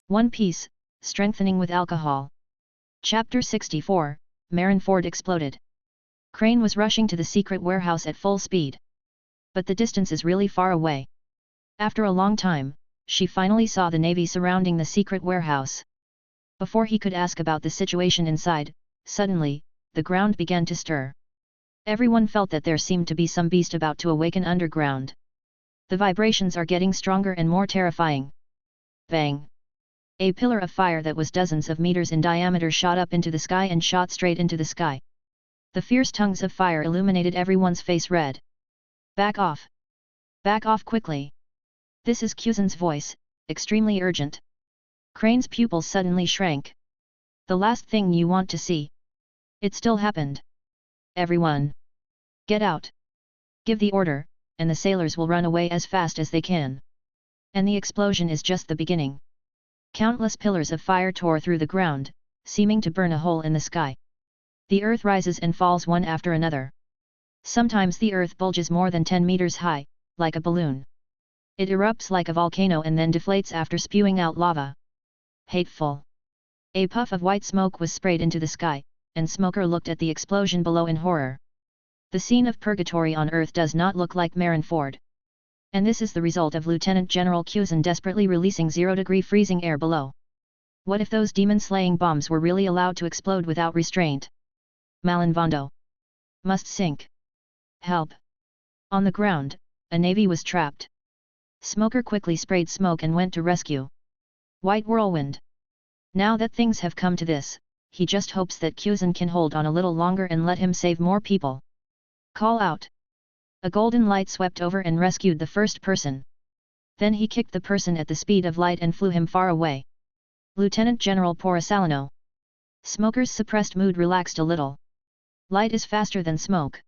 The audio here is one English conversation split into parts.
One Piece, Strengthening with Alcohol. Chapter 64, Marineford exploded. Crane was rushing to the secret warehouse at full speed. But the distance is really far away. After a long time, she finally saw the navy surrounding the secret warehouse. Before he could ask about the situation inside, suddenly, the ground began to stir. Everyone felt that there seemed to be some beast about to awaken underground. The vibrations are getting stronger and more terrifying. Bang! A pillar of fire that was dozens of meters in diameter shot up into the sky and shot straight into the sky. The fierce tongues of fire illuminated everyone's face red. Back off! Back off quickly! This is Kuzan's voice, extremely urgent. Crane's pupils suddenly shrank. The last thing you want to see. It still happened. Everyone! Get out! Give the order, and the sailors will run away as fast as they can. And the explosion is just the beginning. Countless pillars of fire tore through the ground, seeming to burn a hole in the sky. The earth rises and falls one after another. Sometimes the earth bulges more than 10 meters high, like a balloon. It erupts like a volcano and then deflates after spewing out lava. Hateful! A puff of white smoke was sprayed into the sky, and Smoker looked at the explosion below in horror. The scene of purgatory on Earth does not look like Marineford. And this is the result of Lieutenant General Kuzan desperately releasing 0-degree freezing air below. What if those demon-slaying bombs were really allowed to explode without restraint? Malinvondo. Must sink. Help! On the ground, a navy was trapped. Smoker quickly sprayed smoke and went to rescue. White whirlwind. Now that things have come to this, he just hopes that Kuzan can hold on a little longer and let him save more people. Call out! A golden light swept over and rescued the first person. Then he kicked the person at the speed of light and flew him far away. Lieutenant General Porisalino. Smoker's suppressed mood relaxed a little. Light is faster than smoke.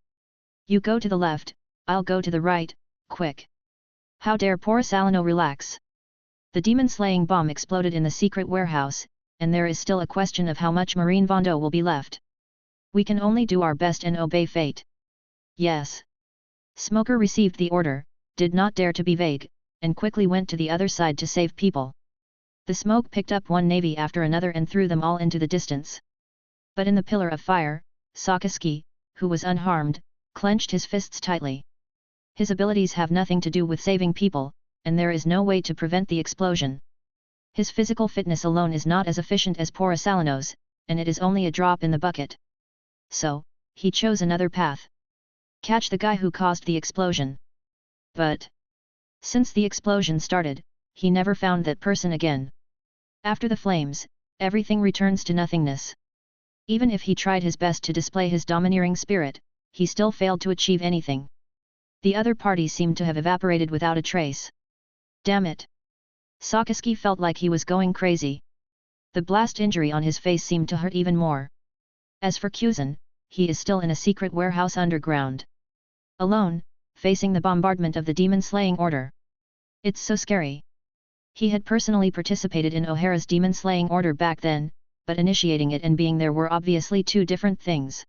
You go to the left, I'll go to the right, quick. How dare Porisalino relax? The demon-slaying bomb exploded in the secret warehouse, and there is still a question of how much Marineford will be left. We can only do our best and obey fate. Yes. Smoker received the order, did not dare to be vague, and quickly went to the other side to save people. The smoke picked up one navy after another and threw them all into the distance. But in the pillar of fire, Sakaski, who was unharmed, clenched his fists tightly. His abilities have nothing to do with saving people, and there is no way to prevent the explosion. His physical fitness alone is not as efficient as Porisalino's, and it is only a drop in the bucket. So, he chose another path. Catch the guy who caused the explosion. But since the explosion started, he never found that person again. After the flames, everything returns to nothingness. Even if he tried his best to display his domineering spirit, he still failed to achieve anything. The other party seemed to have evaporated without a trace. Damn it! Sakaski felt like he was going crazy. The blast injury on his face seemed to hurt even more. As for Kuzan, he is still in a secret warehouse underground. Alone, facing the bombardment of the demon-slaying order. It's so scary. He had personally participated in O'Hara's demon-slaying order back then, but initiating it and being there were obviously two different things.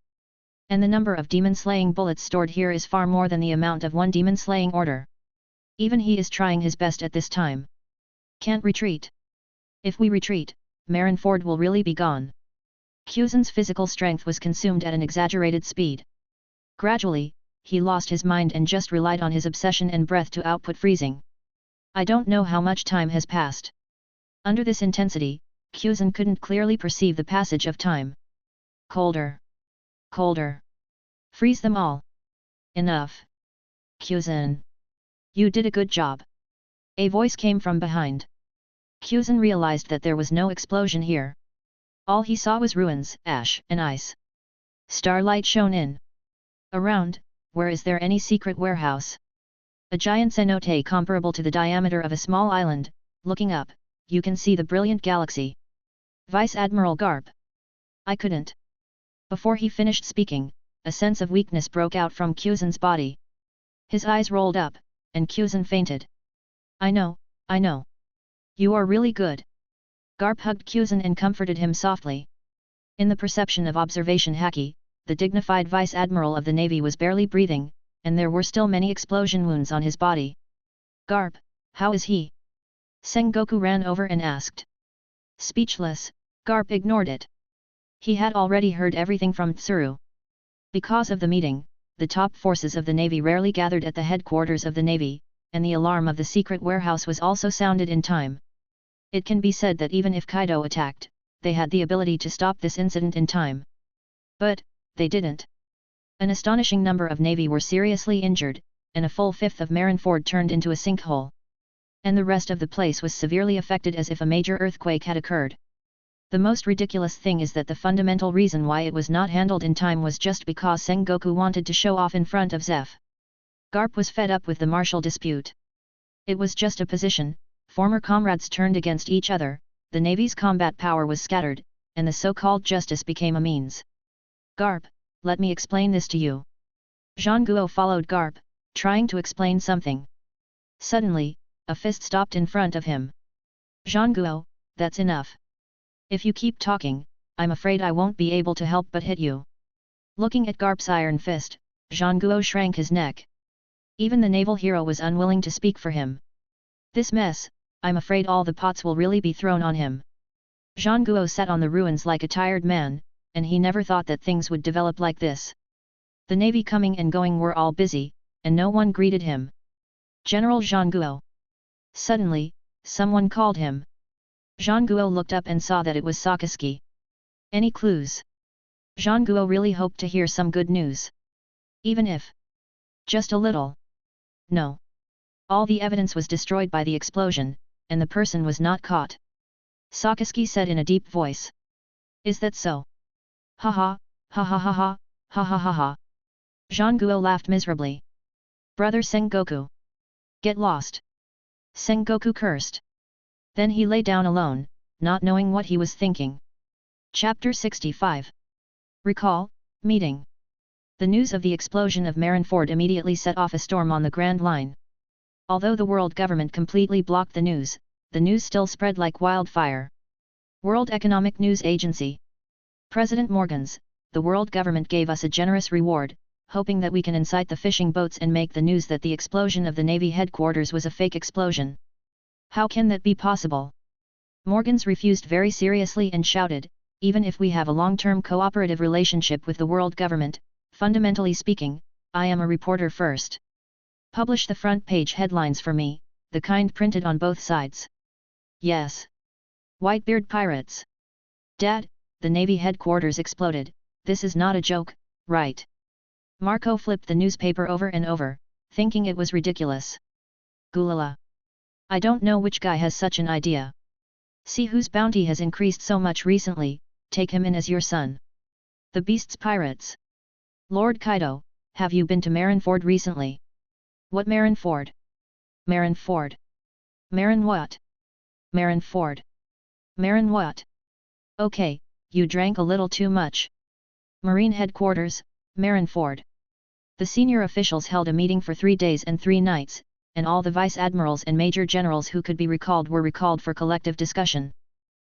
And the number of demon-slaying bullets stored here is far more than the amount of one demon-slaying order. Even he is trying his best at this time. Can't retreat. If we retreat, Marineford will really be gone. Kuzan's physical strength was consumed at an exaggerated speed. Gradually, he lost his mind and just relied on his obsession and breath to output freezing. I don't know how much time has passed. Under this intensity, Kuzan couldn't clearly perceive the passage of time. Colder. Colder. Freeze them all. Enough. Kuzan. You did a good job. A voice came from behind. Kuzan realized that there was no explosion here. All he saw was ruins, ash, and ice. Starlight shone in. Around, where is there any secret warehouse? A giant cenote comparable to the diameter of a small island, looking up, you can see the brilliant galaxy. Vice Admiral Garp. I couldn't. Before he finished speaking, a sense of weakness broke out from Kuzan's body. His eyes rolled up, and Kuzan fainted. I know. You are really good. Garp hugged Kuzan and comforted him softly. In the perception of observation Haki, the dignified Vice Admiral of the Navy was barely breathing, and there were still many explosion wounds on his body. Garp, how is he? Sengoku ran over and asked. Speechless, Garp ignored it. He had already heard everything from Tsuru. Because of the meeting, the top forces of the Navy rarely gathered at the headquarters of the Navy, and the alarm of the secret warehouse was also sounded in time. It can be said that even if Kaido attacked, they had the ability to stop this incident in time. But, they didn't. An astonishing number of Navy were seriously injured, and a full fifth of Marineford turned into a sinkhole. And the rest of the place was severely affected as if a major earthquake had occurred. The most ridiculous thing is that the fundamental reason why it was not handled in time was just because Sengoku wanted to show off in front of Zeph. Garp was fed up with the martial dispute. It was just a position, former comrades turned against each other, the Navy's combat power was scattered, and the so-called justice became a means. Garp, let me explain this to you. Zhang followed Garp, trying to explain something. Suddenly, a fist stopped in front of him. Zhang, that's enough. If you keep talking, I'm afraid I won't be able to help but hit you. Looking at Garp's iron fist, Zhang shrank his neck. Even the naval hero was unwilling to speak for him. This mess, I'm afraid all the pots will really be thrown on him. Zhang sat on the ruins like a tired man, and he never thought that things would develop like this. The Navy coming and going were all busy, and no one greeted him. General Zhang. Suddenly, someone called him. Zhang looked up and saw that it was Sakasuke. Any clues? Zhang really hoped to hear some good news. Even if just a little. No. All the evidence was destroyed by the explosion, and the person was not caught. Sakasuke said in a deep voice. Is that so? Ha ha, ha ha ha ha, ha ha ha ha. Zhang laughed miserably. Brother Sengoku. Get lost. Sengoku cursed. Then he lay down alone, not knowing what he was thinking. Chapter 65. Recall, Meeting. The news of the explosion of Marineford immediately set off a storm on the Grand Line. Although the world government completely blocked the news still spread like wildfire. World Economic News Agency. President Morgans, the world government gave us a generous reward, hoping that we can incite the fishing boats and make the news that the explosion of the Navy headquarters was a fake explosion. How can that be possible? Morgans refused very seriously and shouted, even if we have a long-term cooperative relationship with the world government, fundamentally speaking, I am a reporter first. Publish the front page headlines for me, the kind printed on both sides. Yes. Whitebeard pirates. Dad, the Navy headquarters exploded, this is not a joke, right? Marco flipped the newspaper over and over, thinking it was ridiculous. Gulala. I don't know which guy has such an idea. See whose bounty has increased so much recently, take him in as your son. The beast's pirates. Lord Kaido, have you been to Marineford recently? What Marineford? Marineford. Marin what? Marineford. Marin what? Okay, you drank a little too much. Marine Headquarters, Marineford. The senior officials held a meeting for 3 days and 3 nights, and all the vice admirals and major generals who could be recalled were recalled for collective discussion.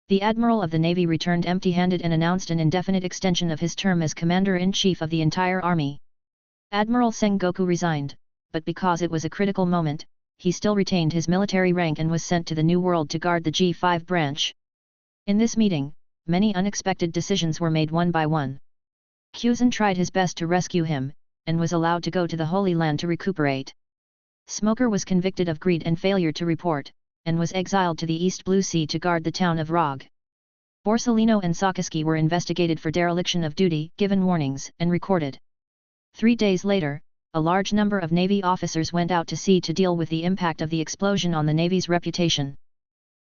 The Admiral of the Navy returned empty-handed and announced an indefinite extension of his term as Commander-in-Chief of the entire army. Admiral Sengoku resigned, but because it was a critical moment, he still retained his military rank and was sent to the New World to guard the G5 branch. In this meeting, many unexpected decisions were made one by one. Kuzan tried his best to rescue him, and was allowed to go to the Holy Land to recuperate. Smoker was convicted of greed and failure to report, and was exiled to the East Blue Sea to guard the town of Rog. Borsellino and Sakasuke were investigated for dereliction of duty, given warnings, and recorded. 3 days later, a large number of Navy officers went out to sea to deal with the impact of the explosion on the Navy's reputation.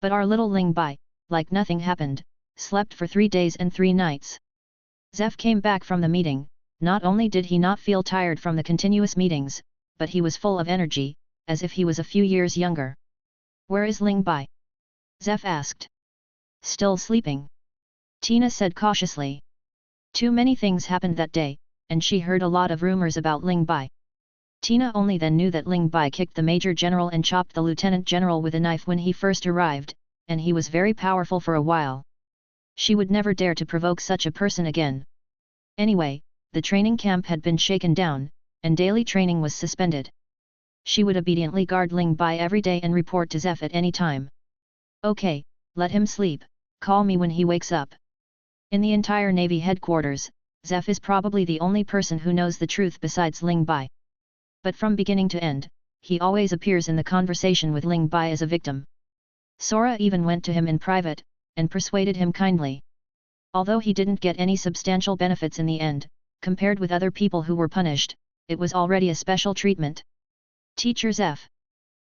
But our little Ling Bai, like nothing happened, slept for 3 days and 3 nights. Zeph came back from the meeting. Not only did he not feel tired from the continuous meetings, but he was full of energy, as if he was a few years younger. Where is Ling Bai? Zeph asked. Still sleeping. Tina said cautiously. Too many things happened that day, and she heard a lot of rumors about Ling Bai. Tina only then knew that Ling Bai kicked the Major General and chopped the Lieutenant General with a knife when he first arrived, and he was very powerful for a while. She would never dare to provoke such a person again. Anyway, the training camp had been shaken down, and daily training was suspended. She would obediently guard Ling Bai every day and report to Zeph at any time. Okay, let him sleep, Call me when he wakes up. In the entire Navy headquarters, Zeph is probably the only person who knows the truth besides Ling Bai. But from beginning to end, he always appears in the conversation with Ling Bai as a victim. Sora even went to him in private, and persuaded him kindly. Although he didn't get any substantial benefits in the end, compared with other people who were punished, it was already a special treatment. Teacher Zeph.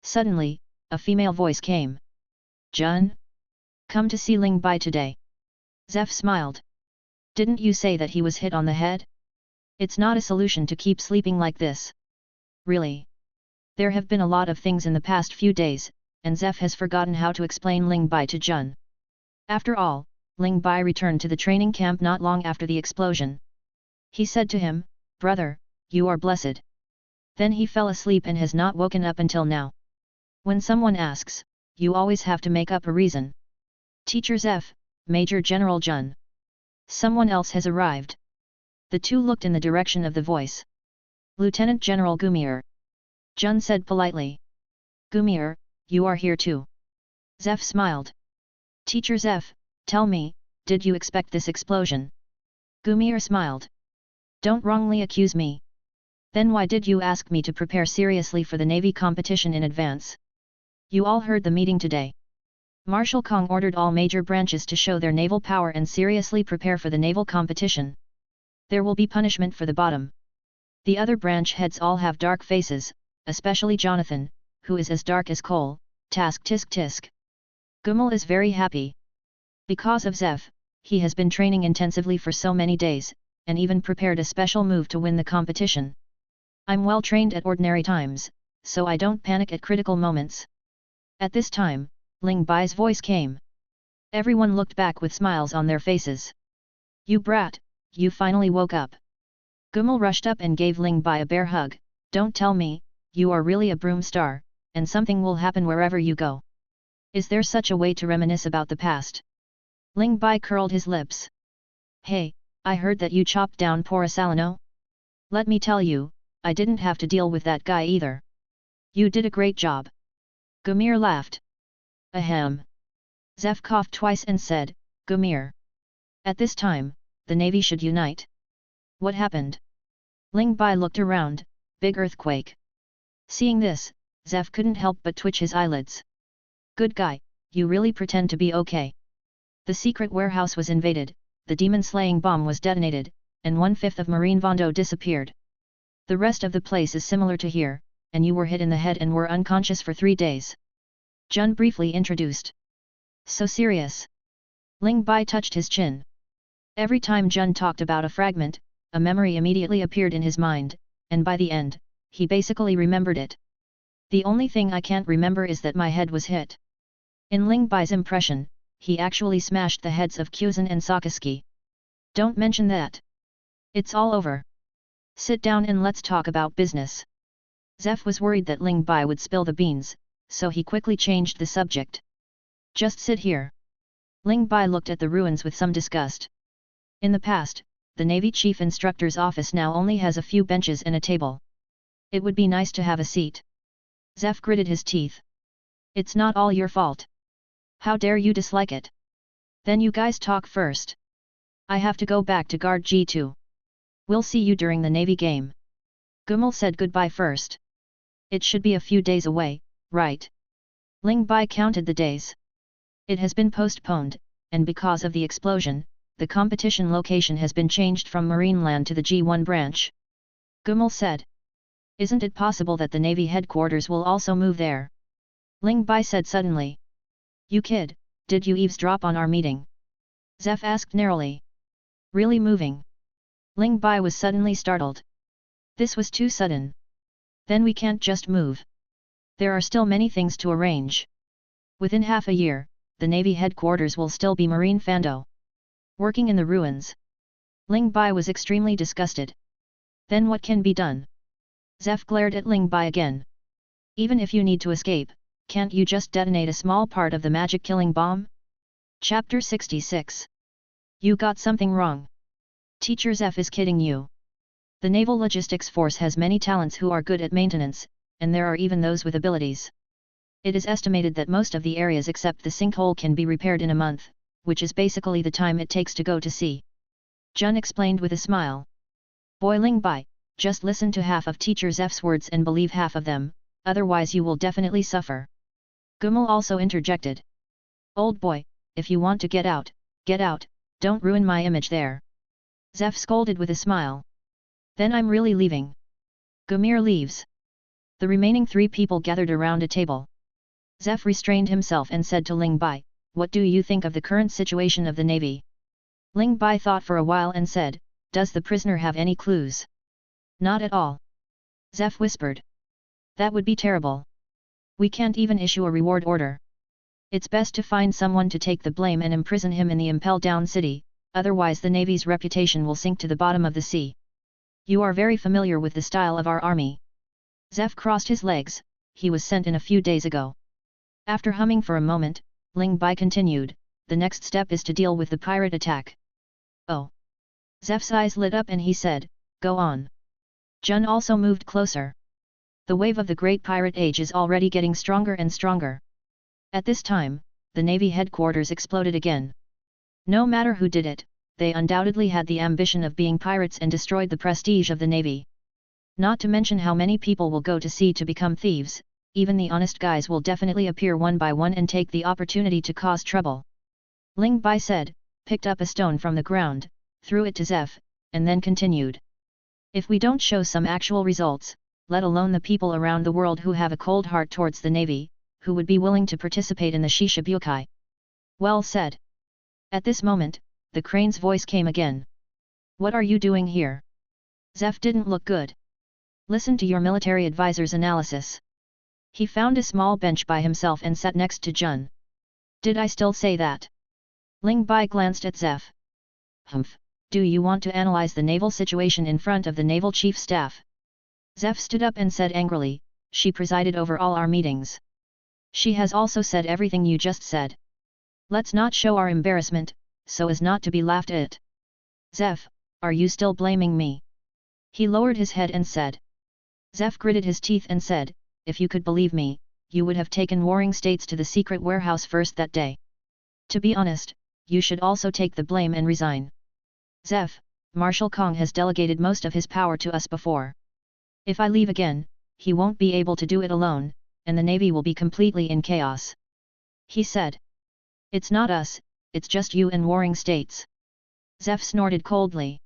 Suddenly, a female voice came. Jun? Come to see Ling Bai today. Zeph smiled. Didn't you say that he was hit on the head? It's not a solution to keep sleeping like this. Really? There have been a lot of things in the past few days, and Zeph has forgotten how to explain Ling Bai to Jun. After all, Ling Bai returned to the training camp not long after the explosion. He said to him, Brother, you are blessed. Then he fell asleep and has not woken up until now. When someone asks, you always have to make up a reason. Teacher Zeph, Major General Jun. Someone else has arrived. The two looked in the direction of the voice. Lieutenant General Gumir. Jun said politely. Gumir, you are here too. Zeph smiled. Teacher Zeph, tell me, did you expect this explosion? Gumir smiled. Don't wrongly accuse me. Then why did you ask me to prepare seriously for the Navy competition in advance? You all heard the meeting today. Marshal Kong ordered all major branches to show their naval power and seriously prepare for the naval competition. There will be punishment for the bottom. The other branch heads all have dark faces, especially Jonathan, who is as dark as coal. Tisk tisk tisk. Gummel is very happy. Because of Zeph, he has been training intensively for so many days, and even prepared a special move to win the competition. I'm well trained at ordinary times, so I don't panic at critical moments. At this time, Ling Bai's voice came. Everyone looked back with smiles on their faces. You brat, you finally woke up. Gummel rushed up and gave Ling Bai a bear hug. Don't tell me, you are really a broom star, and something will happen wherever you go. Is there such a way to reminisce about the past? Ling Bai curled his lips. Hey, I heard that you chopped down Porisalino. Let me tell you, I didn't have to deal with that guy either. You did a great job. Gumir laughed. Ahem. Zeph coughed twice and said, Gumir. At this time, the Navy should unite. What happened? Ling Bai looked around. Big earthquake. Seeing this, Zeph couldn't help but twitch his eyelids. Good guy, you really pretend to be okay. The secret warehouse was invaded, the demon-slaying bomb was detonated, and 1/5 of Marine Vondo disappeared. The rest of the place is similar to here, and you were hit in the head and were unconscious for 3 days. Jun briefly introduced. So serious. Ling Bai touched his chin. Every time Jun talked about a fragment, a memory immediately appeared in his mind, and by the end, he basically remembered it. The only thing I can't remember is that my head was hit. In Ling Bai's impression, he actually smashed the heads of Kuzan and Sakaski. Don't mention that. It's all over. Sit down and let's talk about business. Zeph was worried that Ling Bai would spill the beans, so he quickly changed the subject. Just sit here. Ling Bai looked at the ruins with some disgust. In the past, the Navy Chief Instructor's office now only has a few benches and a table. It would be nice to have a seat. Zeph gritted his teeth. It's not all your fault. How dare you dislike it? Then you guys talk first. I have to go back to guard G2. We'll see you during the Navy game. Gummel said goodbye first. It should be a few days away, right? Ling Bai counted the days. It has been postponed, and because of the explosion, the competition location has been changed from Marineland to the G1 branch. Gummel said. Isn't it possible that the Navy headquarters will also move there? Ling Bai said suddenly. You kid, did you eavesdrop on our meeting? Zeph asked narrowly. Really moving? Ling Bai was suddenly startled. This was too sudden. Then we can't just move. There are still many things to arrange. Within half a year, the Navy headquarters will still be Marine Fando. Working in the ruins. Ling Bai was extremely disgusted. Then what can be done? Zeph glared at Ling Bai again. Even if you need to escape, can't you just detonate a small part of the magic killing bomb? Chapter 66. You got something wrong. Teacher Zeph is kidding you. The Naval Logistics Force has many talents who are good at maintenance, and there are even those with abilities. It is estimated that most of the areas except the sinkhole can be repaired in a month, which is basically the time it takes to go to sea. Jun explained with a smile. Boy Ling Bai, just listen to half of Teacher Zef's words and believe half of them, otherwise you will definitely suffer. Gumal also interjected. Old boy, if you want to get out, don't ruin my image there. Zef scolded with a smile. Then I'm really leaving. Gumir leaves. The remaining 3 people gathered around a table. Zef restrained himself and said to Ling Bai, what do you think of the current situation of the navy? Ling Bai thought for a while and said, does the prisoner have any clues? Not at all. Zef whispered. That would be terrible. We can't even issue a reward order. It's best to find someone to take the blame and imprison him in the Impel Down city, otherwise the navy's reputation will sink to the bottom of the sea. You are very familiar with the style of our army. Zef crossed his legs, he was sent in a few days ago. After humming for a moment, Ling Bai continued, the next step is to deal with the pirate attack. Oh. Zef's eyes lit up and he said, go on. Jun also moved closer. The wave of the Great Pirate Age is already getting stronger and stronger. At this time, the Navy headquarters exploded again. No matter who did it, they undoubtedly had the ambition of being pirates and destroyed the prestige of the Navy. Not to mention how many people will go to sea to become thieves, even the honest guys will definitely appear one by one and take the opportunity to cause trouble. Ling Bai said, picked up a stone from the ground, threw it to Zef, and then continued. If we don't show some actual results, let alone the people around the world who have a cold heart towards the Navy, who would be willing to participate in the Shishibukai. Well said. At this moment, the crane's voice came again. What are you doing here? Zef didn't look good. Listen to your military advisor's analysis. He found a small bench by himself and sat next to Jun. Did I still say that? Ling Bai glanced at Zef. Humph, do you want to analyze the naval situation in front of the naval chief staff? Zef stood up and said angrily, she presided over all our meetings. She has also said everything you just said. Let's not show our embarrassment, so as not to be laughed at. Zef, are you still blaming me? He lowered his head and said. Zef gritted his teeth and said, if you could believe me, you would have taken Warring States to the secret warehouse first that day. To be honest, you should also take the blame and resign. Zef, Marshal Kong has delegated most of his power to us before. If I leave again, he won't be able to do it alone, and the Navy will be completely in chaos. He said. It's not us, it's just you and Warring States. Zef snorted coldly.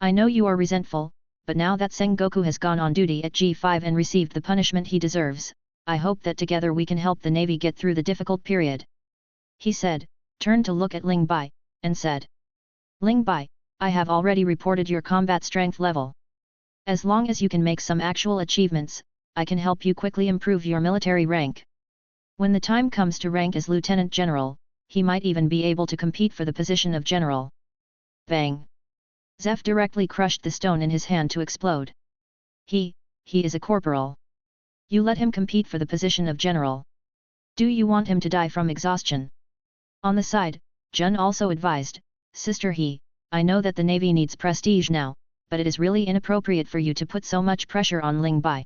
I know you are resentful, but now that Sengoku has gone on duty at G5 and received the punishment he deserves, I hope that together we can help the Navy get through the difficult period. He said, turned to look at Ling Bai, and said. Ling Bai, I have already reported your combat strength level. As long as you can make some actual achievements, I can help you quickly improve your military rank. When the time comes to rank as Lieutenant General, he might even be able to compete for the position of General. Bang! Zef directly crushed the stone in his hand to explode. He is a corporal. You let him compete for the position of General. Do you want him to die from exhaustion? On the side, Jun also advised, Sister I know that the Navy needs prestige now, but it is really inappropriate for you to put so much pressure on Ling Bai.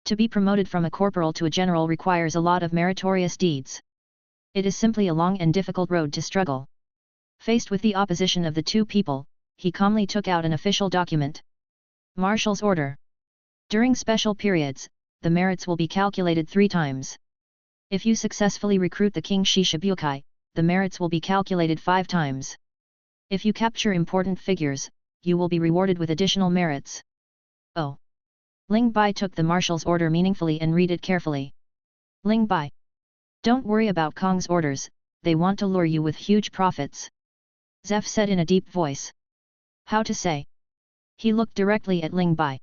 To be promoted from a corporal to a general requires a lot of meritorious deeds. It is simply a long and difficult road to struggle. Faced with the opposition of the 2 people, he calmly took out an official document. Marshal's order. During special periods, the merits will be calculated 3 times. If you successfully recruit the King Shishibukai, the merits will be calculated 5 times. If you capture important figures, you will be rewarded with additional merits. Oh! Ling Bai took the marshal's order meaningfully and read it carefully. Ling Bai. Don't worry about Kong's orders, they want to lure you with huge profits. Zef said in a deep voice. How to say? He looked directly at Ling Bai.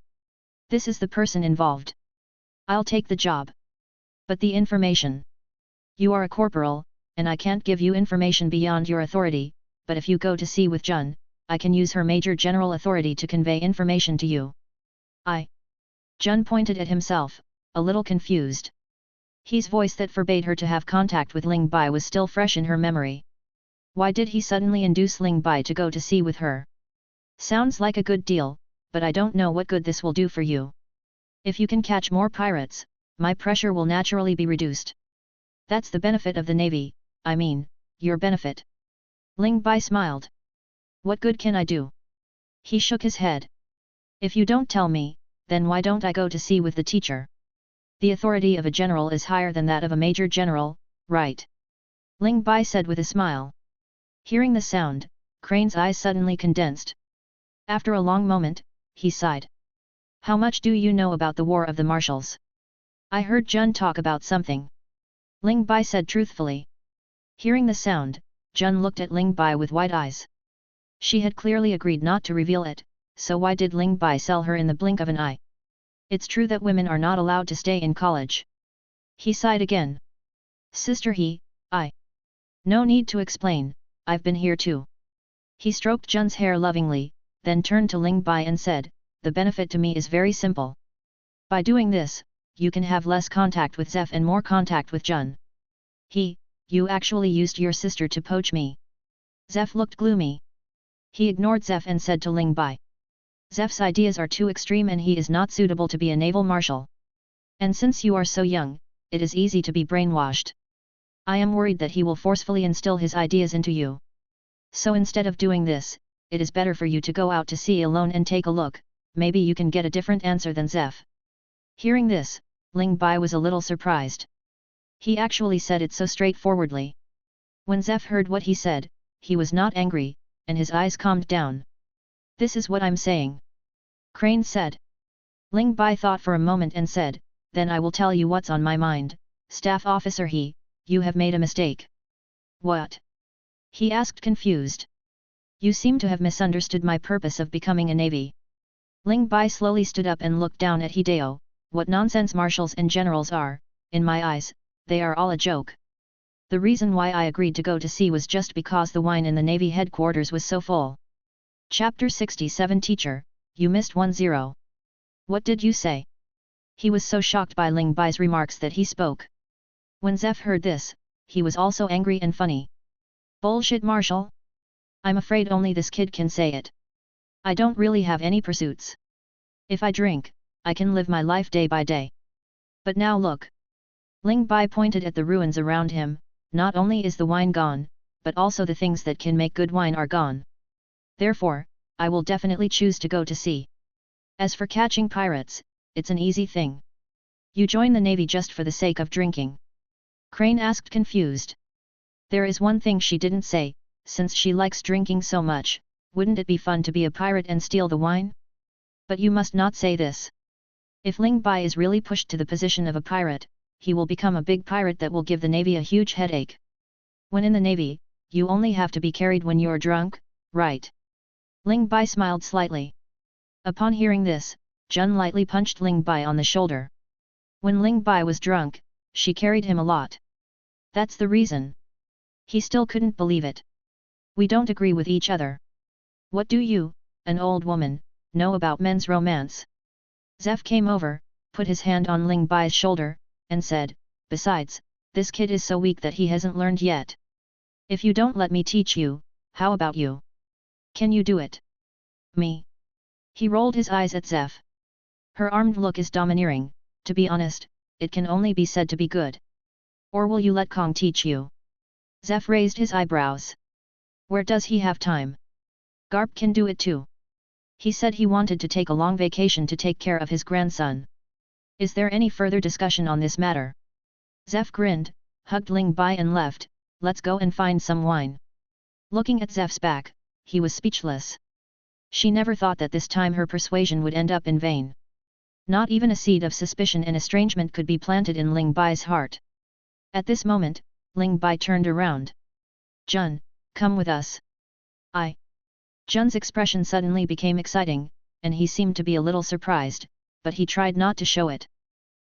This is the person involved. I'll take the job. But the information. You are a corporal, and I can't give you information beyond your authority, but if you go to sea with Jun, I can use her Major General authority to convey information to you. Jun pointed at himself, a little confused. His voice that forbade her to have contact with Ling Bai was still fresh in her memory. Why did he suddenly induce Ling Bai to go to sea with her? Sounds like a good deal, but I don't know what good this will do for you. If you can catch more pirates, my pressure will naturally be reduced. That's the benefit of the Navy, I mean, your benefit. Ling Bai smiled. What good can I do? He shook his head. If you don't tell me, then why don't I go to sea with the teacher? The authority of a general is higher than that of a major general, right? Ling Bai said with a smile. Hearing the sound, Crane's eyes suddenly condensed. After a long moment, he sighed. How much do you know about the War of the Marshals? I heard Jun talk about something. Ling Bai said truthfully. Hearing the sound, Jun looked at Ling Bai with wide eyes. She had clearly agreed not to reveal it, so why did Ling Bai sell her in the blink of an eye? It's true that women are not allowed to stay in college. He sighed again. Sister I. No need to explain, I've been here too. He stroked Jun's hair lovingly, then turned to Ling Bai and said, the benefit to me is very simple. By doing this, you can have less contact with Zeph and more contact with Jun. You actually used your sister to poach me. Zeph looked gloomy. He ignored Zeph and said to Ling Bai. Zeph's ideas are too extreme and he is not suitable to be a naval marshal. And since you are so young, it is easy to be brainwashed. I am worried that he will forcefully instill his ideas into you. So instead of doing this, it is better for you to go out to sea alone and take a look, maybe you can get a different answer than Zeph. Hearing this, Ling Bai was a little surprised. He actually said it so straightforwardly. When Zeph heard what he said, he was not angry, and his eyes calmed down. This is what I'm saying. Crane said. Ling Bai thought for a moment and said, then I will tell you what's on my mind, Staff Officer you have made a mistake. What? He asked confused. You seem to have misunderstood my purpose of becoming a navy. Ling Bai slowly stood up and looked down at Hideo. What nonsense marshals and generals are, in my eyes, they are all a joke. The reason why I agreed to go to sea was just because the wine in the Navy headquarters was so full. Chapter 67 Teacher, you missed 10. What did you say? He was so shocked by Ling Bai's remarks that he spoke. When Zeph heard this, he was also angry and funny. Bullshit, Marshal? I'm afraid only this kid can say it. I don't really have any pursuits. If I drink, I can live my life day by day. But now look. Ling Bai pointed at the ruins around him. Not only is the wine gone, but also the things that can make good wine are gone. Therefore, I will definitely choose to go to sea. As for catching pirates, it's an easy thing. You join the navy just for the sake of drinking? Crane asked confused. There is one thing she didn't say, since she likes drinking so much, wouldn't it be fun to be a pirate and steal the wine? But you must not say this. If Ling Bai is really pushed to the position of a pirate, he will become a big pirate that will give the navy a huge headache. When in the navy, you only have to be carried when you're drunk, right? Ling Bai smiled slightly. Upon hearing this, Jun lightly punched Ling Bai on the shoulder. When Ling Bai was drunk, she carried him a lot. That's the reason. He still couldn't believe it. We don't agree with each other. What do you, an old woman, know about men's romance? Zeph came over, put his hand on Ling Bai's shoulder, and said, besides, this kid is so weak that he hasn't learned yet. If you don't let me teach you, how about you? Can you do it? Me? He rolled his eyes at Zeph. Her armed look is domineering, to be honest, it can only be said to be good. Or will you let Kong teach you? Zeph raised his eyebrows. Where does he have time? Garp can do it too. He said he wanted to take a long vacation to take care of his grandson. Is there any further discussion on this matter? Zeph grinned, hugged Ling Bai and left. Let's go and find some wine. Looking at Zeph's back, he was speechless. She never thought that this time her persuasion would end up in vain. Not even a seed of suspicion and estrangement could be planted in Ling Bai's heart. At this moment, Ling Bai turned around. Jun, come with us. Jun's expression suddenly became exciting, and he seemed to be a little surprised, but he tried not to show it.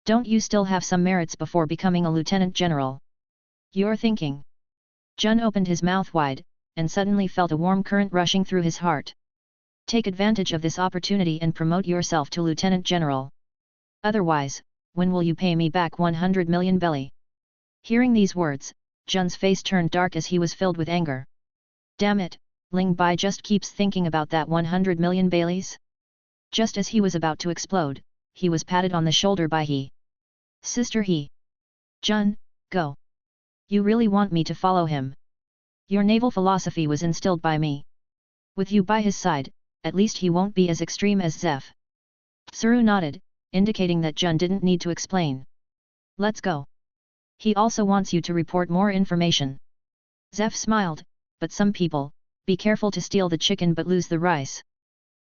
Don't you still have some merits before becoming a lieutenant general? You're thinking. Jun opened his mouth wide, and suddenly felt a warm current rushing through his heart. Take advantage of this opportunity and promote yourself to lieutenant general. Otherwise, when will you pay me back 100 million belly? Hearing these words, Jun's face turned dark as he was filled with anger. Damn it, Ling Bai just keeps thinking about that 100 million baileys? Just as he was about to explode, he was patted on the shoulder by Sister Jun, go. You really want me to follow him? Your naval philosophy was instilled by me. With you by his side, at least he won't be as extreme as Zeph. Suru nodded, indicating that Jun didn't need to explain. Let's go. He also wants you to report more information. Zeph smiled, but some people, be careful to steal the chicken but lose the rice.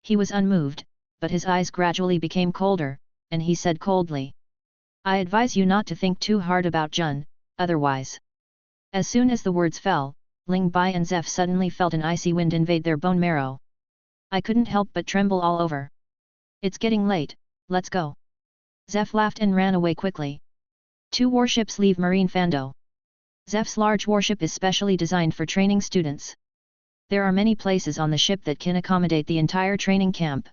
He was unmoved, but his eyes gradually became colder, and he said coldly. I advise you not to think too hard about Jun, otherwise. As soon as the words fell, Ling Bai and Zeph suddenly felt an icy wind invade their bone marrow. I couldn't help but tremble all over. It's getting late, let's go. Zeph laughed and ran away quickly. 2 warships leave Marine Fando. Zeph's large warship is specially designed for training students. There are many places on the ship that can accommodate the entire training camp.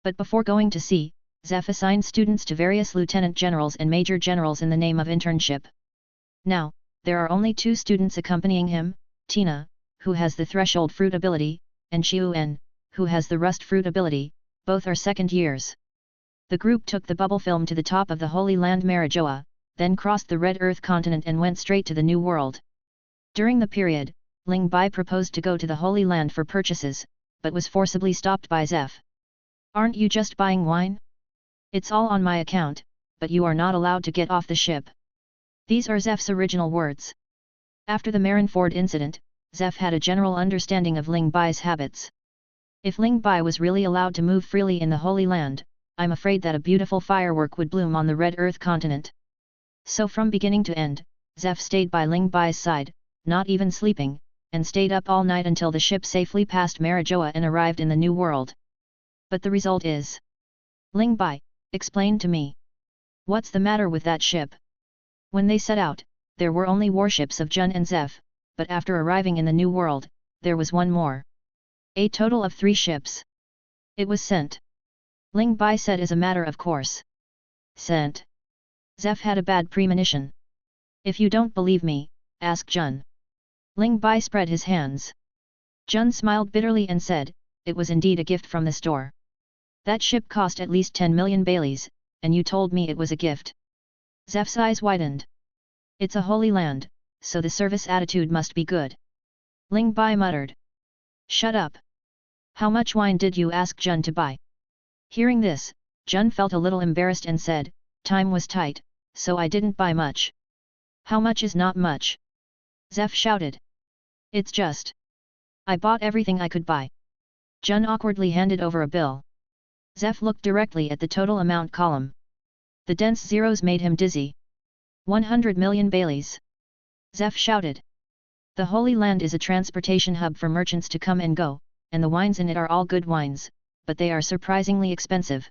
But before going to sea, Zeph assigned students to various lieutenant generals and major generals in the name of internship. Now, there are only 2 students accompanying him, Tina, who has the threshold fruit ability, and Xiu-En, who has the rust fruit ability, both are second years. The group took the bubble film to the top of the Holy Land Marijoa, then crossed the Red Earth continent and went straight to the New World. During the period, Ling Bai proposed to go to the Holy Land for purchases, but was forcibly stopped by Zeph. Aren't you just buying wine? It's all on my account, but you are not allowed to get off the ship. These are Zeph's original words. After the Marineford incident, Zeph had a general understanding of Ling Bai's habits. If Ling Bai was really allowed to move freely in the Holy Land, I'm afraid that a beautiful firework would bloom on the Red Earth continent. So from beginning to end, Zeph stayed by Ling Bai's side, not even sleeping, and stayed up all night until the ship safely passed Marijoa and arrived in the New World. But the result is... Ling Bai, explain to me. What's the matter with that ship? When they set out, there were only warships of Jun and Zeph, but after arriving in the New World, there was one more. A total of 3 ships. It was sent. Ling Bai said as a matter of course. Sent. Zeph had a bad premonition. If you don't believe me, ask Jun. Ling Bai spread his hands. Jun smiled bitterly and said, it was indeed a gift from the store. That ship cost at least 10 million Baileys, and you told me it was a gift. Zeph's eyes widened. It's a holy land, so the service attitude must be good. Ling Bai muttered. Shut up. How much wine did you ask Jun to buy? Hearing this, Jun felt a little embarrassed and said, time was tight, so I didn't buy much. How much is not much? Zeph shouted. It's just. I bought everything I could buy. Jun awkwardly handed over a bill. Zeph looked directly at the total amount column. The dense zeros made him dizzy. 100 million Baileys. Zeph shouted. The Holy Land is a transportation hub for merchants to come and go, and the wines in it are all good wines, but they are surprisingly expensive.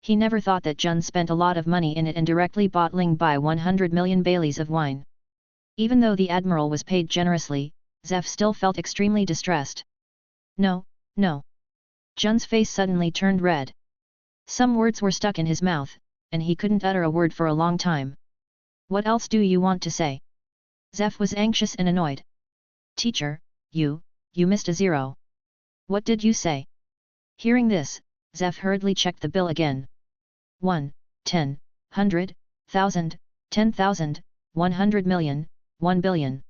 He never thought that Jun spent a lot of money in it and directly bought Ling Bai 100 million Baileys of wine. Even though the admiral was paid generously, Zeph still felt extremely distressed. No, no. Jun's face suddenly turned red. Some words were stuck in his mouth, and he couldn't utter a word for a long time. What else do you want to say? Zeph was anxious and annoyed. Teacher, you missed a 0. What did you say? Hearing this, Zeph hurriedly checked the bill again. 1, 10, 100, 1000, 10,000, 100 million, 1 billion.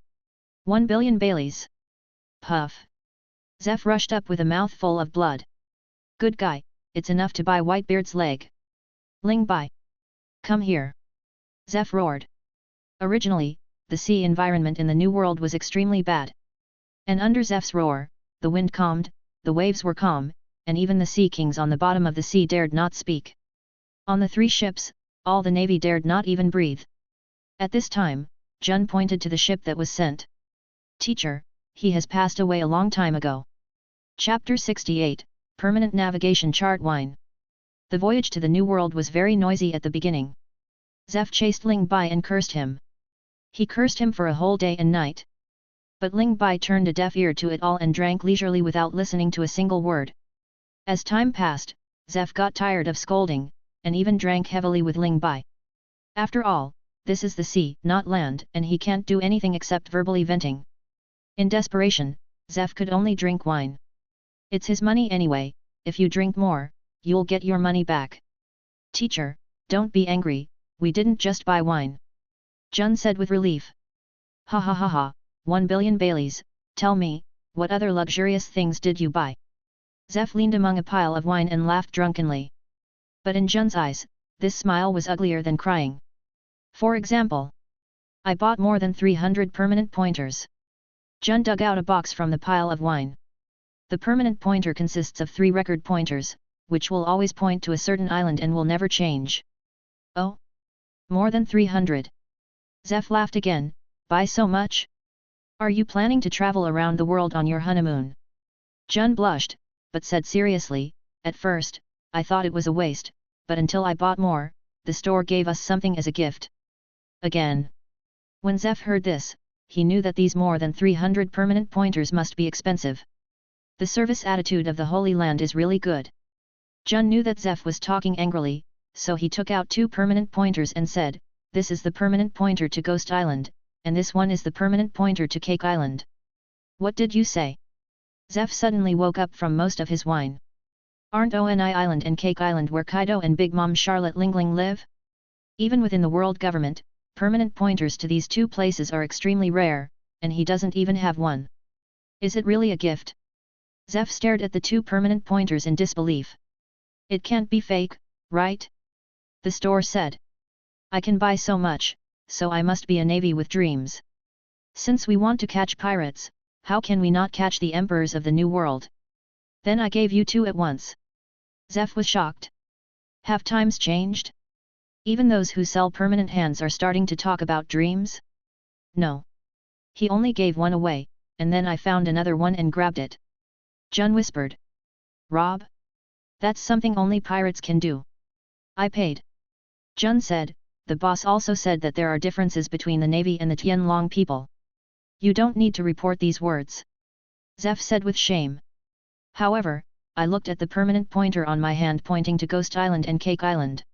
1 billion Baileys. Puff. Zeph rushed up with a mouthful of blood. Good guy, it's enough to buy Whitebeard's leg. Ling Bai. Come here. Zeph roared. Originally, the sea environment in the New World was extremely bad. And under Zeph's roar, the wind calmed, the waves were calm, and even the sea kings on the bottom of the sea dared not speak. On the 3 ships, all the navy dared not even breathe. At this time, Jun pointed to the ship that was sent. Teacher, he has passed away a long time ago. Chapter 68, Permanent Navigation Chart Wine. The voyage to the New World was very noisy at the beginning. Zeph chased Ling Bai and cursed him. He cursed him for a whole day and night. But Ling Bai turned a deaf ear to it all and drank leisurely without listening to a single word. As time passed, Zeph got tired of scolding, and even drank heavily with Ling Bai. After all, this is the sea, not land, and he can't do anything except verbally venting. In desperation, Zeph could only drink wine. It's his money anyway, if you drink more, you'll get your money back. Teacher, don't be angry, we didn't just buy wine. Jun said with relief. Ha ha ha ha, 1 billion Baileys, tell me, what other luxurious things did you buy? Zeph leaned among a pile of wine and laughed drunkenly. But in Jun's eyes, this smile was uglier than crying. For example, I bought more than 300 permanent pointers. Jun dug out a box from the pile of wine. The permanent pointer consists of 3 record pointers, which will always point to a certain island and will never change. Oh? More than 300. Zeph laughed again. Buy so much? Are you planning to travel around the world on your honeymoon? Jun blushed, but said seriously, at first, I thought it was a waste, but until I bought more, the store gave us something as a gift. Again. When Zeph heard this, he knew that these more than 300 permanent pointers must be expensive. The service attitude of the Holy Land is really good. Jun knew that Zeph was talking angrily, so he took out 2 permanent pointers and said, this is the permanent pointer to Ghost Island, and this one is the permanent pointer to Cake Island. What did you say? Zeph suddenly woke up from most of his wine. Aren't Oni Island and Cake Island where Kaido and Big Mom Charlotte Lingling live? Even within the world government, permanent pointers to these 2 places are extremely rare, and he doesn't even have one. Is it really a gift? Zeph stared at the 2 permanent pointers in disbelief. It can't be fake, right? The store said. I can buy so much, so I must be a navy with dreams. Since we want to catch pirates, how can we not catch the emperors of the New World? Then I gave you 2 at once. Zeph was shocked. Have times changed? Even those who sell permanent hands are starting to talk about dreams? No. He only gave 1 away, and then I found another one and grabbed it. Jun whispered. Rob? That's something only pirates can do. I paid. Jun said. The boss also said that there are differences between the Navy and the Tianlong people. You don't need to report these words. Zeph said with shame. However, I looked at the permanent pointer on my hand pointing to Ghost Island and Cake Island.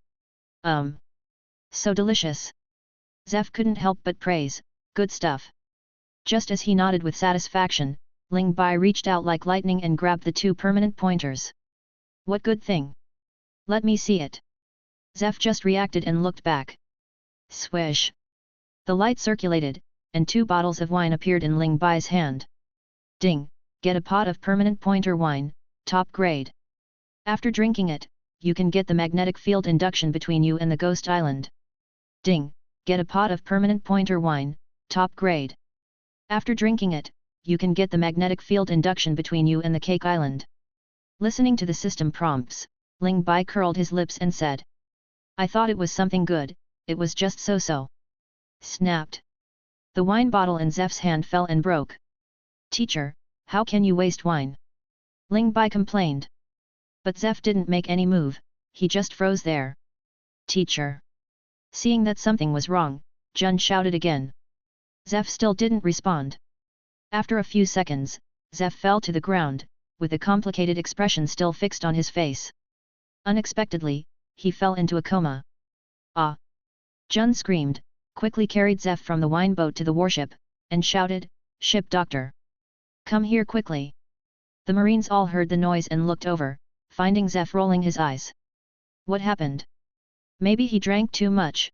So delicious. Zeph couldn't help but praise, good stuff. Just as he nodded with satisfaction, Ling Bai reached out like lightning and grabbed the 2 permanent pointers. What good thing? Let me see it. Zeph just reacted and looked back. Swish! The light circulated, and 2 bottles of wine appeared in Ling Bai's hand. Ding! Get a pot of permanent pointer wine, top grade. After drinking it, you can get the magnetic field induction between you and the Ghost Island. Ding! Get a pot of permanent pointer wine, top grade. After drinking it, you can get the magnetic field induction between you and the Cake Island. Listening to the system prompts, Ling Bai curled his lips and said. I thought it was something good, it was just so-so. Snapped. The wine bottle in Zeph's hand fell and broke. Teacher, how can you waste wine? Ling Bai complained. But Zeph didn't make any move, he just froze there. Teacher. Seeing that something was wrong, Jun shouted again. Zeph still didn't respond. After a few seconds, Zeph fell to the ground, with a complicated expression still fixed on his face. Unexpectedly, he fell into a coma. Ah! Jun screamed, quickly carried Zeph from the wine boat to the warship, and shouted, Ship doctor! Come here quickly! The Marines all heard the noise and looked over, finding Zeph rolling his eyes. What happened? Maybe he drank too much.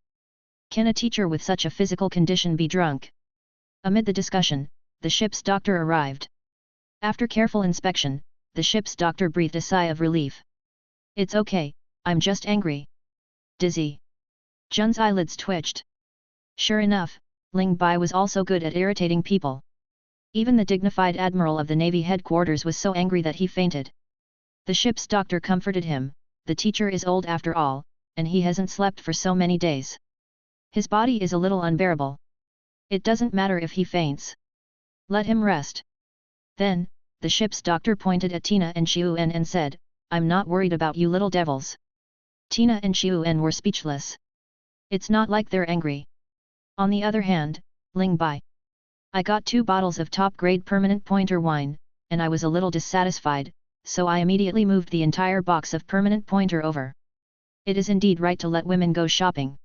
Can a teacher with such a physical condition be drunk? Amid the discussion, the ship's doctor arrived. After careful inspection, the ship's doctor breathed a sigh of relief. It's okay, I'm just angry. Dizzy. Jun's eyelids twitched. Sure enough, Ling Bai was also good at irritating people. Even the dignified admiral of the Navy headquarters was so angry that he fainted. The ship's doctor comforted him, the teacher is old after all, and he hasn't slept for so many days. His body is a little unbearable. It doesn't matter if he faints. Let him rest. Then, the ship's doctor pointed at Tina and Xiuan and said, I'm not worried about you little devils. Tina and Xiuan were speechless. It's not like they're angry. On the other hand, Ling Bai. I got 2 bottles of top-grade permanent pointer wine, and I was a little dissatisfied, so I immediately moved the entire box of permanent pointer over. It is indeed right to let women go shopping.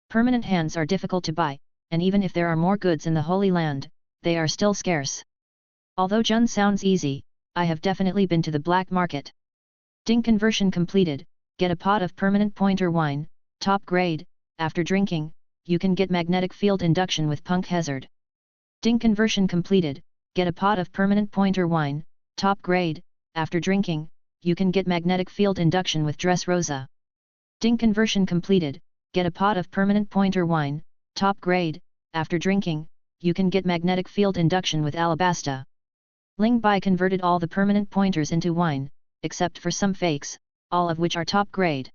Permanent hands are difficult to buy, and even if there are more goods in the Holy Land, they are still scarce. Although Jun sounds easy, I have definitely been to the black market. Ding conversion completed, get a pot of permanent pointer wine, top grade, after drinking, you can get magnetic field induction with punk hazard. Ding conversion completed, get a pot of permanent pointer wine, top grade, after drinking, you can get magnetic field induction with Dress Rosa. Ding conversion completed, get a pot of permanent pointer wine, top grade, after drinking, you can get magnetic field induction with Alabasta. Ling Bai converted all the permanent pointers into wine, except for some fakes, all of which are top grade.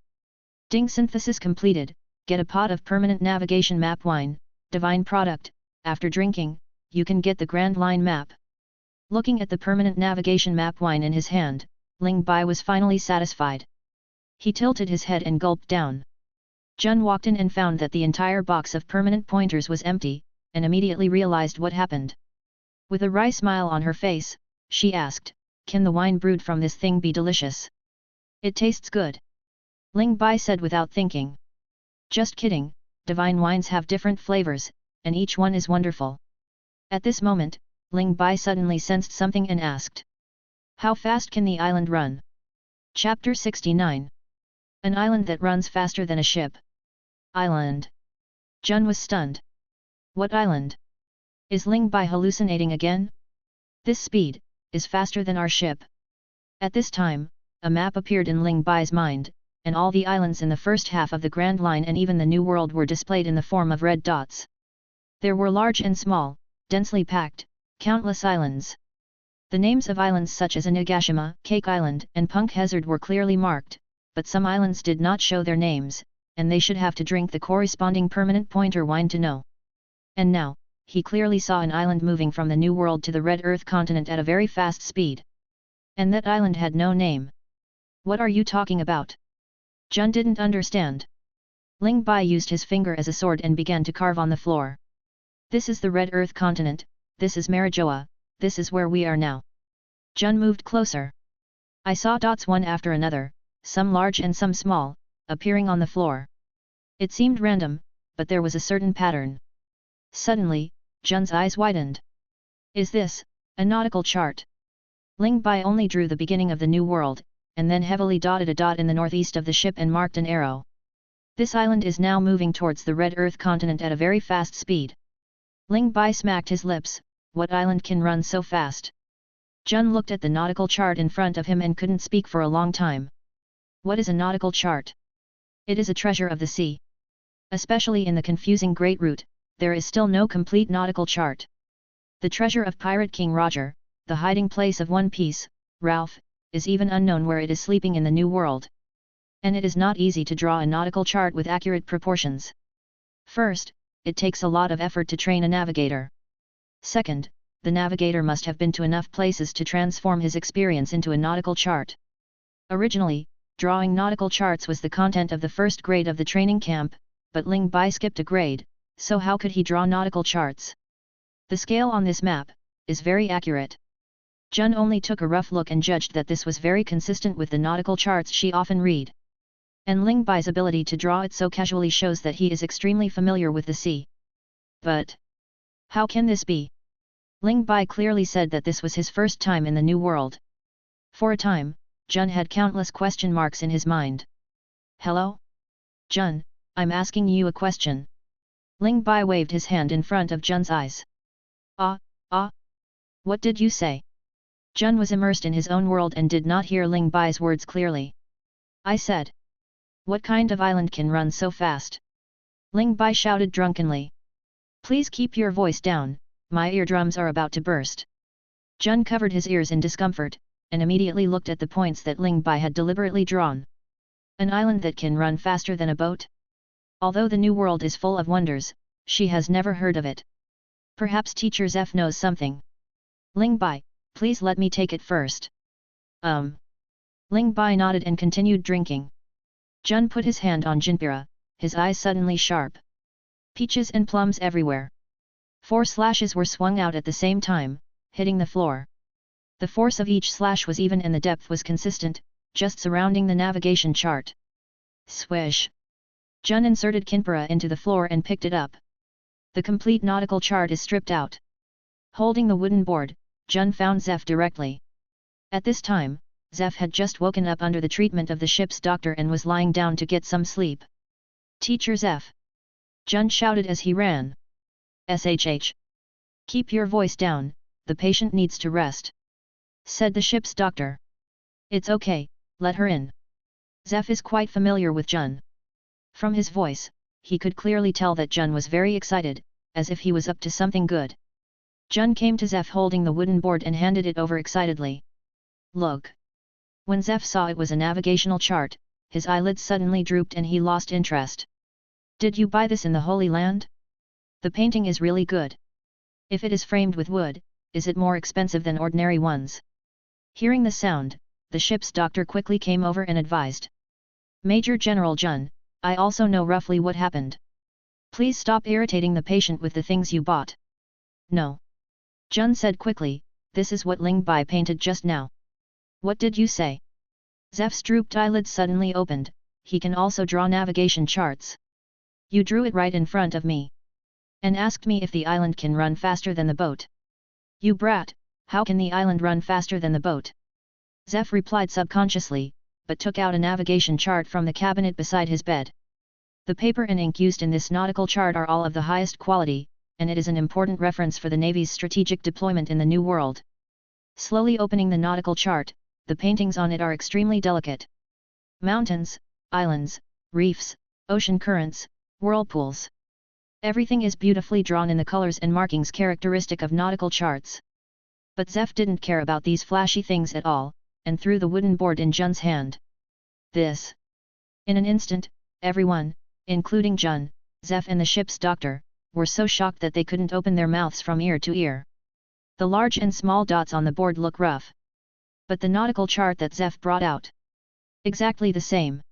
Ding synthesis completed, get a pot of permanent navigation map wine, divine product, after drinking, you can get the Grand Line map. Looking at the permanent navigation map wine in his hand, Ling Bai was finally satisfied. He tilted his head and gulped down. Jun walked in and found that the entire box of permanent pointers was empty, and immediately realized what happened. With a wry smile on her face, she asked, "Can the wine brewed from this thing be delicious?" "It tastes good," Ling Bai said without thinking. "Just kidding, divine wines have different flavors, and each one is wonderful." At this moment, Ling Bai suddenly sensed something and asked, "How fast can the island run?" Chapter 69. An island that runs faster than a ship. Island. Jun was stunned. What island? Is Ling Bai hallucinating again? This speed is faster than our ship. At this time, a map appeared in Ling Bai's mind, and all the islands in the first half of the Grand Line and even the New World were displayed in the form of red dots. There were large and small, densely packed, countless islands. The names of islands such as Onigashima, Cake Island, and Punk Hazard were clearly marked, but some islands did not show their names, and they should have to drink the corresponding permanent pointer wine to know. And now, he clearly saw an island moving from the New World to the Red Earth continent at a very fast speed. And that island had no name. What are you talking about? Jun didn't understand. Ling Bai used his finger as a sword and began to carve on the floor. This is the Red Earth continent, this is Marijoa, this is where we are now. Jun moved closer. I saw dots one after another, some large and some small, appearing on the floor. It seemed random, but there was a certain pattern. Suddenly, Jun's eyes widened. Is this a nautical chart? Ling Bai only drew the beginning of the New World, and then heavily dotted a dot in the northeast of the ship and marked an arrow. This island is now moving towards the Red Earth continent at a very fast speed. Ling Bai smacked his lips. What island can run so fast? Jun looked at the nautical chart in front of him and couldn't speak for a long time. What is a nautical chart? It is a treasure of the sea. Especially in the confusing Great Route, there is still no complete nautical chart. The treasure of Pirate King Roger, the hiding place of One Piece, Ralph, is even unknown where it is sleeping in the New World. And it is not easy to draw a nautical chart with accurate proportions. First, it takes a lot of effort to train a navigator. Second, the navigator must have been to enough places to transform his experience into a nautical chart. Originally, drawing nautical charts was the content of the first grade of the training camp, but Ling Bai skipped a grade, so how could he draw nautical charts? The scale on this map is very accurate. Jun only took a rough look and judged that this was very consistent with the nautical charts she often read. And Ling Bai's ability to draw it so casually shows that he is extremely familiar with the sea. But how can this be? Ling Bai clearly said that this was his first time in the New World. For a time, Jun had countless question marks in his mind. Hello? Jun, I'm asking you a question. Ling Bai waved his hand in front of Jun's eyes. What did you say? Jun was immersed in his own world and did not hear Ling Bai's words clearly. I said. What kind of island can run so fast? Ling Bai shouted drunkenly. Please keep your voice down, my eardrums are about to burst. Jun covered his ears in discomfort, and immediately looked at the points that Ling Bai had deliberately drawn. An island that can run faster than a boat? Although the New World is full of wonders, she has never heard of it. Perhaps Teacher Zeph knows something. Ling Bai, please let me take it first. Ling Bai nodded and continued drinking. Jun put his hand on Jinpira, his eyes suddenly sharp. Peaches and plums everywhere. 4 slashes were swung out at the same time, hitting the floor. The force of each slash was even and the depth was consistent, just surrounding the navigation chart. Swish! Jun inserted Kinpura into the floor and picked it up. The complete nautical chart is stripped out. Holding the wooden board, Jun found Zeph directly. At this time, Zeph had just woken up under the treatment of the ship's doctor and was lying down to get some sleep. Teacher Zeph! Jun shouted as he ran. SHH! Keep your voice down, the patient needs to rest, said the ship's doctor. It's okay, let her in. Zeph is quite familiar with Jun. From his voice, he could clearly tell that Jun was very excited, as if he was up to something good. Jun came to Zeph holding the wooden board and handed it over excitedly. Look. When Zeph saw it was a navigational chart, his eyelids suddenly drooped and he lost interest. Did you buy this in the Holy Land? The painting is really good. If it is framed with wood, is it more expensive than ordinary ones? Hearing the sound, the ship's doctor quickly came over and advised. Major General Jun, I also know roughly what happened. Please stop irritating the patient with the things you bought. No. Jun said quickly, this is what Ling Bai painted just now. What did you say? Zeph's drooped eyelids suddenly opened, he can also draw navigation charts. You drew it right in front of me. And asked me if the island can run faster than the boat. You brat, how can the island run faster than the boat? Zeph replied subconsciously, but took out a navigation chart from the cabinet beside his bed. The paper and ink used in this nautical chart are all of the highest quality, and it is an important reference for the Navy's strategic deployment in the New World. Slowly opening the nautical chart, the paintings on it are extremely delicate. Mountains, islands, reefs, ocean currents, whirlpools. Everything is beautifully drawn in the colors and markings characteristic of nautical charts. But Zeph didn't care about these flashy things at all, and threw the wooden board in Jun's hand. This. In an instant, everyone, including Jun, Zeph and the ship's doctor, were so shocked that they couldn't open their mouths from ear to ear. The large and small dots on the board look rough. But the nautical chart that Zeph brought out. Exactly the same.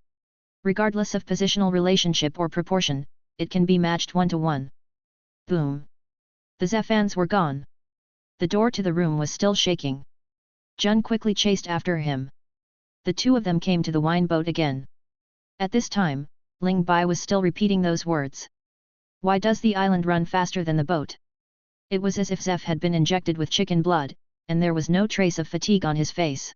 Regardless of positional relationship or proportion, it can be matched 1-to-1. Boom. The Zephans were gone. The door to the room was still shaking. Jun quickly chased after him. The two of them came to the wine boat again. At this time, Ling Bai was still repeating those words. Why does the island run faster than the boat? It was as if Zeph had been injected with chicken blood, and there was no trace of fatigue on his face.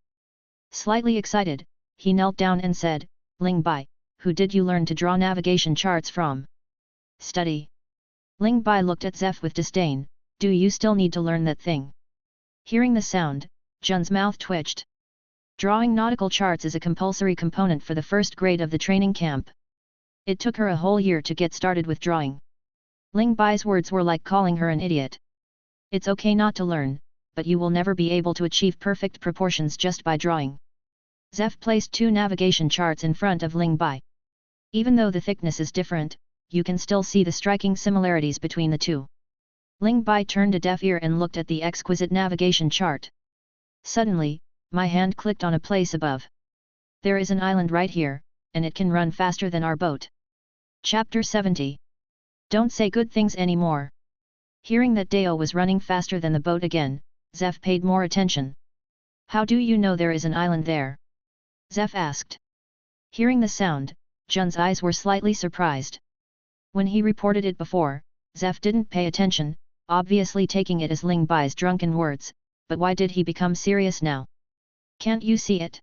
Slightly excited, he knelt down and said, Ling Bai, who did you learn to draw navigation charts from? Study. Ling Bai looked at Zeph with disdain, do you still need to learn that thing? Hearing the sound, Jun's mouth twitched. Drawing nautical charts is a compulsory component for the first grade of the training camp. It took her a whole year to get started with drawing. Ling Bai's words were like calling her an idiot. It's okay not to learn, but you will never be able to achieve perfect proportions just by drawing. Zeph placed two navigation charts in front of Ling Bai. Even though the thickness is different, you can still see the striking similarities between the two. Ling Bai turned a deaf ear and looked at the exquisite navigation chart. Suddenly, my hand clicked on a place above. There is an island right here, and it can run faster than our boat. Chapter 70. Don't say good things anymore. Hearing that Dao was running faster than the boat again, Zeph paid more attention. How do you know there is an island there? Zeph asked. Hearing the sound, Jun's eyes were slightly surprised. When he reported it before, Zeph didn't pay attention, obviously taking it as Ling Bai's drunken words, but why did he become serious now? Can't you see it?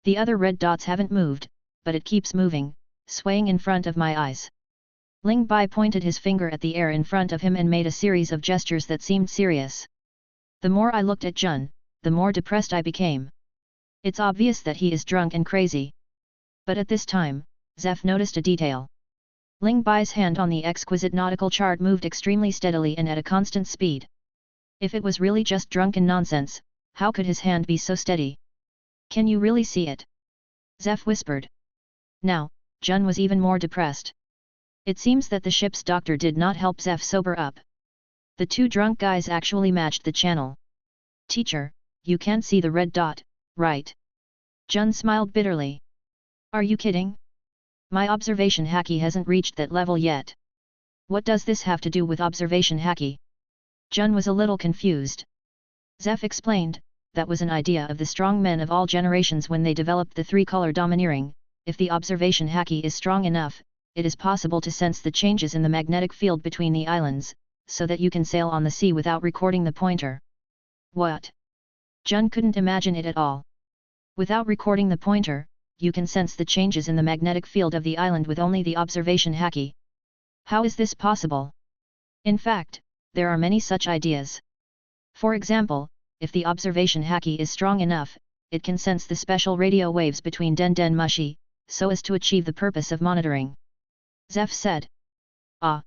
The other red dots haven't moved, but it keeps moving, swaying in front of my eyes. Ling Bai pointed his finger at the air in front of him and made a series of gestures that seemed serious. The more I looked at Jun, the more depressed I became. It's obvious that he is drunk and crazy. But at this time, Zeph noticed a detail. Ling Bai's hand on the exquisite nautical chart moved extremely steadily and at a constant speed. If it was really just drunken nonsense, how could his hand be so steady? Can you really see it? Zeph whispered. Now, Jun was even more depressed. It seems that the ship's doctor did not help Zeph sober up. The two drunk guys actually matched the channel. Teacher, you can't see the red dot, right? Jun smiled bitterly. Are you kidding? My observation haki hasn't reached that level yet. What does this have to do with observation haki? Jun was a little confused. Zeph explained, that was an idea of the strong men of all generations when they developed the three-color domineering. If the observation haki is strong enough, it is possible to sense the changes in the magnetic field between the islands, so that you can sail on the sea without recording the pointer. What? Jun couldn't imagine it at all. Without recording the pointer, you can sense the changes in the magnetic field of the island with only the observation haki. How is this possible? In fact, There are many such ideas. For example, if the observation haki is strong enough, it can sense the special radio waves between Den Mushi, so as to achieve the purpose of monitoring. Zeph said. Ah!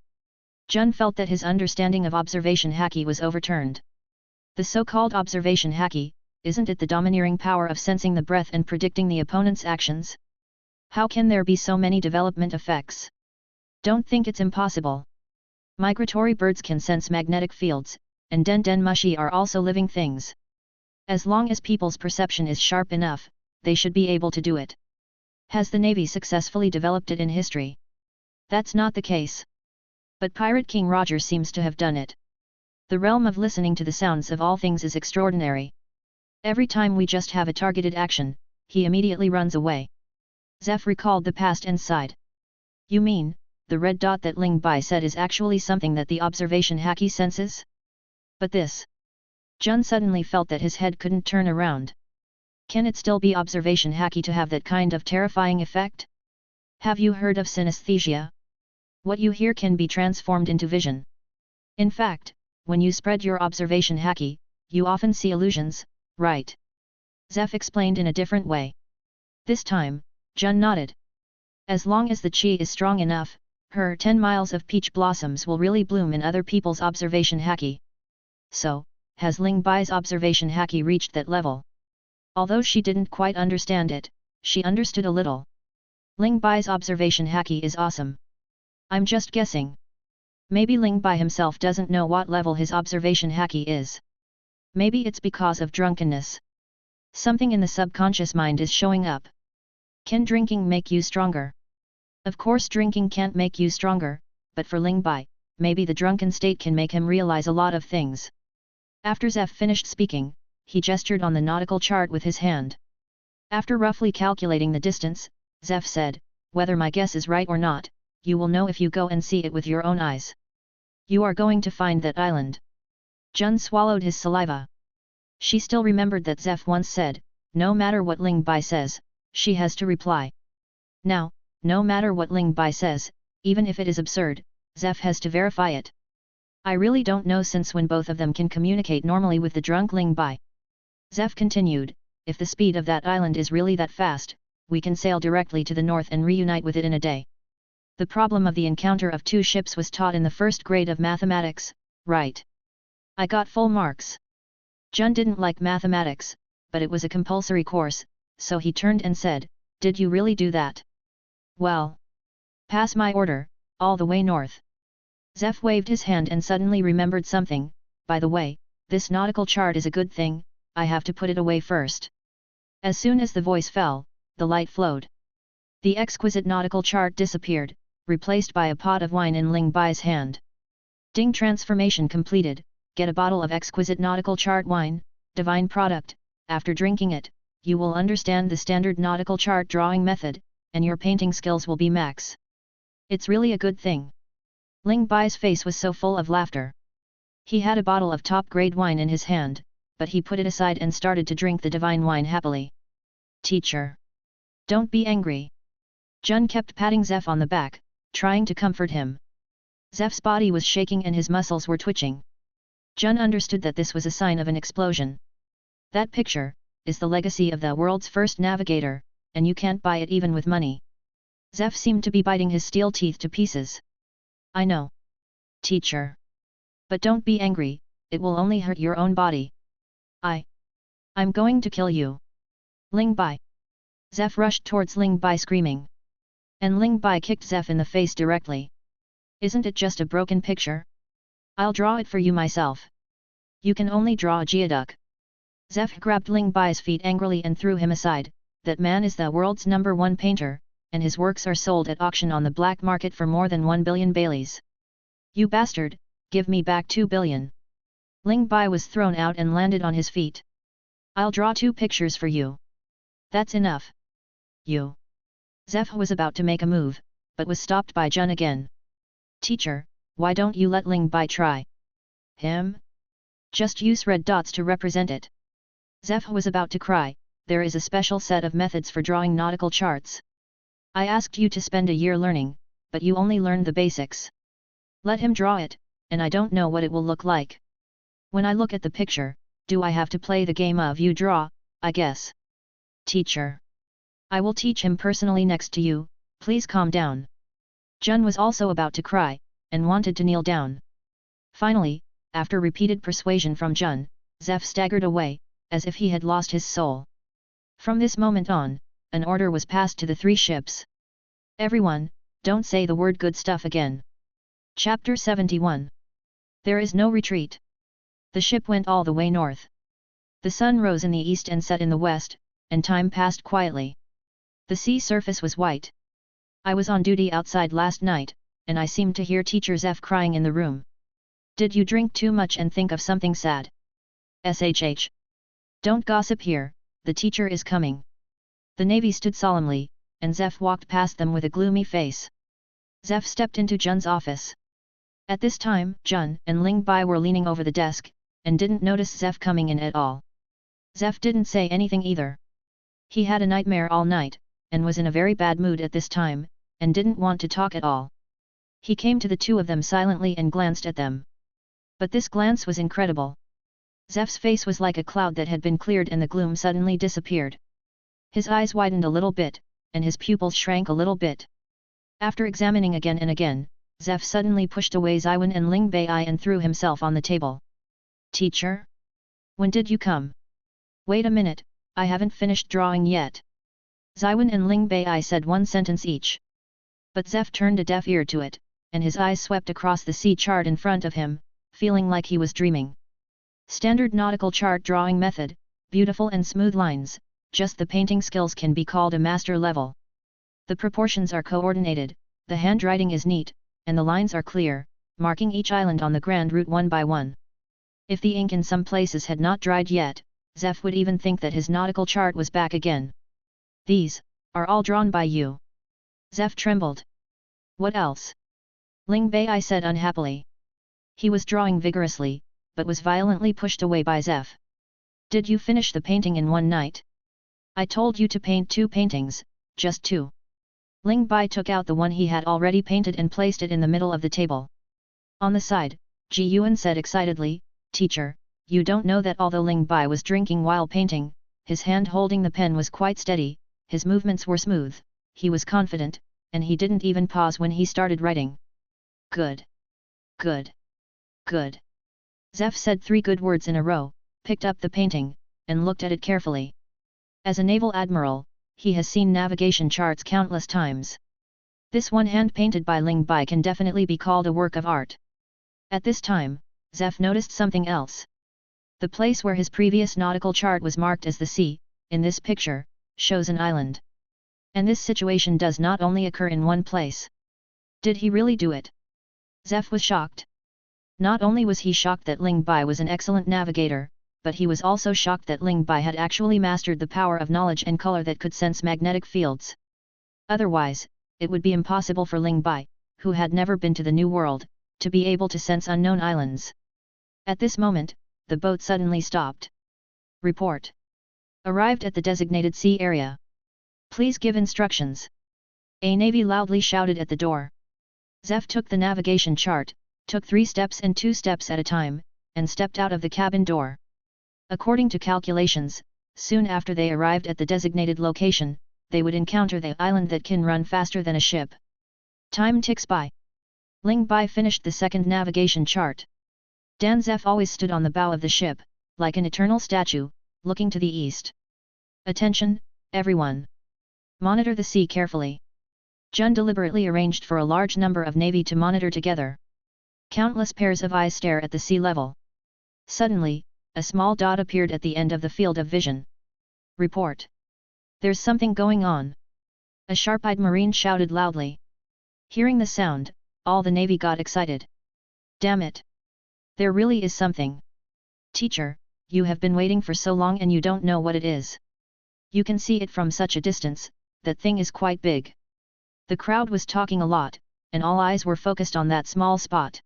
Jun felt that his understanding of observation haki was overturned. The so-called observation haki, isn't it the domineering power of sensing the breath and predicting the opponent's actions? How can there be so many development effects? Don't think it's impossible. Migratory birds can sense magnetic fields, and Den Mushi are also living things. As long as people's perception is sharp enough, they should be able to do it. Has the Navy successfully developed it in history? That's not the case. But Pirate King Roger seems to have done it. The realm of listening to the sounds of all things is extraordinary. Every time we just have a targeted action, he immediately runs away. Zeph recalled the past and sighed. You mean, the red dot that Ling Bai said is actually something that the observation haki senses? But this... Jun suddenly felt that his head couldn't turn around. Can it still be observation haki to have that kind of terrifying effect? Have you heard of synesthesia? What you hear can be transformed into vision. In fact, when you spread your observation haki, you often see illusions, right? Zeph explained in a different way. This time, Jun nodded. As long as the chi is strong enough, her 10 miles of peach blossoms will really bloom in other people's observation haki. So, has Ling Bai's observation haki reached that level? Although she didn't quite understand it, she understood a little. Ling Bai's observation haki is awesome. I'm just guessing. Maybe Ling Bai himself doesn't know what level his observation haki is. Maybe it's because of drunkenness. Something in the subconscious mind is showing up. Can drinking make you stronger? Of course drinking can't make you stronger, but for Ling Bai, maybe the drunken state can make him realize a lot of things. After Zeph finished speaking, he gestured on the nautical chart with his hand. After roughly calculating the distance, Zeph said, whether my guess is right or not, you will know if you go and see it with your own eyes. You are going to find that island. Jun swallowed his saliva. She still remembered that Zeph once said, no matter what Ling Bai says, she has to reply. Now, no matter what Ling Bai says, even if it is absurd, Zeph has to verify it. I really don't know since when both of them can communicate normally with the drunk Ling Bai. Zeph continued, if the speed of that island is really that fast, we can sail directly to the north and reunite with it in a day. The problem of the encounter of two ships was taught in the first grade of mathematics, right? I got full marks. Jun didn't like mathematics, but it was a compulsory course, so he turned and said, did you really do that? Well. Pass my order, all the way north. Zeph waved his hand and suddenly remembered something, by the way, this nautical chart is a good thing, I have to put it away first. As soon as the voice fell, the light flowed. The exquisite nautical chart disappeared, replaced by a pot of wine in Ling Bai's hand. Ding, transformation completed, get a bottle of exquisite nautical chart wine, divine product, after drinking it, you will understand the standard nautical chart drawing method, and your painting skills will be max. It's really a good thing. Ling Bai's face was so full of laughter. He had a bottle of top-grade wine in his hand, but he put it aside and started to drink the divine wine happily. Teacher. Don't be angry. Jun kept patting Zeph on the back, trying to comfort him. Zeph's body was shaking and his muscles were twitching. Jun understood that this was a sign of an explosion. That picture is the legacy of the world's first navigator, and you can't buy it even with money. Zeph seemed to be biting his steel teeth to pieces. I know. Teacher. But don't be angry, it will only hurt your own body. I'm going to kill you. Ling Bai. Zeph rushed towards Ling Bai screaming. And Ling Bai kicked Zeph in the face directly. Isn't it just a broken picture? I'll draw it for you myself. You can only draw a geoduck. Zeph grabbed Ling Bai's feet angrily and threw him aside. That man is the world's #1 painter, and his works are sold at auction on the black market for more than 1 billion Baileys. You bastard, give me back 2 billion. Ling Bai was thrown out and landed on his feet. I'll draw 2 pictures for you. That's enough. You. Zeph was about to make a move, but was stopped by Jun again. Teacher, why don't you let Ling Bai try? Him? Just use red dots to represent it. Zeph was about to cry, there is a special set of methods for drawing nautical charts. I asked you to spend a year learning, but you only learned the basics. Let him draw it, and I don't know what it will look like. When I look at the picture, do I have to play the game of you draw, I guess? Teacher. I will teach him personally next to you, please calm down. Jun was also about to cry, and wanted to kneel down. Finally, after repeated persuasion from Jun, Zeph staggered away, as if he had lost his soul. From this moment on, an order was passed to the 3 ships. Everyone, don't say the word good stuff again. Chapter 71. There is no retreat. The ship went all the way north. The sun rose in the east and set in the west, and time passed quietly. The sea surface was white. I was on duty outside last night, and I seemed to hear Teacher Zeph crying in the room. Did you drink too much and think of something sad? SHH. Don't gossip here, the teacher is coming. The Navy stood solemnly, and Zeph walked past them with a gloomy face. Zeph stepped into Jun's office. At this time, Jun and Ling Bai were leaning over the desk, and didn't notice Zeph coming in at all. Zeph didn't say anything either. He had a nightmare all night, and was in a very bad mood at this time, and didn't want to talk at all. He came to the 2 of them silently and glanced at them. But this glance was incredible. Zeph's face was like a cloud that had been cleared and the gloom suddenly disappeared. His eyes widened a little bit, and his pupils shrank a little bit. After examining again and again, Zeph suddenly pushed away Zaiwen and Ling Bai and threw himself on the table. Teacher? When did you come? Wait a minute, I haven't finished drawing yet. Zaiwen and Ling Bai said one sentence each. But Zeph turned a deaf ear to it, and his eyes swept across the sea chart in front of him, feeling like he was dreaming. Standard nautical chart drawing method, beautiful and smooth lines, just the painting skills can be called a master level. The proportions are coordinated, the handwriting is neat, and the lines are clear, marking each island on the grand route one by one. If the ink in some places had not dried yet, Zeph would even think that his nautical chart was back again. These are all drawn by you. Zeph trembled. What else? Ling Bai said unhappily. He was drawing vigorously, but was violently pushed away by Zeph. Did you finish the painting in one night? I told you to paint 2 paintings, just 2. Ling Bai took out the one he had already painted and placed it in the middle of the table. On the side, Ji Yuan said excitedly, Teacher, you don't know that although Ling Bai was drinking while painting, his hand holding the pen was quite steady, his movements were smooth, he was confident, and he didn't even pause when he started writing. Good. Good. Good. Zeph said 3 good words in a row, picked up the painting, and looked at it carefully. As a naval admiral, he has seen navigation charts countless times. This one hand-painted by Ling Bai can definitely be called a work of art. At this time, Zeph noticed something else. The place where his previous nautical chart was marked as the sea, in this picture, shows an island. And this situation does not only occur in one place. Did he really do it? Zeph was shocked. Not only was he shocked that Ling Bai was an excellent navigator, but he was also shocked that Ling Bai had actually mastered the power of knowledge and color that could sense magnetic fields. Otherwise, it would be impossible for Ling Bai, who had never been to the New World, to be able to sense unknown islands. At this moment, the boat suddenly stopped. Report. Arrived at the designated sea area. Please give instructions. A navy loudly shouted at the door. Zeph took the navigation chart, took 3 steps and 2 steps at a time, and stepped out of the cabin door. According to calculations, soon after they arrived at the designated location, they would encounter the island that can run faster than a ship. Time ticks by. Ling Bai finished the 2nd navigation chart. Dan Zeph always stood on the bow of the ship, like an eternal statue, looking to the east. Attention, everyone. Monitor the sea carefully. Jun deliberately arranged for a large number of navy to monitor together. Countless pairs of eyes stare at the sea level. Suddenly, a small dot appeared at the end of the field of vision. Report. There's something going on. A sharp-eyed marine shouted loudly. Hearing the sound, all the navy got excited. Damn it! There really is something. Teacher, you have been waiting for so long and you don't know what it is. You can see it from such a distance, that thing is quite big. The crowd was talking a lot, and all eyes were focused on that small spot.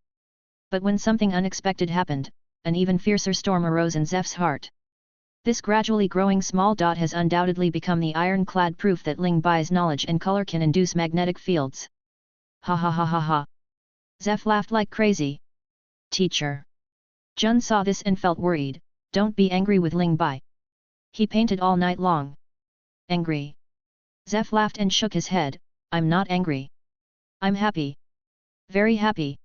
But when something unexpected happened, an even fiercer storm arose in Zeph's heart. This gradually growing small dot has undoubtedly become the ironclad proof that Ling Bai's knowledge and color can induce magnetic fields. Ha ha ha ha ha. Zeph laughed like crazy. Teacher. Jun saw this and felt worried. Don't be angry with Ling Bai. He painted all night long. Angry. Zeph laughed and shook his head. I'm not angry. I'm happy. Very happy.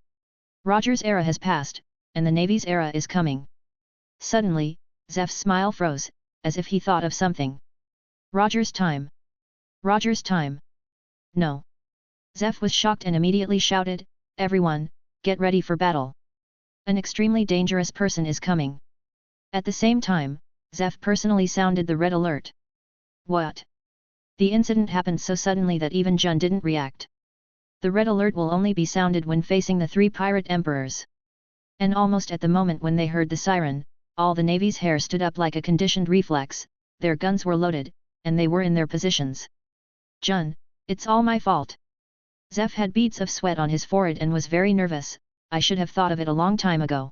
Roger's era has passed, and the Navy's era is coming. Suddenly, Zeph's smile froze, as if he thought of something. Roger's time. Roger's time. No. Zeph was shocked and immediately shouted, Everyone, get ready for battle. An extremely dangerous person is coming. At the same time, Zeph personally sounded the red alert. What? The incident happened so suddenly that even Jun didn't react. The red alert will only be sounded when facing the three pirate emperors. And almost at the moment when they heard the siren, all the Navy's hair stood up like a conditioned reflex, their guns were loaded, and they were in their positions. Jun, it's all my fault. Zeph had beads of sweat on his forehead and was very nervous. I should have thought of it a long time ago.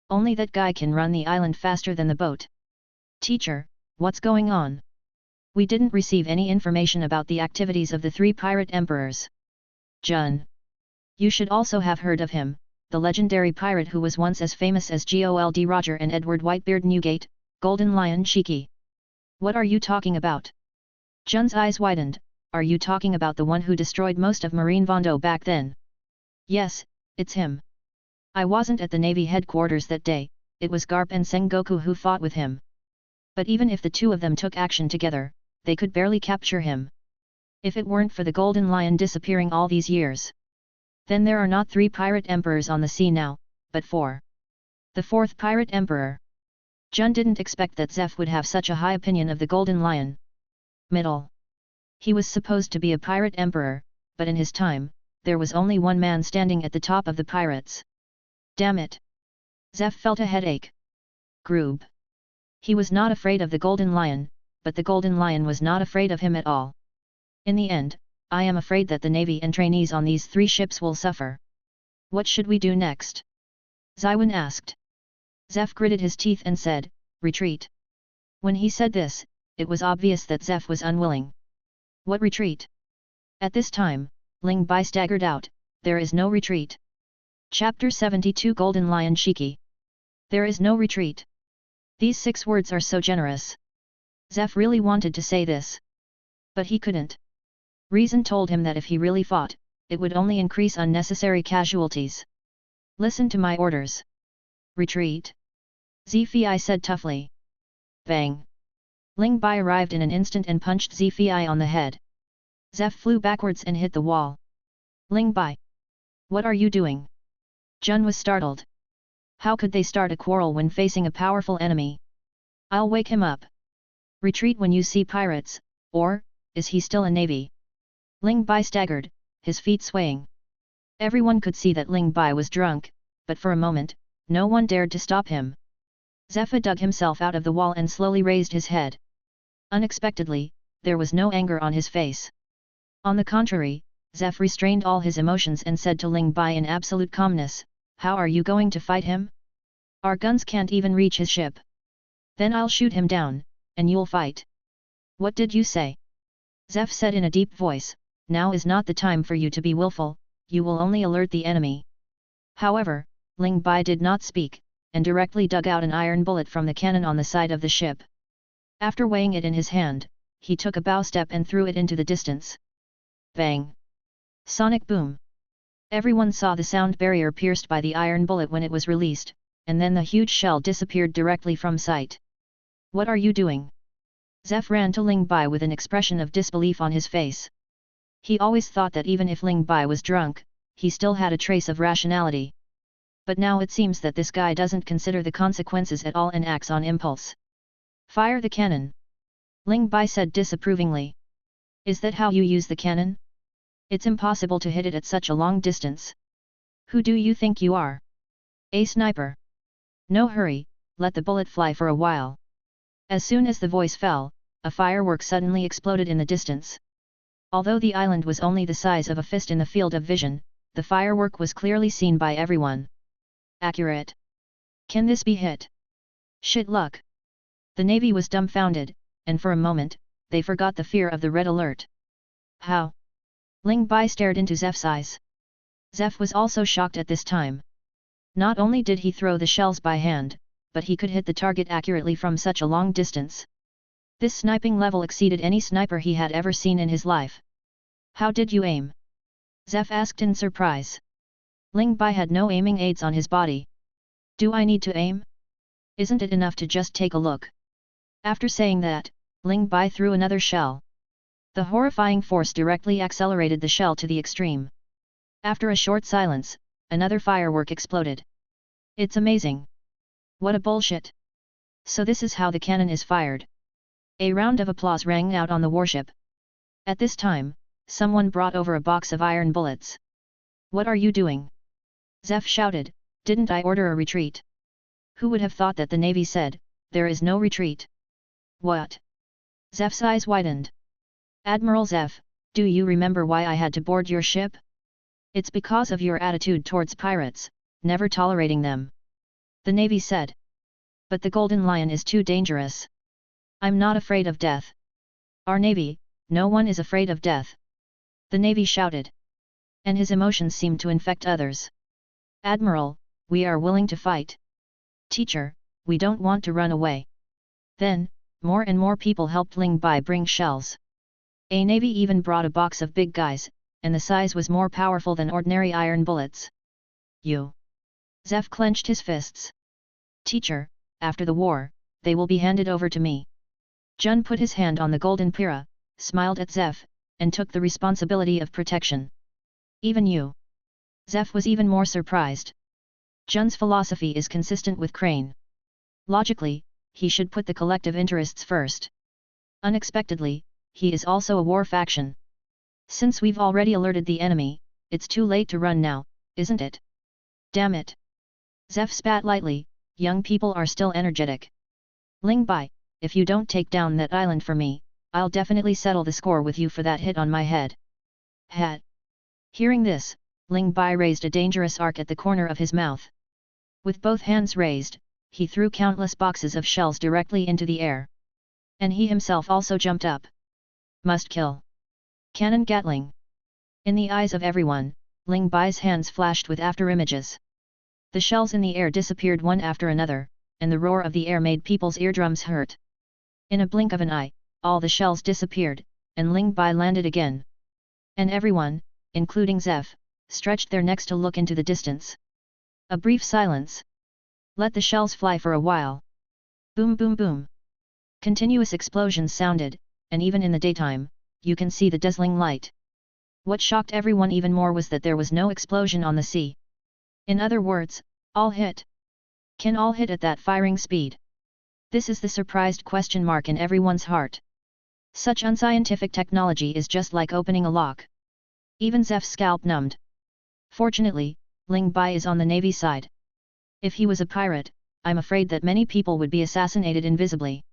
Only that guy can run the island faster than the boat. Teacher, what's going on? We didn't receive any information about the activities of the three pirate emperors. Jun. You should also have heard of him, the legendary pirate who was once as famous as Gold Roger and Edward Whitebeard Newgate, Golden Lion Shiki. What are you talking about? Jun's eyes widened. Are you talking about the one who destroyed most of Marine Vondo back then? Yes, it's him. I wasn't at the Navy headquarters that day, it was Garp and Sengoku who fought with him. But even if the two of them took action together, they could barely capture him. If it weren't for the Golden Lion disappearing all these years. Then there are not 3 pirate emperors on the sea now, but 4. The 4th pirate emperor. Jun didn't expect that Zeph would have such a high opinion of the Golden Lion. Middle. He was supposed to be a pirate emperor, but in his time, there was only one man standing at the top of the pirates. Damn it! Zeph felt a headache. Groob. He was not afraid of the Golden Lion, but the Golden Lion was not afraid of him at all. In the end, I am afraid that the Navy and trainees on these 3 ships will suffer. What should we do next? Zywin asked. Zeph gritted his teeth and said, retreat. When he said this, it was obvious that Zeph was unwilling. What retreat? At this time, Ling Bai staggered out, there is no retreat. Chapter 72 Golden Lion Shiki. There is no retreat. These 6 words are so generous. Zeph really wanted to say this. But he couldn't. Reason told him that if he really fought, it would only increase unnecessary casualties. Listen to my orders. Retreat. Zfi said toughly. Bang. Ling Bai arrived in an instant and punched Zfi on the head. Zeph flew backwards and hit the wall. Ling Bai. What are you doing? Jun was startled. How could they start a quarrel when facing a powerful enemy? I'll wake him up. Retreat when you see pirates, or, is he still a navy? Ling Bai staggered, his feet swaying. Everyone could see that Ling Bai was drunk, but for a moment, no one dared to stop him. Zeph dug himself out of the wall and slowly raised his head. Unexpectedly, there was no anger on his face. On the contrary, Zeph restrained all his emotions and said to Ling Bai in absolute calmness, how are you going to fight him? Our guns can't even reach his ship. Then I'll shoot him down, and you'll fight. What did you say? Zeph said in a deep voice, now is not the time for you to be willful, you will only alert the enemy. However, Ling Bai did not speak, and directly dug out an iron bullet from the cannon on the side of the ship. After weighing it in his hand, he took a bow step and threw it into the distance. Bang! Sonic boom! Everyone saw the sound barrier pierced by the iron bullet when it was released, and then the huge shell disappeared directly from sight. What are you doing? Zeph ran to Ling Bai with an expression of disbelief on his face. He always thought that even if Ling Bai was drunk, he still had a trace of rationality. But now it seems that this guy doesn't consider the consequences at all and acts on impulse. Fire the cannon! Ling Bai said disapprovingly. Is that how you use the cannon? It's impossible to hit it at such a long distance. Who do you think you are? A sniper. No hurry, let the bullet fly for a while. As soon as the voice fell, a firework suddenly exploded in the distance. Although the island was only the size of a fist in the field of vision, the firework was clearly seen by everyone. Accurate. Can this be hit? Shit luck. The Navy was dumbfounded, and for a moment, they forgot the fear of the red alert. How? Ling Bai stared into Zeph's eyes. Zeph was also shocked at this time. Not only did he throw the shells by hand, but he could hit the target accurately from such a long distance. This sniping level exceeded any sniper he had ever seen in his life. How did you aim? Zeph asked in surprise. Ling Bai had no aiming aids on his body. Do I need to aim? Isn't it enough to just take a look? After saying that, Ling Bai threw another shell. The horrifying force directly accelerated the shell to the extreme. After a short silence, another firework exploded. It's amazing. What a bullshit. So this is how the cannon is fired. A round of applause rang out on the warship. At this time, someone brought over a box of iron bullets. What are you doing? Zeph shouted, didn't I order a retreat? Who would have thought that the Navy said, there is no retreat? What? Zeph's eyes widened. Admiral Zeph, do you remember why I had to board your ship? It's because of your attitude towards pirates, never tolerating them. The Navy said. But the Golden Lion is too dangerous. I'm not afraid of death. Our Navy, no one is afraid of death. The Navy shouted. And his emotions seemed to infect others. Admiral, we are willing to fight. Teacher, we don't want to run away. Then, more and more people helped Ling Bai bring shells. A Navy even brought a box of big guys, and the size was more powerful than ordinary iron bullets. You. Zeph clenched his fists. Teacher, after the war, they will be handed over to me. Jun put his hand on the golden pira, smiled at Zeph, and took the responsibility of protection. Even you. Zeph was even more surprised. Jun's philosophy is consistent with Crane. Logically, he should put the collective interests first. Unexpectedly, he is also a war faction. Since we've already alerted the enemy, it's too late to run now, isn't it? Damn it! Zeph spat lightly, young people are still energetic. Ling Bai, if you don't take down that island for me, I'll definitely settle the score with you for that hit on my head. Hat. Hearing this, Ling Bai raised a dangerous arc at the corner of his mouth. With both hands raised, he threw countless boxes of shells directly into the air. And he himself also jumped up. Must kill. Cannon Gatling. In the eyes of everyone, Ling Bai's hands flashed with afterimages. The shells in the air disappeared one after another, and the roar of the air made people's eardrums hurt. In a blink of an eye, all the shells disappeared, and Ling Bai landed again. And everyone, including Zeph, stretched their necks to look into the distance. A brief silence. Let the shells fly for a while. Boom boom boom. Continuous explosions sounded, and even in the daytime, you can see the dazzling light. What shocked everyone even more was that there was no explosion on the sea. In other words, all hit. Can all hit at that firing speed? This is the surprised question mark in everyone's heart. Such unscientific technology is just like opening a lock. Even Zeph's scalp numbed. Fortunately, Ling Bai is on the Navy side. If he was a pirate, I'm afraid that many people would be assassinated invisibly.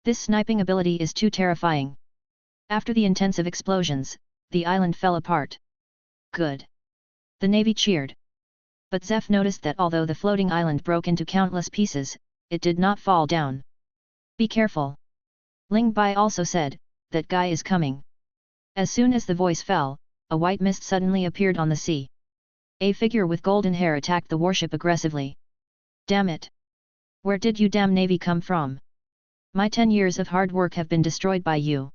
This sniping ability is too terrifying. After the intensive explosions, the island fell apart. Good. The Navy cheered. But Zeph noticed that although the floating island broke into countless pieces, it did not fall down. Be careful. Ling Bai also said, that guy is coming. As soon as the voice fell, a white mist suddenly appeared on the sea. A figure with golden hair attacked the warship aggressively. Damn it! Where did you damn Navy come from? My 10 years of hard work have been destroyed by you.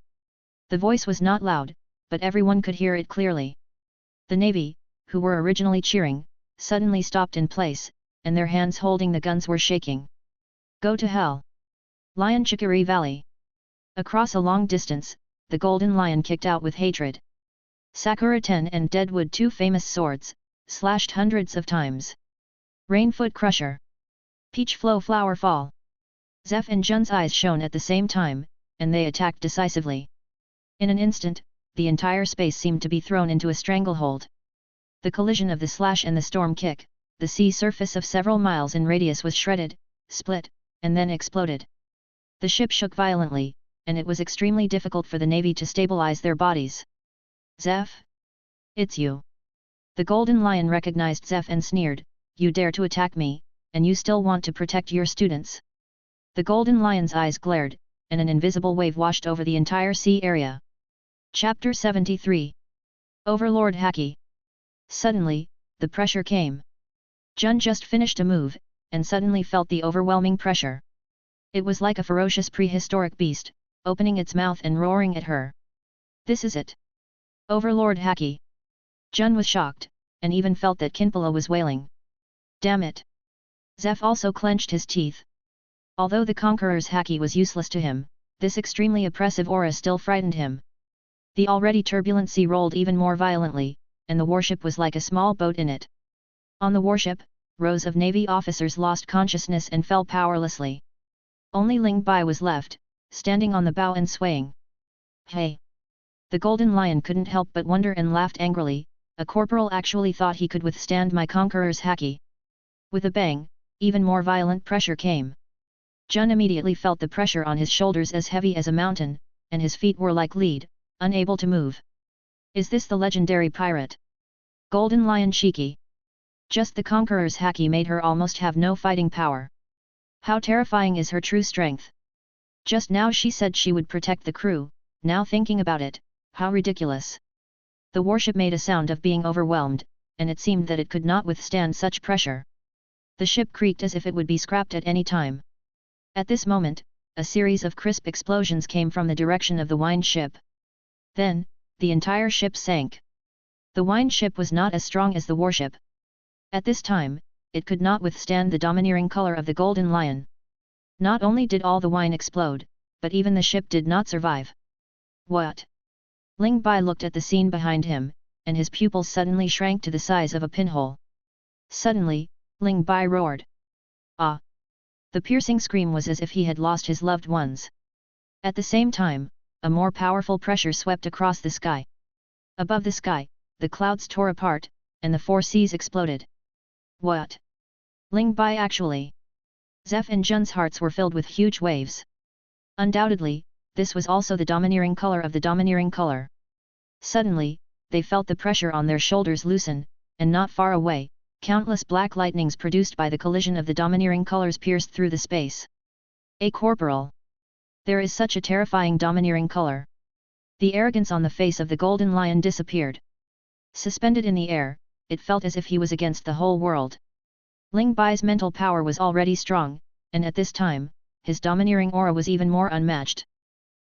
The voice was not loud, but everyone could hear it clearly. The Navy, who were originally cheering, suddenly stopped in place, and their hands holding the guns were shaking. Go to hell! Lion Chikari Valley. Across a long distance, the Golden Lion kicked out with hatred. Sakura Ten and Deadwood, two famous swords, slashed hundreds of times. Rainfoot Crusher. Peach Flow Flower Fall. Zeph and Jun's eyes shone at the same time, and they attacked decisively. In an instant, the entire space seemed to be thrown into a stranglehold. The collision of the slash and the storm kick, the sea surface of several miles in radius was shredded, split, and then exploded. The ship shook violently, and it was extremely difficult for the Navy to stabilize their bodies. Zeph? It's you. The Golden Lion recognized Zeph and sneered, you dare to attack me, and you still want to protect your students. The Golden Lion's eyes glared, and an invisible wave washed over the entire sea area. Chapter 73. Overlord Haki. Suddenly, the pressure came. Jun just finished a move, and suddenly felt the overwhelming pressure. It was like a ferocious prehistoric beast, opening its mouth and roaring at her. This is it. Overlord Haki. Jun was shocked, and even felt that Kinpala was wailing. Damn it. Zeph also clenched his teeth. Although the Conqueror's Haki was useless to him, this extremely oppressive aura still frightened him. The already turbulent sea rolled even more violently, and the warship was like a small boat in it. On the warship, rows of Navy officers lost consciousness and fell powerlessly. Only Ling Bai was left, standing on the bow and swaying. Hey! The Golden Lion couldn't help but wonder and laughed angrily. A corporal actually thought he could withstand my Conqueror's Haki. With a bang, even more violent pressure came. Jun immediately felt the pressure on his shoulders as heavy as a mountain, and his feet were like lead, unable to move. Is this the legendary pirate? Golden Lion Shiki? Just the Conqueror's Haki made her almost have no fighting power. How terrifying is her true strength? Just now she said she would protect the crew, now thinking about it, how ridiculous. The warship made a sound of being overwhelmed, and it seemed that it could not withstand such pressure. The ship creaked as if it would be scrapped at any time. At this moment, a series of crisp explosions came from the direction of the wine ship. Then, the entire ship sank. The wine ship was not as strong as the warship. At this time, it could not withstand the domineering color of the Golden Lion. Not only did all the wine explode, but even the ship did not survive. What? Ling Bai looked at the scene behind him, and his pupils suddenly shrank to the size of a pinhole. Suddenly, Ling Bai roared. Ah! The piercing scream was as if he had lost his loved ones. At the same time, a more powerful pressure swept across the sky. Above the sky, the clouds tore apart, and the four seas exploded. What? Ling Bai actually? Zeph and Jun's hearts were filled with huge waves. Undoubtedly, this was also the domineering color of the domineering color. Suddenly, they felt the pressure on their shoulders loosen, and not far away, countless black lightnings produced by the collision of the domineering colors pierced through the space. A corporal! There is such a terrifying domineering color. The arrogance on the face of the Golden Lion disappeared. Suspended in the air, it felt as if he was against the whole world. Ling Bai's mental power was already strong, and at this time, his domineering aura was even more unmatched.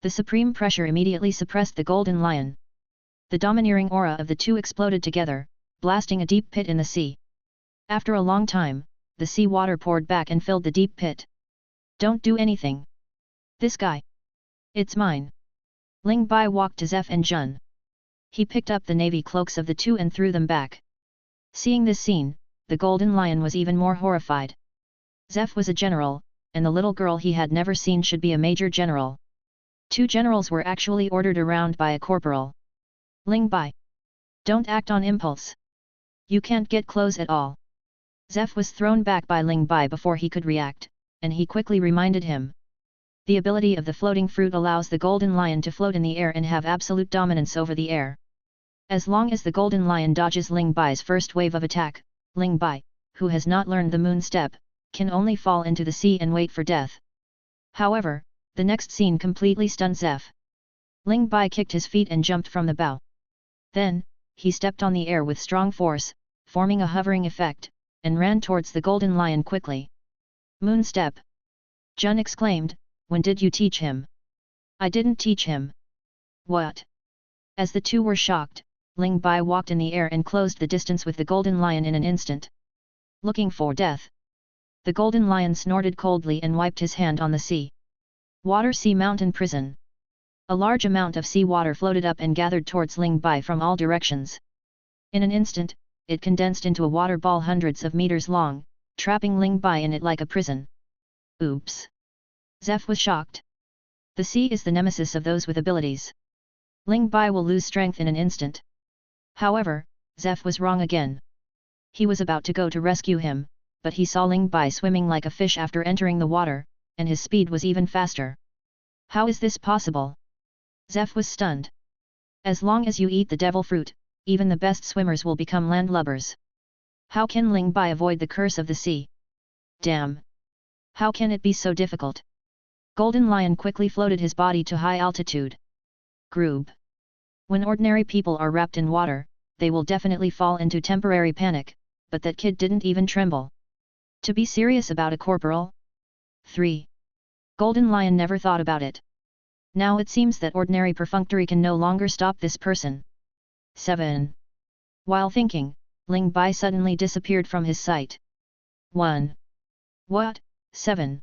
The supreme pressure immediately suppressed the Golden Lion. The domineering aura of the two exploded together, blasting a deep pit in the sea. After a long time, the sea water poured back and filled the deep pit. Don't do anything. This guy. It's mine. Ling Bai walked to Zeph and Jun. He picked up the navy cloaks of the two and threw them back. Seeing this scene, the Golden Lion was even more horrified. Zeph was a general, and the little girl he had never seen should be a major general. Two generals were actually ordered around by a corporal. Ling Bai. Don't act on impulse. You can't get close at all. Zeph was thrown back by Ling Bai before he could react, and he quickly reminded him. The ability of the floating fruit allows the Golden Lion to float in the air and have absolute dominance over the air. As long as the Golden Lion dodges Ling Bai's first wave of attack, Ling Bai, who has not learned the moon step, can only fall into the sea and wait for death. However, the next scene completely stunned Zeph. Ling Bai kicked his feet and jumped from the bow. Then, he stepped on the air with strong force, forming a hovering effect, and ran towards the Golden Lion quickly. Moon step! Jun exclaimed, when did you teach him? I didn't teach him. What? As the two were shocked, Ling Bai walked in the air and closed the distance with the Golden Lion in an instant. Looking for death. The Golden Lion snorted coldly and wiped his hand on the sea. Water Sea Mountain Prison. A large amount of sea water floated up and gathered towards Ling Bai from all directions. In an instant, it condensed into a water ball hundreds of meters long, trapping Ling Bai in it like a prison. Oops! Zeph was shocked. The sea is the nemesis of those with abilities. Ling Bai will lose strength in an instant. However, Zeph was wrong again. He was about to go to rescue him, but he saw Ling Bai swimming like a fish after entering the water, and his speed was even faster. How is this possible? Zeph was stunned. As long as you eat the devil fruit, even the best swimmers will become landlubbers. How can Ling Bai avoid the curse of the sea? Damn! How can it be so difficult? Golden Lion quickly floated his body to high altitude. Groob. When ordinary people are wrapped in water, they will definitely fall into temporary panic, but that kid didn't even tremble. To be serious about a corporal? 3. Golden Lion never thought about it. Now it seems that ordinary perfunctory can no longer stop this person. 7. While thinking, Ling Bai suddenly disappeared from his sight. 1. What? 7.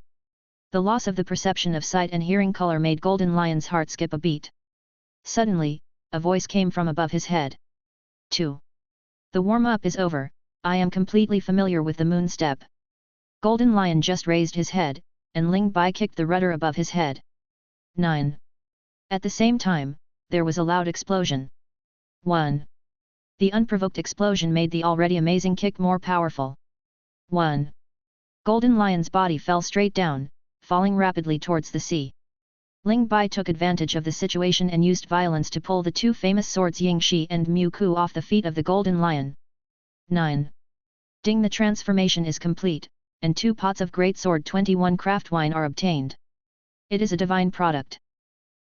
The loss of the perception of sight and hearing color made Golden Lion's heart skip a beat. Suddenly, a voice came from above his head. 2. The warm-up is over, I am completely familiar with the moon step. Golden Lion just raised his head, and Ling Bai kicked the rudder above his head. 9. At the same time, there was a loud explosion. 1. The unprovoked explosion made the already amazing kick more powerful. 1. Golden Lion's body fell straight down, falling rapidly towards the sea. Ling Bai took advantage of the situation and used violence to pull the two famous swords Yingshi and Mu Ku off the feet of the Golden Lion. 9. Ding, the transformation is complete, and 2 pots of Great Sword 21 craft wine are obtained. It is a divine product.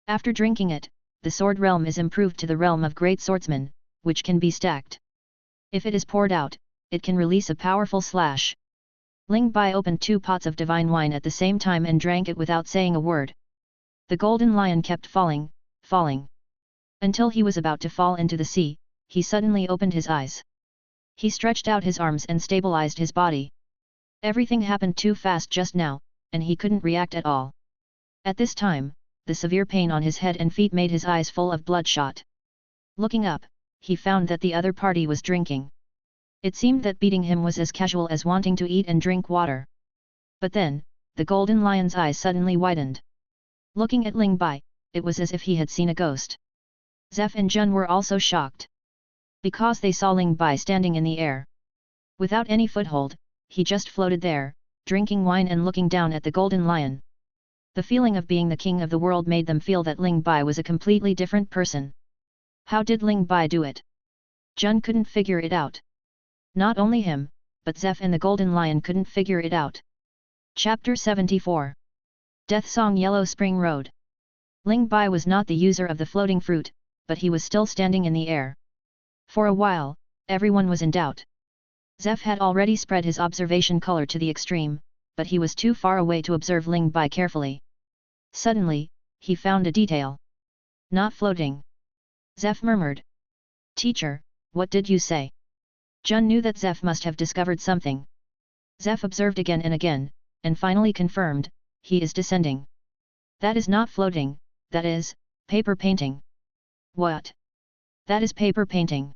After drinking it, the sword realm is improved to the realm of Great Swordsman, which can be stacked. If it is poured out, it can release a powerful slash. Ling Bai opened 2 pots of divine wine at the same time and drank it without saying a word. The Golden Lion kept falling, falling. Until he was about to fall into the sea, he suddenly opened his eyes. He stretched out his arms and stabilized his body. Everything happened too fast just now, and he couldn't react at all. At this time, the severe pain on his head and feet made his eyes full of bloodshot. Looking up, he found that the other party was drinking. It seemed that beating him was as casual as wanting to eat and drink water. But then, the Golden Lion's eyes suddenly widened. Looking at Ling Bai, it was as if he had seen a ghost. Zeph and Jun were also shocked. Because they saw Ling Bai standing in the air. Without any foothold, he just floated there, drinking wine and looking down at the Golden Lion. The feeling of being the king of the world made them feel that Ling Bai was a completely different person. How did Ling Bai do it? Jun couldn't figure it out. Not only him, but Zeph and the Golden Lion couldn't figure it out. Chapter 74. Death Song, Yellow Spring Road. Ling Bai was not the user of the floating fruit, but he was still standing in the air. For a while, everyone was in doubt. Zeph had already spread his observation color to the extreme, but he was too far away to observe Ling Bai carefully. Suddenly, he found a detail. Not floating. Zeph murmured. Teacher, what did you say? Jun knew that Zeph must have discovered something. Zeph observed again and again, and finally confirmed, he is descending. That is not floating, that is, paper painting. What? That is paper painting.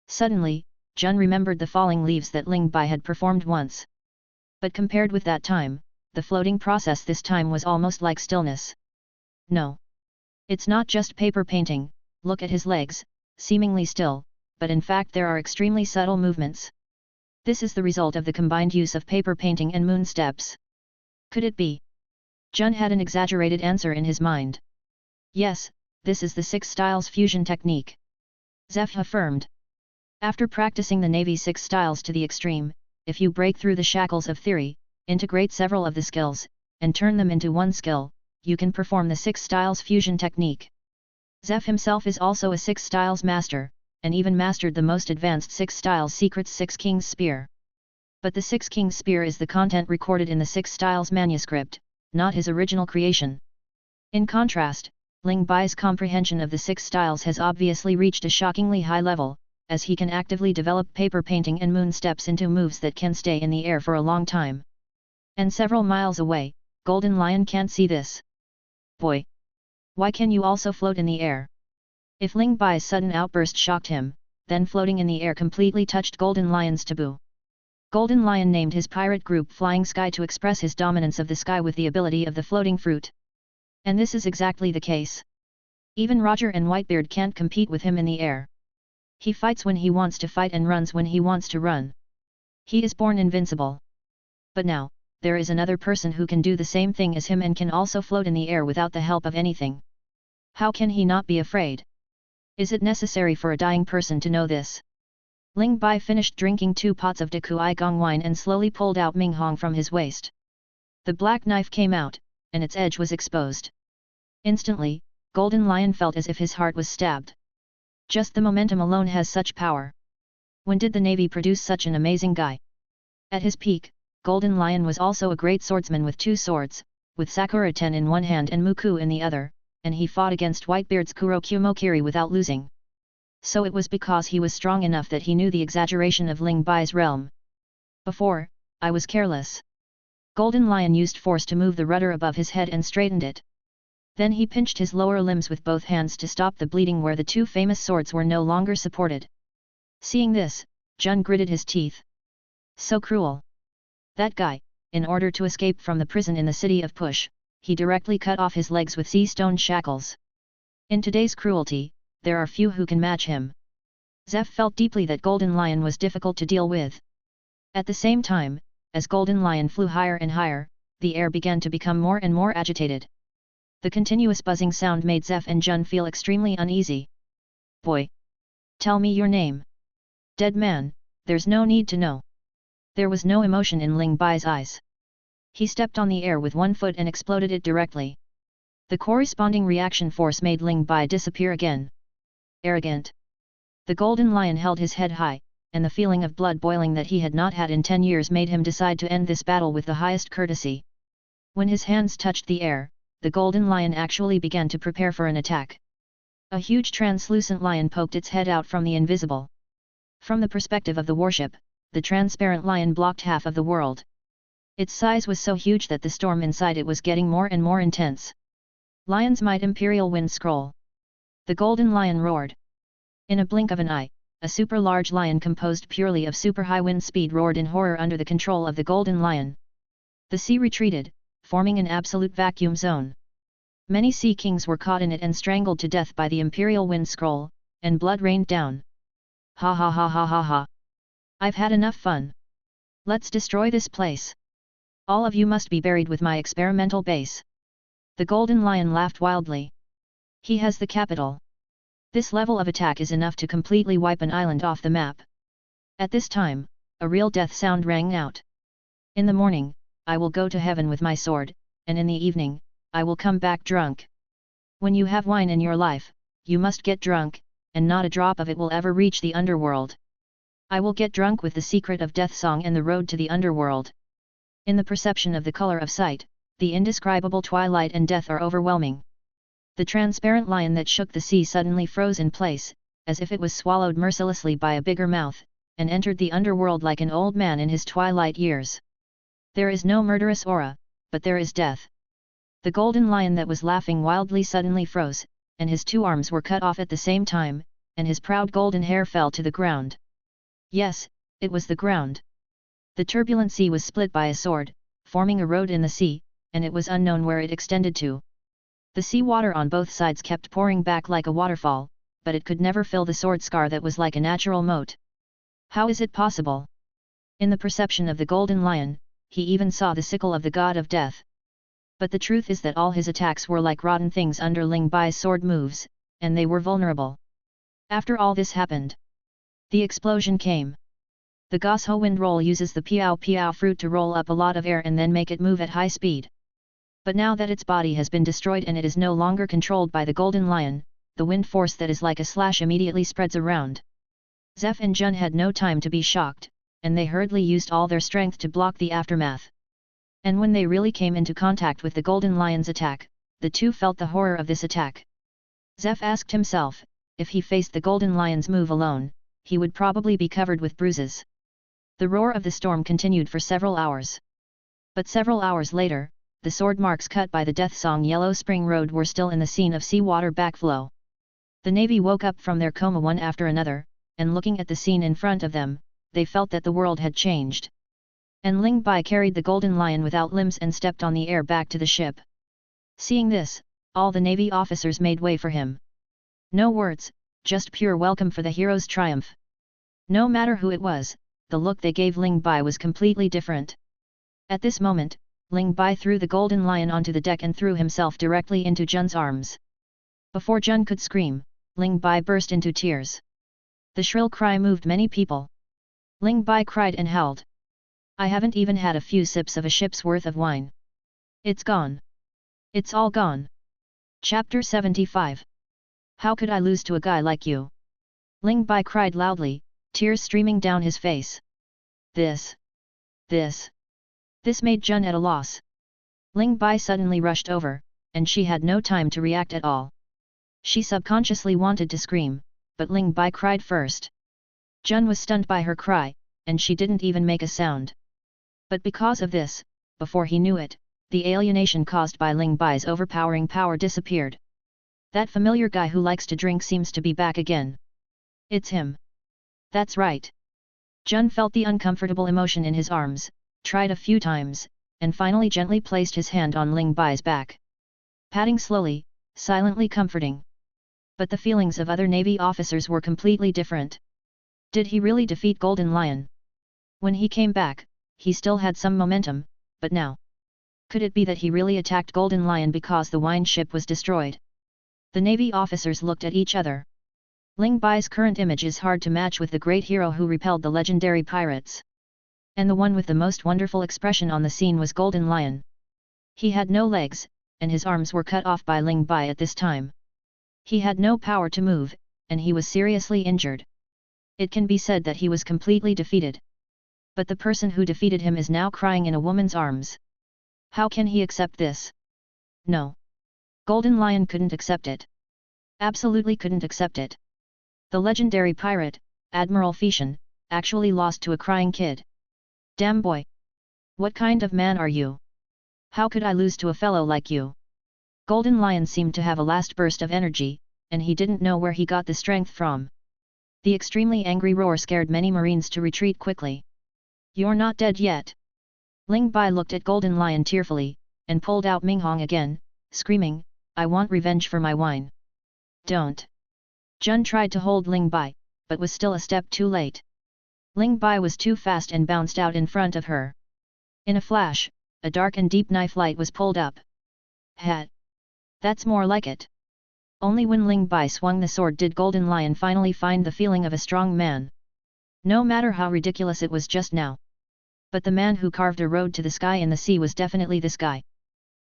Suddenly, Jun remembered the falling leaves that Ling Bai had performed once. But compared with that time, the floating process this time was almost like stillness. No. It's not just paper painting, look at his legs, seemingly still, but in fact there are extremely subtle movements. This is the result of the combined use of paper painting and moon steps. Could it be? Jun had an exaggerated answer in his mind. Yes, this is the 6 styles fusion technique. Zeph affirmed. After practicing the Navy 6 styles to the extreme, if you break through the shackles of theory, integrate several of the skills, and turn them into one skill, you can perform the 6 styles fusion technique. Zeph himself is also a 6 styles master, and even mastered the most advanced 6 styles secrets 6 Kings Spear. But the 6 Kings Spear is the content recorded in the 6 styles manuscript, not his original creation. In contrast, Ling Bai's comprehension of the 6 styles has obviously reached a shockingly high level, as he can actively develop paper painting and moon steps into moves that can stay in the air for a long time. And several miles away, Golden Lion can't see this. Boy! Why can you also float in the air? If Ling Bai's sudden outburst shocked him, then floating in the air completely touched Golden Lion's taboo. Golden Lion named his pirate group Flying Sky to express his dominance of the sky with the ability of the floating fruit. And this is exactly the case. Even Roger and Whitebeard can't compete with him in the air. He fights when he wants to fight and runs when he wants to run. He is born invincible. But now, there is another person who can do the same thing as him and can also float in the air without the help of anything. How can he not be afraid? Is it necessary for a dying person to know this? Ling Bai finished drinking 2 pots of De Kuai Gong wine and slowly pulled out Ming Hong from his waist. The black knife came out, and its edge was exposed. Instantly, Golden Lion felt as if his heart was stabbed. Just the momentum alone has such power. When did the navy produce such an amazing guy? At his peak, Golden Lion was also a great swordsman with 2 swords, with Sakura-ten in one hand and Muku in the other, and he fought against Whitebeard's Kurokyumokiri without losing. So it was because he was strong enough that he knew the exaggeration of Ling Bai's realm. Before, I was careless. Golden Lion used force to move the rudder above his head and straightened it. Then he pinched his lower limbs with both hands to stop the bleeding where the 2 famous swords were no longer supported. Seeing this, Jun gritted his teeth. So cruel. That guy, in order to escape from the prison in the city of Push, he directly cut off his legs with sea stone shackles. In today's cruelty, there are few who can match him. Zeph felt deeply that Golden Lion was difficult to deal with. At the same time, as Golden Lion flew higher and higher, the air began to become more and more agitated. The continuous buzzing sound made Zeph and Jun feel extremely uneasy. Boy! Tell me your name. Dead man, there's no need to know. There was no emotion in Ling Bai's eyes. He stepped on the air with one foot and exploded it directly. The corresponding reaction force made Ling Bai disappear again. Arrogant. The Golden Lion held his head high, and the feeling of blood boiling that he had not had in 10 years made him decide to end this battle with the highest courtesy. When his hands touched the air, the Golden Lion actually began to prepare for an attack. A huge translucent lion poked its head out from the invisible. From the perspective of the warship, the transparent lion blocked half of the world. Its size was so huge that the storm inside it was getting more and more intense. Lion's Might Imperial Wind Scroll. The Golden Lion roared. In a blink of an eye, a super-large lion composed purely of super-high wind speed roared in horror under the control of the Golden Lion. The sea retreated, forming an absolute vacuum zone. Many sea kings were caught in it and strangled to death by the Imperial Wind Scroll, and blood rained down. Ha ha ha ha ha ha. I've had enough fun. Let's destroy this place. All of you must be buried with my experimental base. The Golden Lion laughed wildly. He has the capital. This level of attack is enough to completely wipe an island off the map. At this time, a real death sound rang out. In the morning, I will go to heaven with my sword, and in the evening, I will come back drunk. When you have wine in your life, you must get drunk, and not a drop of it will ever reach the underworld. I will get drunk with the secret of death song and the road to the underworld. In the perception of the color of sight, the indescribable twilight and death are overwhelming. The transparent lion that shook the sea suddenly froze in place, as if it was swallowed mercilessly by a bigger mouth, and entered the underworld like an old man in his twilight years. There is no murderous aura, but there is death. The Golden Lion that was laughing wildly suddenly froze, and his 2 arms were cut off at the same time, and his proud golden hair fell to the ground. Yes, it was the ground. The turbulent sea was split by a sword, forming a road in the sea, and it was unknown where it extended to. The sea water on both sides kept pouring back like a waterfall, but it could never fill the sword scar that was like a natural moat. How is it possible? In the perception of the Golden Lion, he even saw the sickle of the god of death. But the truth is that all his attacks were like rotten things under Ling Bai's sword moves, and they were vulnerable. After all this happened, the explosion came. The Gosho wind roll uses the piao piao fruit to roll up a lot of air and then make it move at high speed. But now that its body has been destroyed and it is no longer controlled by the Golden Lion, the wind force that is like a slash immediately spreads around. Zeph and Jun had no time to be shocked, and they hurriedly used all their strength to block the aftermath. And when they really came into contact with the Golden Lion's attack, the 2 felt the horror of this attack. Zeph asked himself, if he faced the Golden Lion's move alone, he would probably be covered with bruises. The roar of the storm continued for several hours. But several hours later, the sword marks cut by the death song Yellow Spring Road were still in the scene of seawater backflow. The Navy woke up from their coma one after another, and looking at the scene in front of them, they felt that the world had changed. And Ling Bai carried the Golden Lion without limbs and stepped on the air back to the ship. Seeing this, all the Navy officers made way for him. No words, just pure welcome for the hero's triumph. No matter who it was, the look they gave Ling Bai was completely different. At this moment, Ling Bai threw the Golden Lion onto the deck and threw himself directly into Jun's arms. Before Jun could scream, Ling Bai burst into tears. The shrill cry moved many people. Ling Bai cried and howled. I haven't even had a few sips of a ship's worth of wine. It's gone. It's all gone. Chapter 75. How could I lose to a guy like you? Ling Bai cried loudly, tears streaming down his face. This made Jun at a loss. Ling Bai suddenly rushed over, and she had no time to react at all. She subconsciously wanted to scream, but Ling Bai cried first. Jun was stunned by her cry, and she didn't even make a sound. But because of this, before he knew it, the alienation caused by Ling Bai's overpowering power disappeared. That familiar guy who likes to drink seems to be back again. It's him. That's right. Jun felt the uncomfortable emotion in his arms, tried a few times, and finally gently placed his hand on Ling Bai's back. Patting slowly, silently comforting. But the feelings of other Navy officers were completely different. Did he really defeat Golden Lion? When he came back, he still had some momentum, but now? Could it be that he really attacked Golden Lion because the wine ship was destroyed? The Navy officers looked at each other. Ling Bai's current image is hard to match with the great hero who repelled the legendary pirates. And the one with the most wonderful expression on the scene was Golden Lion. He had no legs, and his arms were cut off by Ling Bai at this time. He had no power to move, and he was seriously injured. It can be said that he was completely defeated. But the person who defeated him is now crying in a woman's arms. How can he accept this? No. Golden Lion couldn't accept it. Absolutely couldn't accept it. The legendary pirate, Admiral Fanfiction, actually lost to a crying kid. Damn boy! What kind of man are you? How could I lose to a fellow like you? Golden Lion seemed to have a last burst of energy, and he didn't know where he got the strength from. The extremely angry roar scared many Marines to retreat quickly. You're not dead yet. Ling Bai looked at Golden Lion tearfully, and pulled out Minghong again, screaming, I want revenge for my wine. Don't. Jun tried to hold Ling Bai, but was still a step too late. Ling Bai was too fast and bounced out in front of her. In a flash, a dark and deep knife light was pulled up. Hat. That's more like it. Only when Ling Bai swung the sword did Golden Lion finally find the feeling of a strong man. No matter how ridiculous it was just now. But the man who carved a road to the sky in the sea was definitely this guy.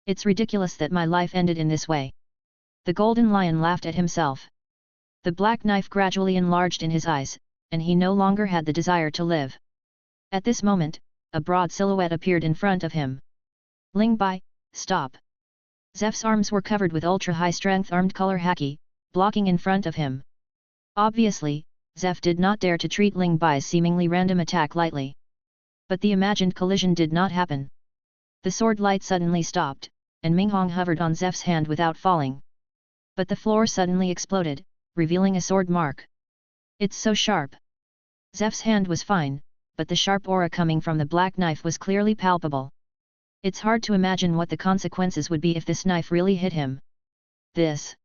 It's ridiculous that my life ended in this way. The Golden Lion laughed at himself. The black knife gradually enlarged in his eyes, and he no longer had the desire to live. At this moment, a broad silhouette appeared in front of him. Ling Bai, stop! Zeph's arms were covered with ultra-high-strength armed color haki, blocking in front of him. Obviously, Zeph did not dare to treat Ling Bai's seemingly random attack lightly. But the imagined collision did not happen. The sword light suddenly stopped, and Minghong hovered on Zeph's hand without falling. But the floor suddenly exploded, revealing a sword mark. It's so sharp. Zeph's hand was fine, but the sharp aura coming from the black knife was clearly palpable. It's hard to imagine what the consequences would be if this knife really hit him. This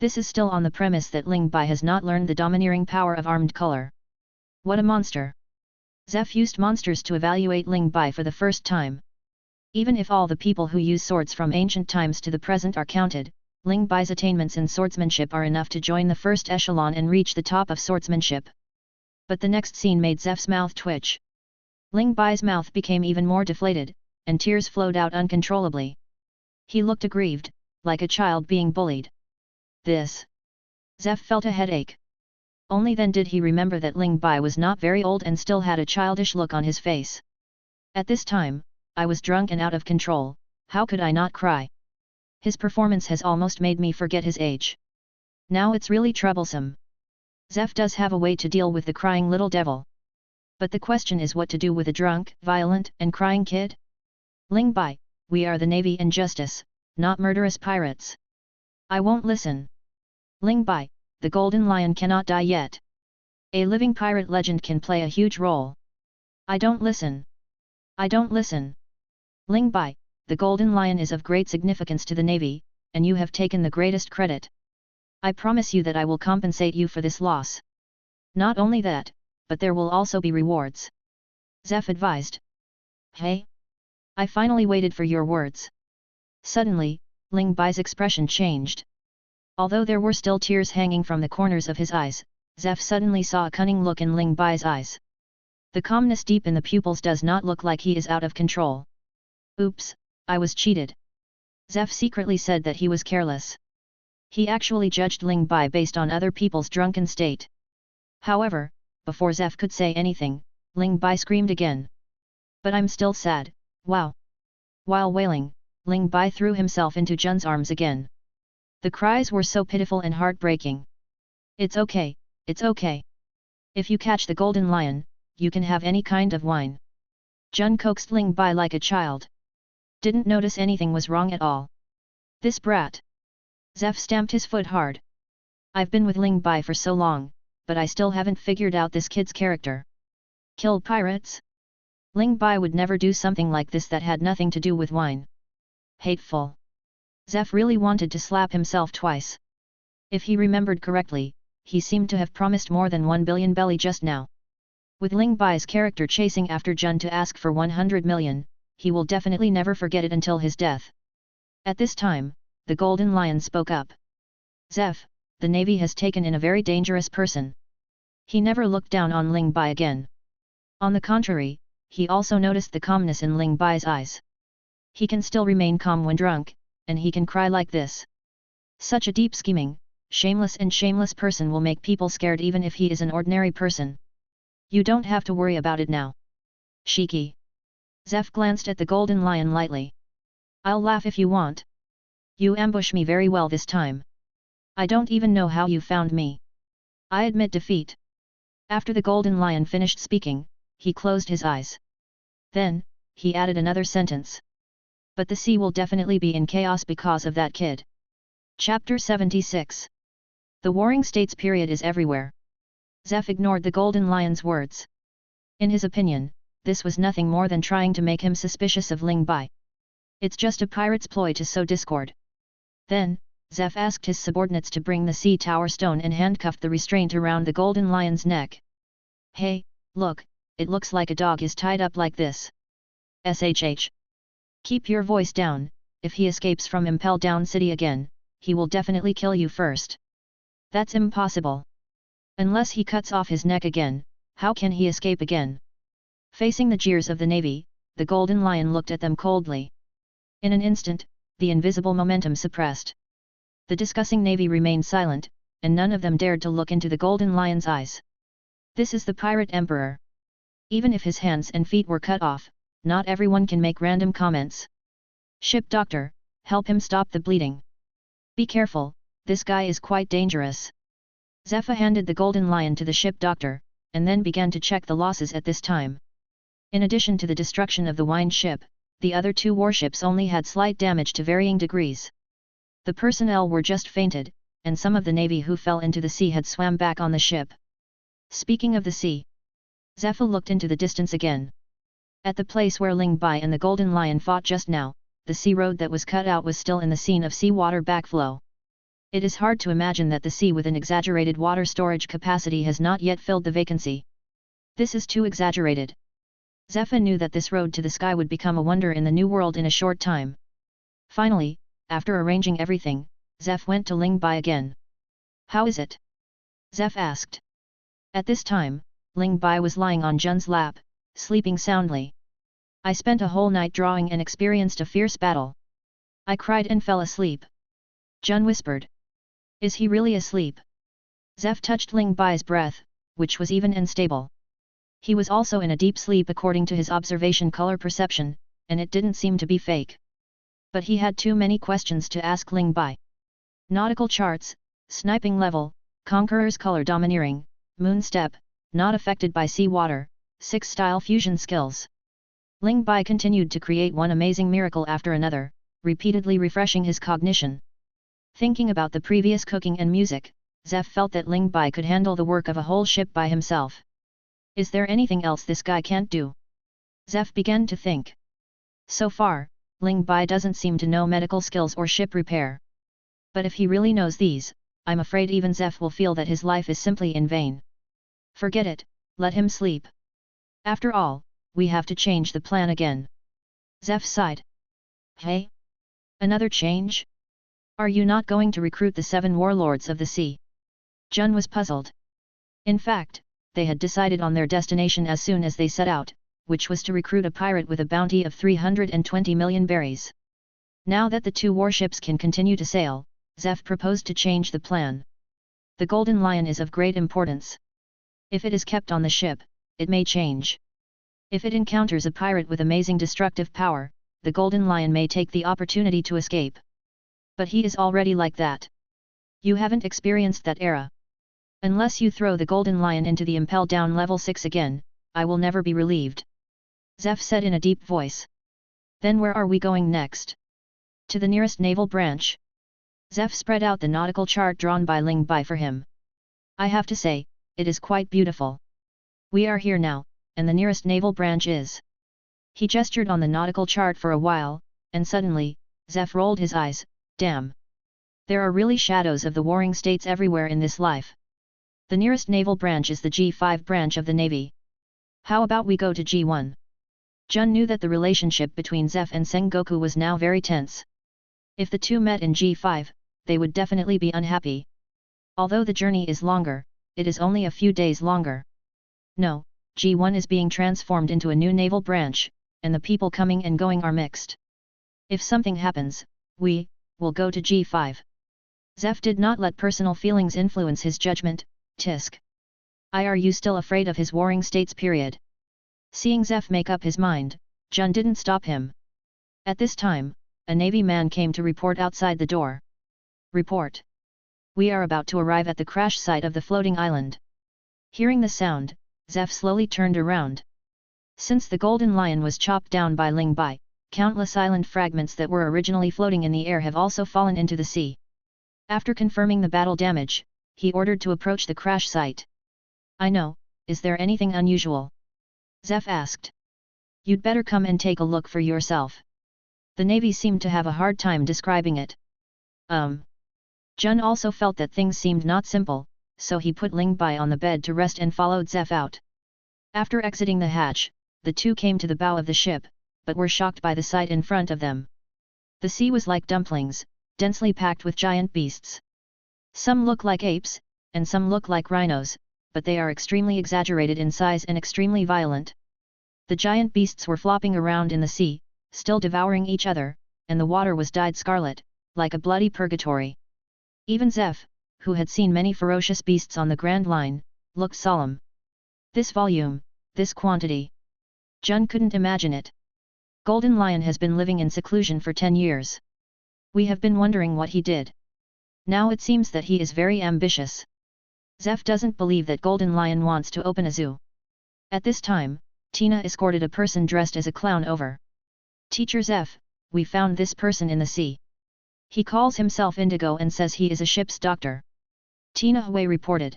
is still on the premise that Ling Bai has not learned the domineering power of armed color. What a monster! Zeph used monsters to evaluate Ling Bai for the first time. Even if all the people who use swords from ancient times to the present are counted, Ling Bai's attainments in swordsmanship are enough to join the first echelon and reach the top of swordsmanship. But the next scene made Zeph's mouth twitch. Ling Bai's mouth became even more deflated, and tears flowed out uncontrollably. He looked aggrieved, like a child being bullied. Zeph felt a headache. Only then did he remember that Ling Bai was not very old and still had a childish look on his face. At this time, I was drunk and out of control, how could I not cry? His performance has almost made me forget his age. Now it's really troublesome. Zeph does have a way to deal with the crying little devil. But the question is what to do with a drunk, violent, and crying kid? Ling Bai, we are the Navy and Justice, not murderous pirates. I won't listen. Ling Bai, the Golden Lion cannot die yet. A living pirate legend can play a huge role. I don't listen. I don't listen. Ling Bai, the Golden Lion is of great significance to the Navy, and you have taken the greatest credit. I promise you that I will compensate you for this loss. Not only that, but there will also be rewards. Zeph advised. Hey? I finally waited for your words. Suddenly, Ling Bai's expression changed. Although there were still tears hanging from the corners of his eyes, Zeph suddenly saw a cunning look in Ling Bai's eyes. The calmness deep in the pupils does not look like he is out of control. Oops, I was cheated. Zeph secretly said that he was careless. He actually judged Ling Bai based on other people's drunken state. However, before Zeph could say anything, Ling Bai screamed again. But I'm still sad, wow. While wailing, Ling Bai threw himself into Jun's arms again. The cries were so pitiful and heartbreaking. It's okay, it's okay. If you catch the golden lion, you can have any kind of wine. Jun coaxed Ling Bai like a child. Didn't notice anything was wrong at all. This brat. Zeph stamped his foot hard. I've been with Ling Bai for so long, but I still haven't figured out this kid's character. Kill pirates? Ling Bai would never do something like this that had nothing to do with wine. Hateful. Zeph really wanted to slap himself twice. If he remembered correctly, he seemed to have promised more than 1 billion belly just now. With Ling Bai's character chasing after Jun to ask for 100 million, he will definitely never forget it until his death. At this time, the Golden Lion spoke up. Zeph, the Navy has taken in a very dangerous person. He never looked down on Ling Bai again. On the contrary, he also noticed the calmness in Ling Bai's eyes. He can still remain calm when drunk, and he can cry like this. Such a deep scheming, shameless person will make people scared even if he is an ordinary person. You don't have to worry about it now. Shiki. Zeph glanced at the Golden Lion lightly. I'll laugh if you want. You ambush me very well this time. I don't even know how you found me. I admit defeat. After the Golden Lion finished speaking, he closed his eyes. Then, he added another sentence. But the sea will definitely be in chaos because of that kid. Chapter 76. The Warring States period is everywhere. Zeph ignored the Golden Lion's words. In his opinion, this was nothing more than trying to make him suspicious of Ling Bai. It's just a pirate's ploy to sow discord. Then, Zeph asked his subordinates to bring the sea tower stone and handcuffed the restraint around the Golden Lion's neck. Hey, look, it looks like a dog is tied up like this. SHH. Keep your voice down, if he escapes from Impel Down City again, he will definitely kill you first. That's impossible. Unless he cuts off his neck again, how can he escape again? Facing the jeers of the Navy, the Golden Lion looked at them coldly. In an instant, the invisible momentum suppressed. The discussing Navy remained silent, and none of them dared to look into the Golden Lion's eyes. This is the Pirate Emperor. Even if his hands and feet were cut off, not everyone can make random comments. Ship doctor, help him stop the bleeding. Be careful, this guy is quite dangerous. Zeph handed the Golden Lion to the ship doctor, and then began to check the losses at this time. In addition to the destruction of the wine ship, the other two warships only had slight damage to varying degrees. The personnel were just fainted, and some of the Navy who fell into the sea had swam back on the ship. Speaking of the sea, Zeph looked into the distance again. At the place where Ling Bai and the Golden Lion fought just now, the sea road that was cut out was still in the scene of seawater backflow. It is hard to imagine that the sea with an exaggerated water storage capacity has not yet filled the vacancy. This is too exaggerated. Zeph knew that this road to the sky would become a wonder in the new world in a short time. Finally, after arranging everything, Zeph went to Ling Bai again. How is it? Zeph asked. At this time, Ling Bai was lying on Jun's lap, sleeping soundly. I spent a whole night drawing and experienced a fierce battle. I cried and fell asleep. Jun whispered. Is he really asleep? Zeph touched Ling Bai's breath, which was even and stable. He was also in a deep sleep according to his observation color perception, and it didn't seem to be fake. But he had too many questions to ask Ling Bai. Nautical charts, sniping level, Conqueror's color domineering, moon step, not affected by sea water, 6 style fusion skills. Ling Bai continued to create one amazing miracle after another, repeatedly refreshing his cognition. Thinking about the previous cooking and music, Zeph felt that Ling Bai could handle the work of a whole ship by himself. Is there anything else this guy can't do? Zeph began to think. So far, Ling Bai doesn't seem to know medical skills or ship repair. But if he really knows these, I'm afraid even Zeph will feel that his life is simply in vain. Forget it, let him sleep. After all, we have to change the plan again. Zeph sighed. Hey? Another change? Are you not going to recruit the 7 warlords of the sea? Jun was puzzled. In fact, they had decided on their destination as soon as they set out, which was to recruit a pirate with a bounty of 320 million berries. Now that the 2 warships can continue to sail, Zeph proposed to change the plan. The Golden Lion is of great importance. If it is kept on the ship, it may change. If it encounters a pirate with amazing destructive power, the Golden Lion may take the opportunity to escape. But he is already like that. You haven't experienced that era. Unless you throw the Golden Lion into the impel down level 6 again, I will never be relieved. Zeph said in a deep voice. Then where are we going next? To the nearest naval branch. Zeph spread out the nautical chart drawn by Ling Bai for him. I have to say, it is quite beautiful. We are here now, and the nearest naval branch is. He gestured on the nautical chart for a while, and suddenly, Zeph rolled his eyes. Damn! There are really shadows of the warring states everywhere in this life. The nearest naval branch is the G5 branch of the Navy. How about we go to G1? Jun knew that the relationship between Zeph and Sengoku was now very tense. If the two met in G5, they would definitely be unhappy. Although the journey is longer, it is only a few days longer. No, G1 is being transformed into a new naval branch, and the people coming and going are mixed. If something happens, we will go to G5. Zeph did not let personal feelings influence his judgment. Tisk. Are you still afraid of his warring states period? Seeing Zeph make up his mind, Jun didn't stop him. At this time, a Navy man came to report outside the door. Report. We are about to arrive at the crash site of the floating island. Hearing the sound, Zeph slowly turned around. Since the Golden Lion was chopped down by Ling Bai, countless island fragments that were originally floating in the air have also fallen into the sea. After confirming the battle damage, he ordered to approach the crash site. I know, is there anything unusual? Zeph asked. You'd better come and take a look for yourself. The Navy seemed to have a hard time describing it. Jun also felt that things seemed not simple, so he put Ling Bai on the bed to rest and followed Zeph out. After exiting the hatch, the two came to the bow of the ship, but were shocked by the sight in front of them. The sea was like dumplings, densely packed with giant beasts. Some look like apes, and some look like rhinos, but they are extremely exaggerated in size and extremely violent. The giant beasts were flopping around in the sea, still devouring each other, and the water was dyed scarlet, like a bloody purgatory. Even Zeph, who had seen many ferocious beasts on the Grand Line, looked solemn. This volume, this quantity. Jun couldn't imagine it. Golden Lion has been living in seclusion for 10 years. We have been wondering what he did. Now it seems that he is very ambitious. Zeph doesn't believe that Golden Lion wants to open a zoo. At this time, Tina escorted a person dressed as a clown over. Teacher Zeph, we found this person in the sea. He calls himself Indigo and says he is a ship's doctor. Tina Hui reported.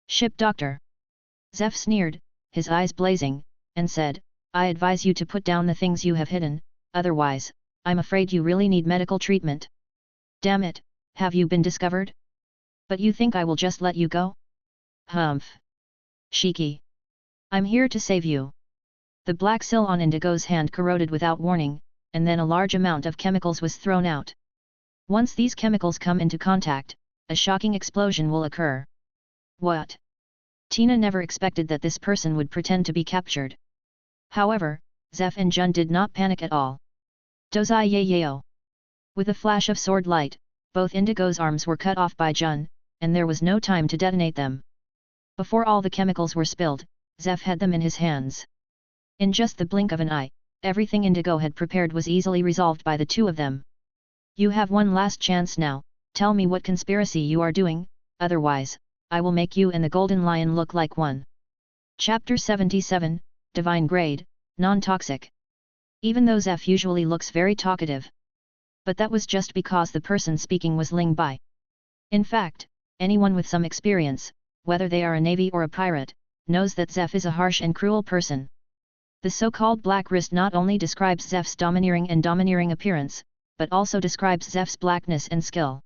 Ship doctor. Zeph sneered, his eyes blazing, and said, I advise you to put down the things you have hidden, otherwise, I'm afraid you really need medical treatment. Damn it, have you been discovered? But you think I will just let you go? Humph. Shiki. I'm here to save you. The black sil on Indigo's hand corroded without warning, and then a large amount of chemicals was thrown out. Once these chemicals come into contact, a shocking explosion will occur. What? Tina never expected that this person would pretend to be captured. However, Zeph and Jun did not panic at all. Dozai Yayao. With a flash of sword light, both Indigo's arms were cut off by Jun, and there was no time to detonate them. Before all the chemicals were spilled, Zeph had them in his hands. In just the blink of an eye, everything Indigo had prepared was easily resolved by the two of them. You have one last chance now, tell me what conspiracy you are doing, otherwise, I will make you and the Golden Lion look like one. Chapter 77, Divine Grade, Non-Toxic. Even though Zeph usually looks very talkative. But that was just because the person speaking was Ling Bai. In fact, anyone with some experience, whether they are a navy or a pirate, knows that Zeph is a harsh and cruel person. The so-called black wrist not only describes Zeph's domineering appearance, but also describes Zeph's blackness and skill.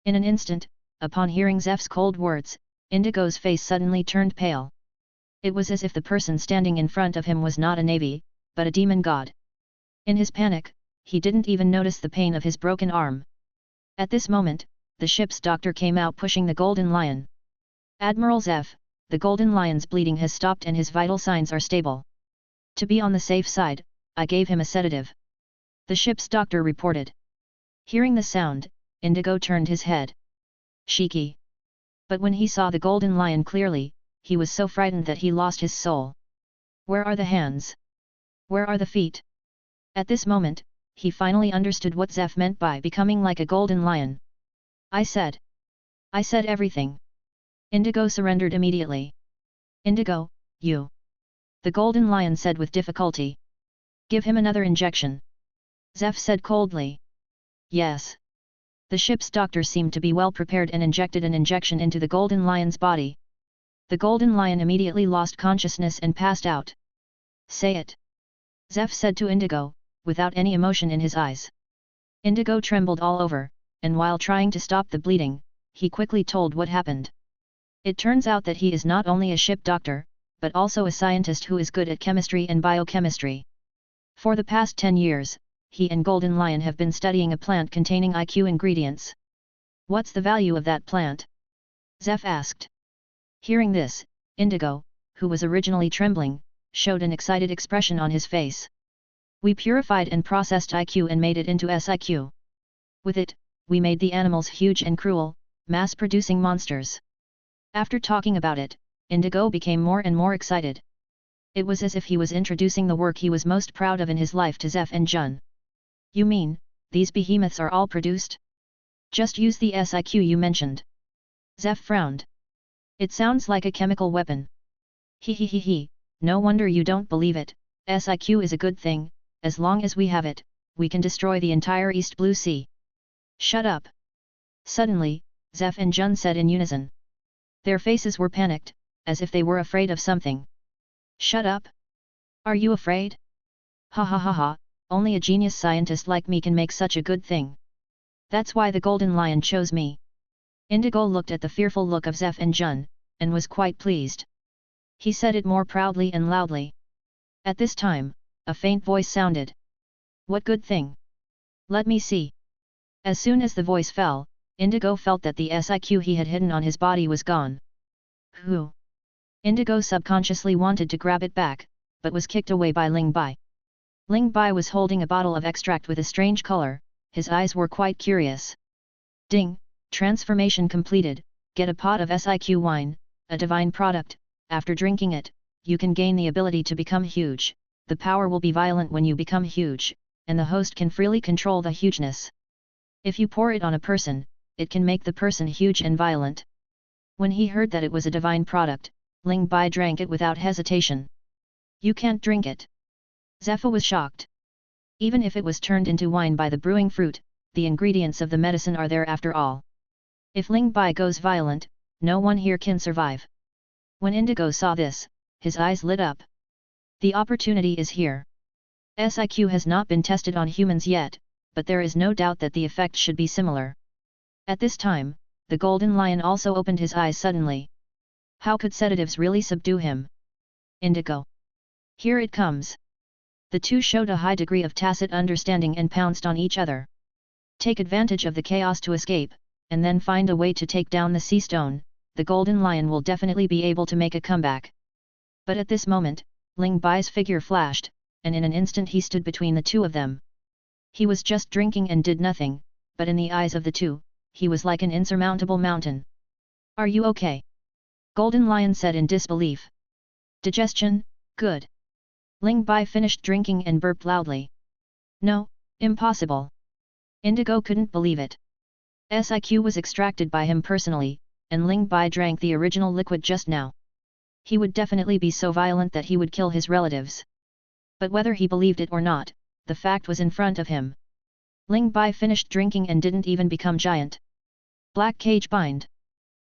In an instant, upon hearing Zeph's cold words, Indigo's face suddenly turned pale. It was as if the person standing in front of him was not a navy, but a demon god. In his panic, he didn't even notice the pain of his broken arm. At this moment, the ship's doctor came out pushing the Golden Lion. Admiral Zeph, the Golden Lion's bleeding has stopped and his vital signs are stable. To be on the safe side, I gave him a sedative. The ship's doctor reported. Hearing the sound, Indigo turned his head. Shiki. But when he saw the Golden Lion clearly, he was so frightened that he lost his soul. Where are the hands? Where are the feet? At this moment, he finally understood what Zeph meant by becoming like a golden lion. I said everything. Indigo surrendered immediately. Indigo, you. The golden lion said with difficulty. Give him another injection. Zeph said coldly. Yes. The ship's doctor seemed to be well prepared and injected an injection into the golden lion's body. The golden lion immediately lost consciousness and passed out. Say it. Zeph said to Indigo, without any emotion in his eyes. Indigo trembled all over, and while trying to stop the bleeding, he quickly told what happened. It turns out that he is not only a ship doctor, but also a scientist who is good at chemistry and biochemistry. For the past 10 years, he and Golden Lion have been studying a plant containing IQ ingredients. What's the value of that plant? Zeph asked. Hearing this, Indigo, who was originally trembling, showed an excited expression on his face. We purified and processed IQ and made it into SIQ. With it, we made the animals huge and cruel, mass-producing monsters. After talking about it, Indigo became more and more excited. It was as if he was introducing the work he was most proud of in his life to Zeph and Jun. You mean, these behemoths are all produced? Just use the SIQ you mentioned. Zeph frowned. It sounds like a chemical weapon. He, no wonder you don't believe it. SIQ is a good thing, as long as we have it, we can destroy the entire East Blue Sea. Shut up. Suddenly, Zeph and Jun said in unison. Their faces were panicked, as if they were afraid of something. Shut up? Are you afraid? Ha, only a genius scientist like me can make such a good thing. That's why the Golden Lion chose me. Indigo looked at the fearful look of Zeph and Jun, and was quite pleased. He said it more proudly and loudly. At this time, a faint voice sounded. What good thing? Let me see. As soon as the voice fell, Indigo felt that the SIQ he had hidden on his body was gone. Who? Indigo subconsciously wanted to grab it back, but was kicked away by Ling Bai. Ling Bai was holding a bottle of extract with a strange color, his eyes were quite curious. Ding, transformation completed, get a pot of SIQ wine, a divine product, after drinking it, you can gain the ability to become huge, the power will be violent when you become huge, and the host can freely control the hugeness. If you pour it on a person, it can make the person huge and violent. When he heard that it was a divine product, Ling Bai drank it without hesitation. You can't drink it. Zeph was shocked. Even if it was turned into wine by the brewing fruit, the ingredients of the medicine are there after all. If Ling Bai goes violent, no one here can survive. When Indigo saw this, his eyes lit up. The opportunity is here. SIQ has not been tested on humans yet, but there is no doubt that the effect should be similar. At this time, the Golden Lion also opened his eyes suddenly. How could sedatives really subdue him? Indigo. Here it comes. The two showed a high degree of tacit understanding and pounced on each other. Take advantage of the chaos to escape, and then find a way to take down the sea stone, the Golden Lion will definitely be able to make a comeback. But at this moment, Ling Bai's figure flashed, and in an instant he stood between the two of them. He was just drinking and did nothing, but in the eyes of the two, he was like an insurmountable mountain. Are you okay? Golden Lion said in disbelief. Digestion, good. Ling Bai finished drinking and burped loudly. No, impossible. Indigo couldn't believe it. SIQ was extracted by him personally, and Ling Bai drank the original liquid just now. He would definitely be so violent that he would kill his relatives. But whether he believed it or not, the fact was in front of him. Ling Bai finished drinking and didn't even become giant. Black cage bind.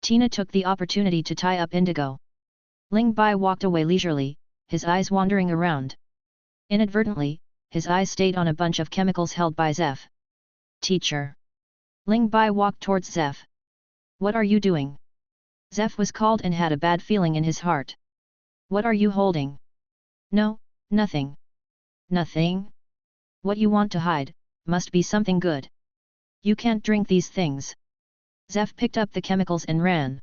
Tina took the opportunity to tie up Indigo. Ling Bai walked away leisurely, his eyes wandering around. Inadvertently, his eyes stayed on a bunch of chemicals held by Zeph. Teacher. Ling Bai walked towards Zeph. What are you doing? Zeph was called and had a bad feeling in his heart. What are you holding? No, nothing. Nothing? What you want to hide, must be something good. You can't drink these things. Zeph picked up the chemicals and ran.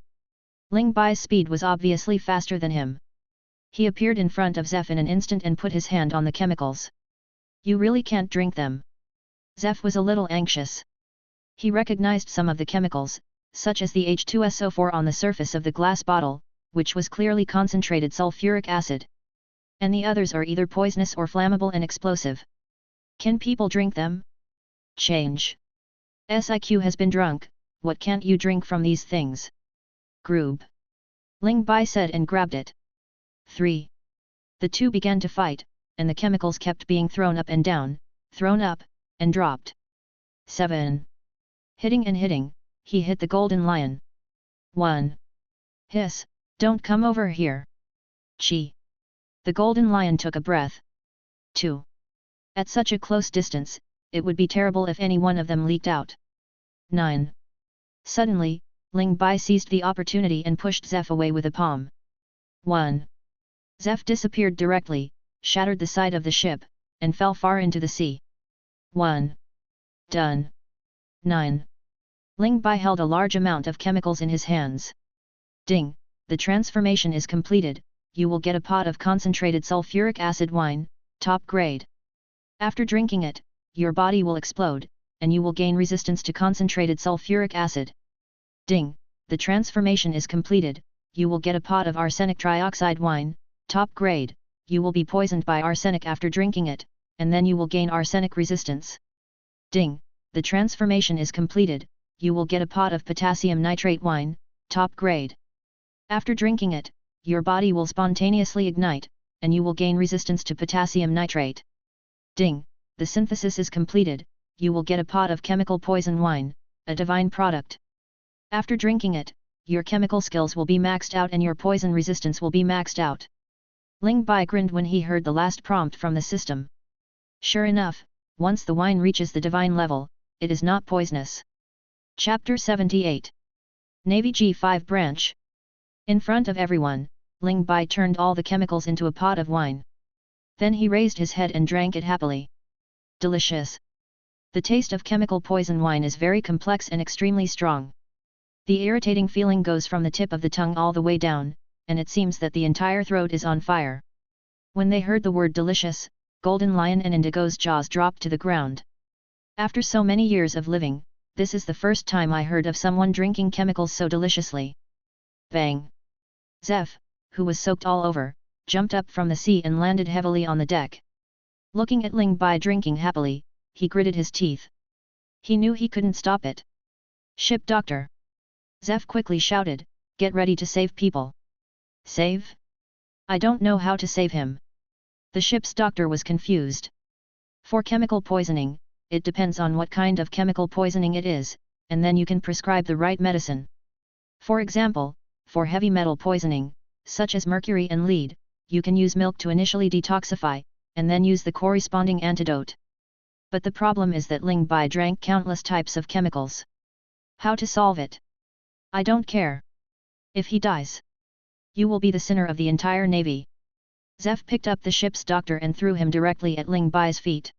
Ling Bai's speed was obviously faster than him. He appeared in front of Zeph in an instant and put his hand on the chemicals. You really can't drink them. Zeph was a little anxious. He recognized some of the chemicals, such as the H2SO4 on the surface of the glass bottle, which was clearly concentrated sulfuric acid. And the others are either poisonous or flammable and explosive. Can people drink them? Change. Siq has been drunk, what can't you drink from these things? Groob. Ling Bai said and grabbed it. 3. The two began to fight, and the chemicals kept being thrown up and down, thrown up, and dropped. 7. Hitting and hitting, he hit the golden lion. 1. Hiss, don't come over here. Chi. The golden lion took a breath. 2. At such a close distance, it would be terrible if any one of them leaked out. 9. Suddenly, Ling Bai seized the opportunity and pushed Zeph away with a palm. 1. Zeph disappeared directly, shattered the side of the ship, and fell far into the sea. 1. Done. 9. Ling Bai held a large amount of chemicals in his hands. Ding, the transformation is completed, you will get a pot of concentrated sulfuric acid wine, top grade. After drinking it, your body will explode, and you will gain resistance to concentrated sulfuric acid. Ding, the transformation is completed, you will get a pot of arsenic trioxide wine, top grade, you will be poisoned by arsenic after drinking it, and then you will gain arsenic resistance. Ding, the transformation is completed, you will get a pot of potassium nitrate wine, top grade. After drinking it, your body will spontaneously ignite, and you will gain resistance to potassium nitrate. Ding, the synthesis is completed, you will get a pot of chemical poison wine, a divine product. After drinking it, your chemical skills will be maxed out and your poison resistance will be maxed out. Ling Bai grinned when he heard the last prompt from the system. Sure enough, once the wine reaches the divine level, it is not poisonous. Chapter 78. Navy G5 Branch. In front of everyone, Ling Bai turned all the chemicals into a pot of wine. Then he raised his head and drank it happily. Delicious. The taste of chemical poison wine is very complex and extremely strong. The irritating feeling goes from the tip of the tongue all the way down, and it seems that the entire throat is on fire. When they heard the word delicious, Golden Lion and Indigo's jaws dropped to the ground. After so many years of living, this is the first time I heard of someone drinking chemicals so deliciously. Bang! Zeph, who was soaked all over, jumped up from the sea and landed heavily on the deck. Looking at Ling Bai drinking happily, he gritted his teeth. He knew he couldn't stop it. Ship doctor! Zeph quickly shouted, get ready to save people. Save? I don't know how to save him. The ship's doctor was confused. For chemical poisoning, it depends on what kind of chemical poisoning it is, and then you can prescribe the right medicine. For example, for heavy metal poisoning, such as mercury and lead, you can use milk to initially detoxify, and then use the corresponding antidote. But the problem is that Ling Bai drank countless types of chemicals. How to solve it? I don't care. If he dies, you will be the sinner of the entire navy. Zeph picked up the ship's doctor and threw him directly at Ling Bai's feet.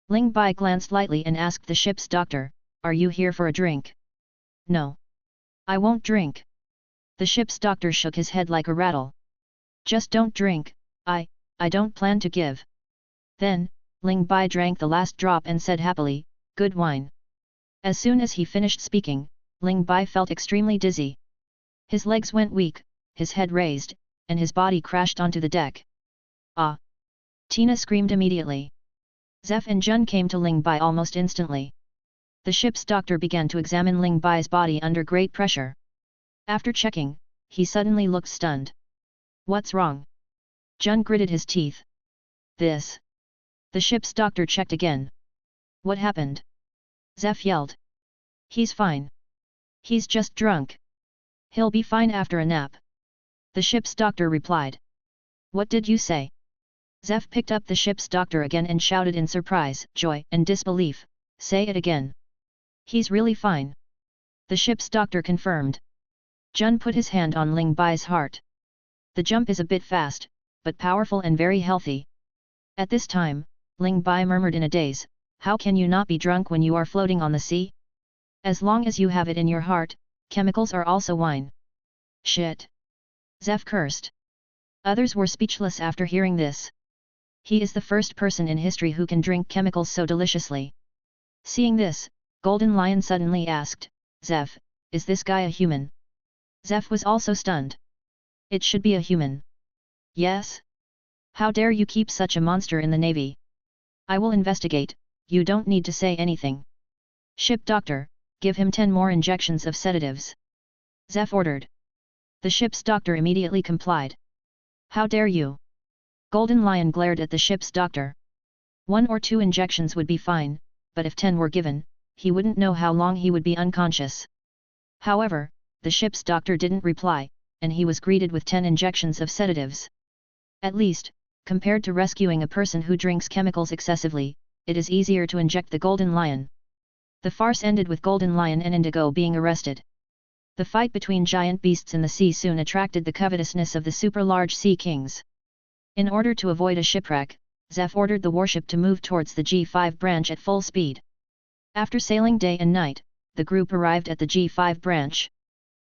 Ling Bai glanced lightly and asked the ship's doctor, are you here for a drink? No. I won't drink. The ship's doctor shook his head like a rattle. Just don't drink, I don't plan to give. Then, Ling Bai drank the last drop and said happily, good wine. As soon as he finished speaking, Ling Bai felt extremely dizzy. His legs went weak, his head raised, and his body crashed onto the deck. Ah! Tina screamed immediately. Zeph and Jun came to Ling Bai almost instantly. The ship's doctor began to examine Ling Bai's body under great pressure. After checking, he suddenly looked stunned. What's wrong? Jun gritted his teeth. This. The ship's doctor checked again. What happened? Zeph yelled. He's fine. He's just drunk. He'll be fine after a nap. The ship's doctor replied. What did you say? Zeph picked up the ship's doctor again and shouted in surprise, joy, and disbelief, say it again. He's really fine. The ship's doctor confirmed. Jun put his hand on Ling Bai's heart. The jump is a bit fast, but powerful and very healthy. At this time, Ling Bai murmured in a daze, how can you not be drunk when you are floating on the sea? As long as you have it in your heart, chemicals are also wine. Shit! Zeph cursed. Others were speechless after hearing this. He is the first person in history who can drink chemicals so deliciously. Seeing this, Golden Lion suddenly asked, Zeph, is this guy a human? Zeph was also stunned. It should be a human. Yes? How dare you keep such a monster in the navy? I will investigate, you don't need to say anything. Ship doctor, give him 10 more injections of sedatives. Zeph ordered. The ship's doctor immediately complied. How dare you? Golden Lion glared at the ship's doctor. 1 or 2 injections would be fine, but if 10 were given, he wouldn't know how long he would be unconscious. However, the ship's doctor didn't reply, and he was greeted with 10 injections of sedatives. At least, compared to rescuing a person who drinks chemicals excessively, it is easier to inject the Golden Lion. The farce ended with Golden Lion and Indigo being arrested. The fight between giant beasts in the sea soon attracted the covetousness of the super-large sea kings. In order to avoid a shipwreck, Zeph ordered the warship to move towards the G5 branch at full speed. After sailing day and night, the group arrived at the G5 branch.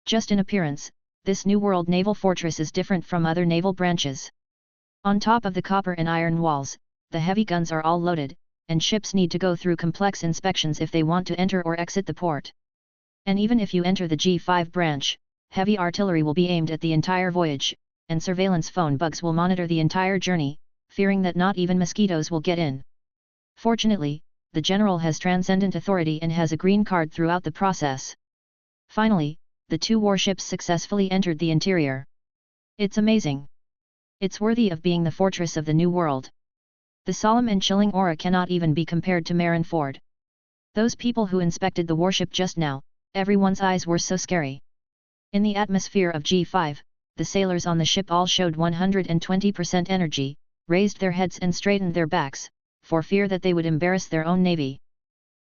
Just in appearance, this New World naval fortress is different from other naval branches. On top of the copper and iron walls, the heavy guns are all loaded, and ships need to go through complex inspections if they want to enter or exit the port. And even if you enter the G5 branch, heavy artillery will be aimed at the entire voyage, and surveillance phone bugs will monitor the entire journey, fearing that not even mosquitoes will get in. Fortunately, the general has transcendent authority and has a green card throughout the process. Finally, the 2 warships successfully entered the interior. It's amazing. It's worthy of being the fortress of the New World. The solemn and chilling aura cannot even be compared to Marineford. Those people who inspected the warship just now, everyone's eyes were so scary. In the atmosphere of G5, the sailors on the ship all showed 120% energy, raised their heads and straightened their backs, for fear that they would embarrass their own navy.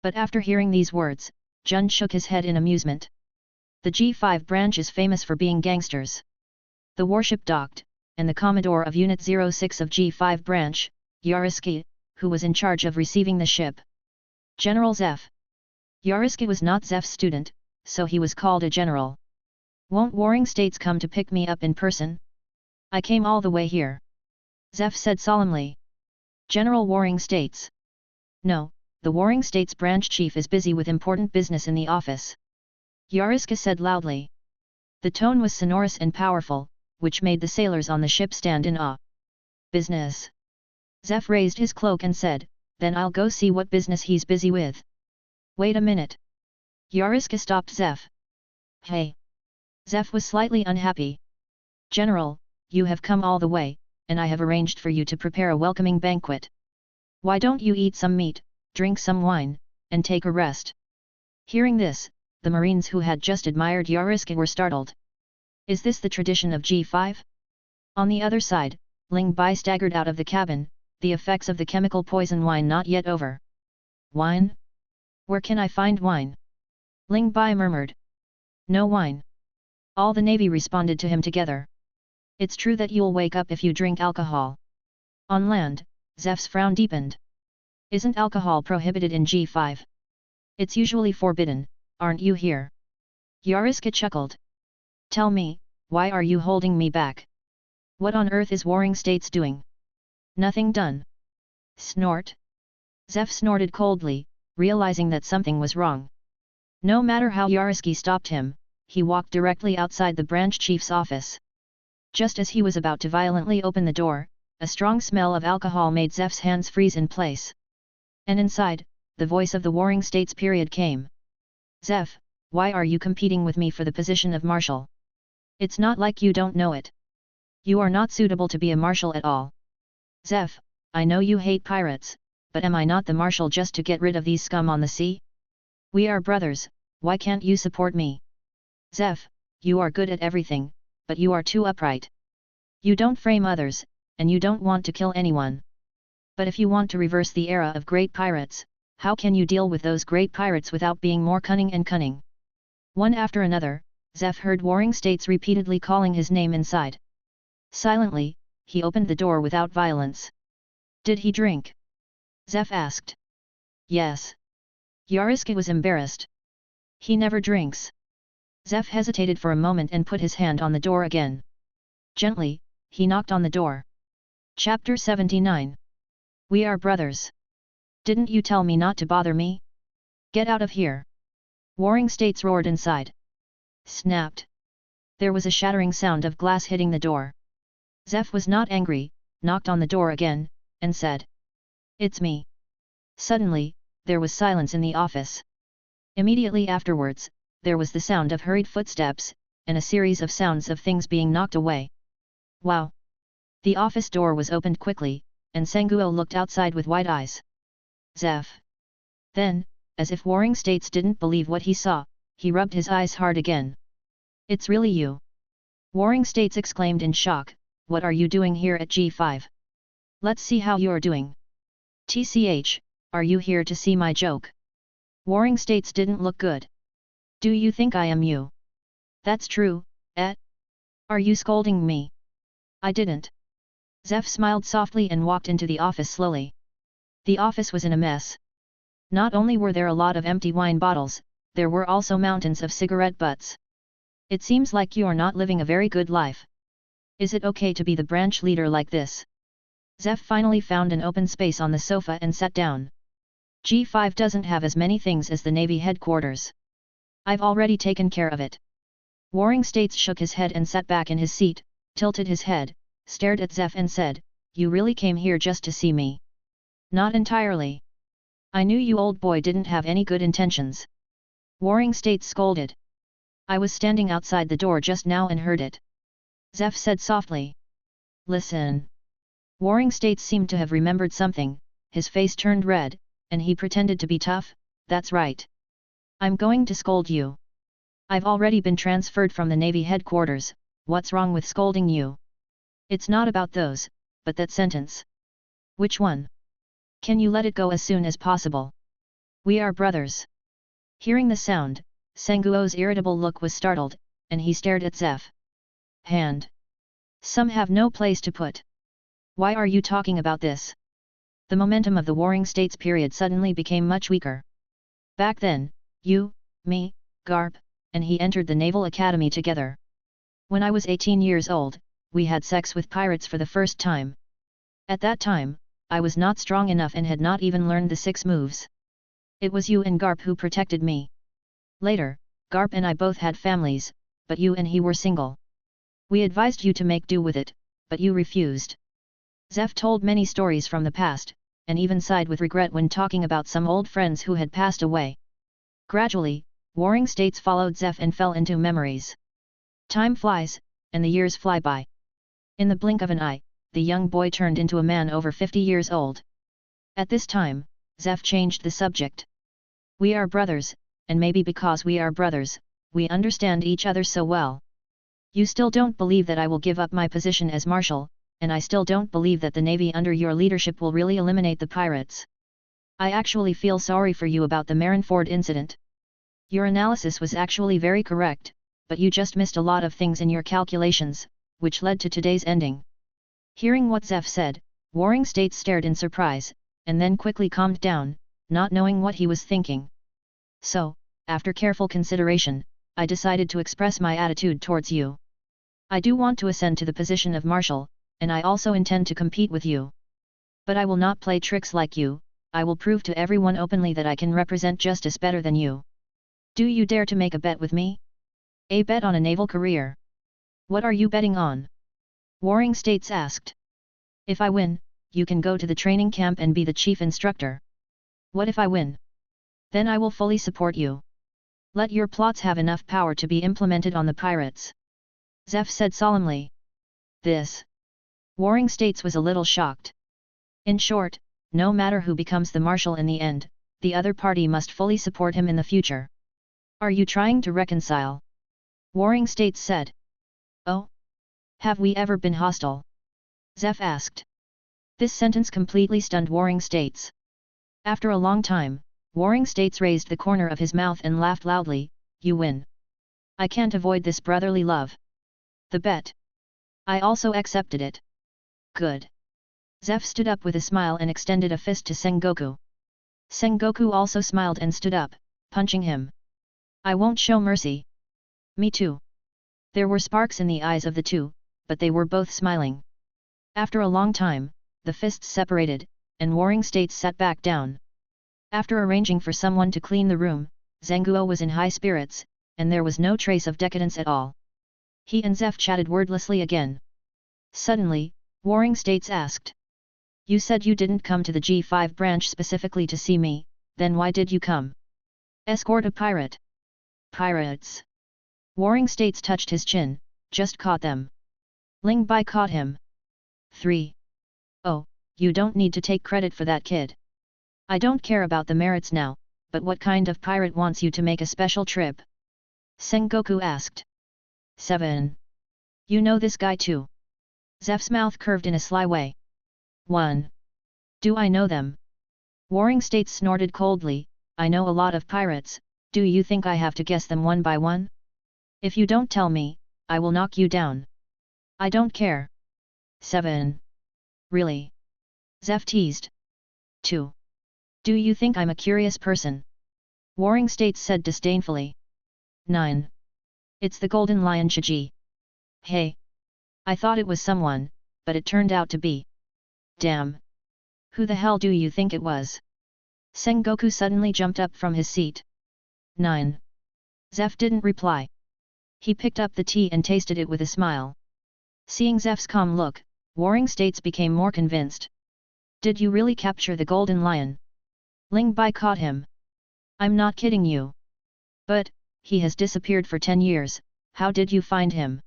But after hearing these words, Jun shook his head in amusement. The G5 branch is famous for being gangsters. The warship docked, and the Commodore of Unit 06 of G5 branch, Yariski, who was in charge of receiving the ship. General Zeph. Yariski was not Zeph's student, so he was called a general. Won't Warring States come to pick me up in person? I came all the way here. Zeph said solemnly. General Warring States. No, the Warring States branch chief is busy with important business in the office. Yariska said loudly. The tone was sonorous and powerful, which made the sailors on the ship stand in awe. Business. Zeph raised his cloak and said, then I'll go see what business he's busy with. Wait a minute. Yariska stopped Zeph. Hey. Zeph was slightly unhappy. General, you have come all the way, and I have arranged for you to prepare a welcoming banquet. Why don't you eat some meat, drink some wine, and take a rest? Hearing this, the Marines who had just admired Yariska were startled. Is this the tradition of G5? On the other side, Ling Bai staggered out of the cabin, the effects of the chemical poison wine not yet over. Wine? Where can I find wine? Ling Bai murmured. No wine. All the navy responded to him together. It's true that you'll wake up if you drink alcohol. On land, Zeph's frown deepened. Isn't alcohol prohibited in G5? It's usually forbidden, aren't you here? Yariska chuckled. Tell me, why are you holding me back? What on earth is Warring States doing? Nothing done. Snort. Zeph snorted coldly, realizing that something was wrong. No matter how Yariski stopped him, he walked directly outside the branch chief's office. Just as he was about to violently open the door, a strong smell of alcohol made Zeph's hands freeze in place. And inside, the voice of the Warring States period came. Zeph, why are you competing with me for the position of marshal? It's not like you don't know it. You are not suitable to be a marshal at all. Zeph, I know you hate pirates, but am I not the marshal just to get rid of these scum on the sea? We are brothers, why can't you support me? Zeph, you are good at everything, but you are too upright. You don't frame others, and you don't want to kill anyone. But if you want to reverse the era of great pirates, how can you deal with those great pirates without being more cunning and cunning? One after another, Zeph heard Warring States repeatedly calling his name inside. Silently, he opened the door without violence. Did he drink? Zeph asked. Yes. Yariska was embarrassed. He never drinks. Zeph hesitated for a moment and put his hand on the door again. Gently, he knocked on the door. Chapter 79. We are brothers. Didn't you tell me not to bother me? Get out of here. Warring States roared inside. Snapped. There was a shattering sound of glass hitting the door. Zeph was not angry, knocked on the door again, and said, "It's me." Suddenly, there was silence in the office. Immediately afterwards, there was the sound of hurried footsteps, and a series of sounds of things being knocked away. Wow! The office door was opened quickly, and Senguo looked outside with wide eyes. Zeph. Then, as if Warring States didn't believe what he saw, he rubbed his eyes hard again. "It's really you!" Warring States exclaimed in shock, "What are you doing here at G5? Let's see how you're doing." "TCH, are you here to see my joke?" Warring States didn't look good. "Do you think I am you?" "That's true, eh? Are you scolding me?" "I didn't." Zeph smiled softly and walked into the office slowly. The office was in a mess. Not only were there a lot of empty wine bottles, there were also mountains of cigarette butts. "It seems like you're not living a very good life. Is it okay to be the branch leader like this?" Zeph finally found an open space on the sofa and sat down. "G5 doesn't have as many things as the Navy headquarters. I've already taken care of it." Warring States shook his head and sat back in his seat, tilted his head, stared at Zeph and said, "You really came here just to see me?" "Not entirely. I knew you old boy didn't have any good intentions." Warring States scolded. "I was standing outside the door just now and heard it." Zeph said softly. "Listen." Warring States seemed to have remembered something, his face turned red, and he pretended to be tough. "That's right. I'm going to scold you. I've already been transferred from the Navy headquarters. What's wrong with scolding you?" "It's not about those, but that sentence." "Which one? Can you let it go as soon as possible? We are brothers." Hearing the sound, Senguo's irritable look was startled, and he stared at Zeph. "Hand. Some have no place to put. Why are you talking about this?" The momentum of the Warring States period suddenly became much weaker. "Back then, you, me, Garp, and he entered the Naval Academy together. When I was 18 years old, we had sex with pirates for the first time. At that time, I was not strong enough and had not even learned the 6 moves. It was you and Garp who protected me. Later, Garp and I both had families, but you and he were single. We advised you to make do with it, but you refused." Zeph told many stories from the past, and even sighed with regret when talking about some old friends who had passed away. Gradually, Warring States followed Zeph and fell into memories. Time flies, and the years fly by. In the blink of an eye, the young boy turned into a man over 50 years old. At this time, Zeph changed the subject. "We are brothers, and maybe because we are brothers, we understand each other so well. You still don't believe that I will give up my position as Marshal, and I still don't believe that the Navy under your leadership will really eliminate the pirates. I actually feel sorry for you about the Marineford incident. Your analysis was actually very correct, but you just missed a lot of things in your calculations, which led to today's ending." Hearing what Zeph said, Warring States stared in surprise, and then quickly calmed down, not knowing what he was thinking. "So, after careful consideration, I decided to express my attitude towards you. I do want to ascend to the position of Marshal, and I also intend to compete with you. But I will not play tricks like you. I will prove to everyone openly that I can represent justice better than you. Do you dare to make a bet with me? A bet on a naval career? What are you betting on?" Warring States asked. "If I win, you can go to the training camp and be the chief instructor. What if I win? Then I will fully support you. Let your plots have enough power to be implemented on the pirates." Zeph said solemnly. "This?" Warring States was a little shocked. In short, no matter who becomes the Marshal in the end, the other party must fully support him in the future. "Are you trying to reconcile?" Warring States said. "Oh? Have we ever been hostile?" Zeph asked. This sentence completely stunned Warring States. After a long time, Warring States raised the corner of his mouth and laughed loudly. "You win. I can't avoid this brotherly love. The bet. I also accepted it." "Good." Zeph stood up with a smile and extended a fist to Sengoku. Sengoku also smiled and stood up, punching him. "I won't show mercy." "Me too." There were sparks in the eyes of the two, but they were both smiling. After a long time, the fists separated, and Warring States sat back down. After arranging for someone to clean the room, Senguo was in high spirits, and there was no trace of decadence at all. He and Zeph chatted wordlessly again. Suddenly, Warring States asked. You said you didn't come to the G5 branch specifically to see me, then why did you come? Escort a pirate. Pirates. Warring States touched his chin, just caught them. Ling Bai caught him. 3. Oh, you don't need to take credit for that, kid. I don't care about the merits now, but what kind of pirate wants you to make a special trip? Sengoku asked. 7. You know this guy too? Zeph's mouth curved in a sly way. 1. Do I know them? Warring States snorted coldly. I know a lot of pirates, do you think I have to guess them one by one? If you don't tell me, I will knock you down. I don't care. 7. Really? Zeph teased. 2. Do you think I'm a curious person? Warring States said disdainfully. 9. It's the Golden Lion Shiji. Hey. I thought it was someone, but it turned out to be. Damn. Who the hell do you think it was? Sengoku suddenly jumped up from his seat. 9. Zeph didn't reply. He picked up the tea and tasted it with a smile. Seeing Zeph's calm look, Warring States became more convinced. Did you really capture the Golden Lion? Ling Bai caught him. I'm not kidding you. But, he has disappeared for 10 years, how did you find him?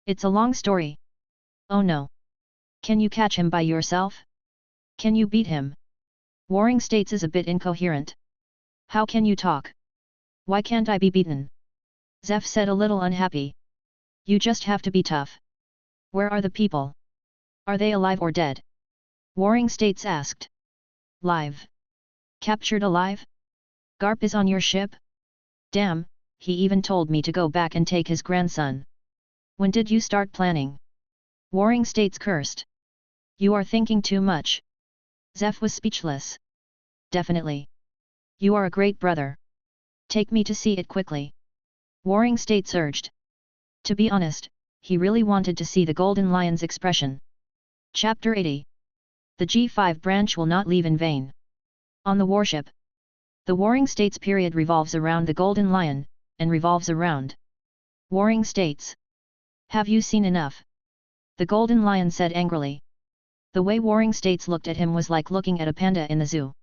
It's a long story. Oh no. Can you catch him by yourself? Can you beat him? Warring States is a bit incoherent. How can you talk? Why can't I be beaten? Zeph said a little unhappy. You just have to be tough. Where are the people? Are they alive or dead? Warring States asked. Live. Captured alive? Garp is on your ship? Damn, he even told me to go back and take his grandson. When did you start planning? Warring States cursed. You are thinking too much. Zeph was speechless. Definitely. You are a great brother. Take me to see it quickly. Warring States urged. To be honest, he really wanted to see the Golden Lion's expression. Chapter 80. The G5 branch will not leave in vain. On the warship. The Warring States period revolves around the Golden Lion, and revolves around. Warring States. Have you seen enough? The Golden Lion said angrily. The way Warring States looked at him was like looking at a panda in the zoo.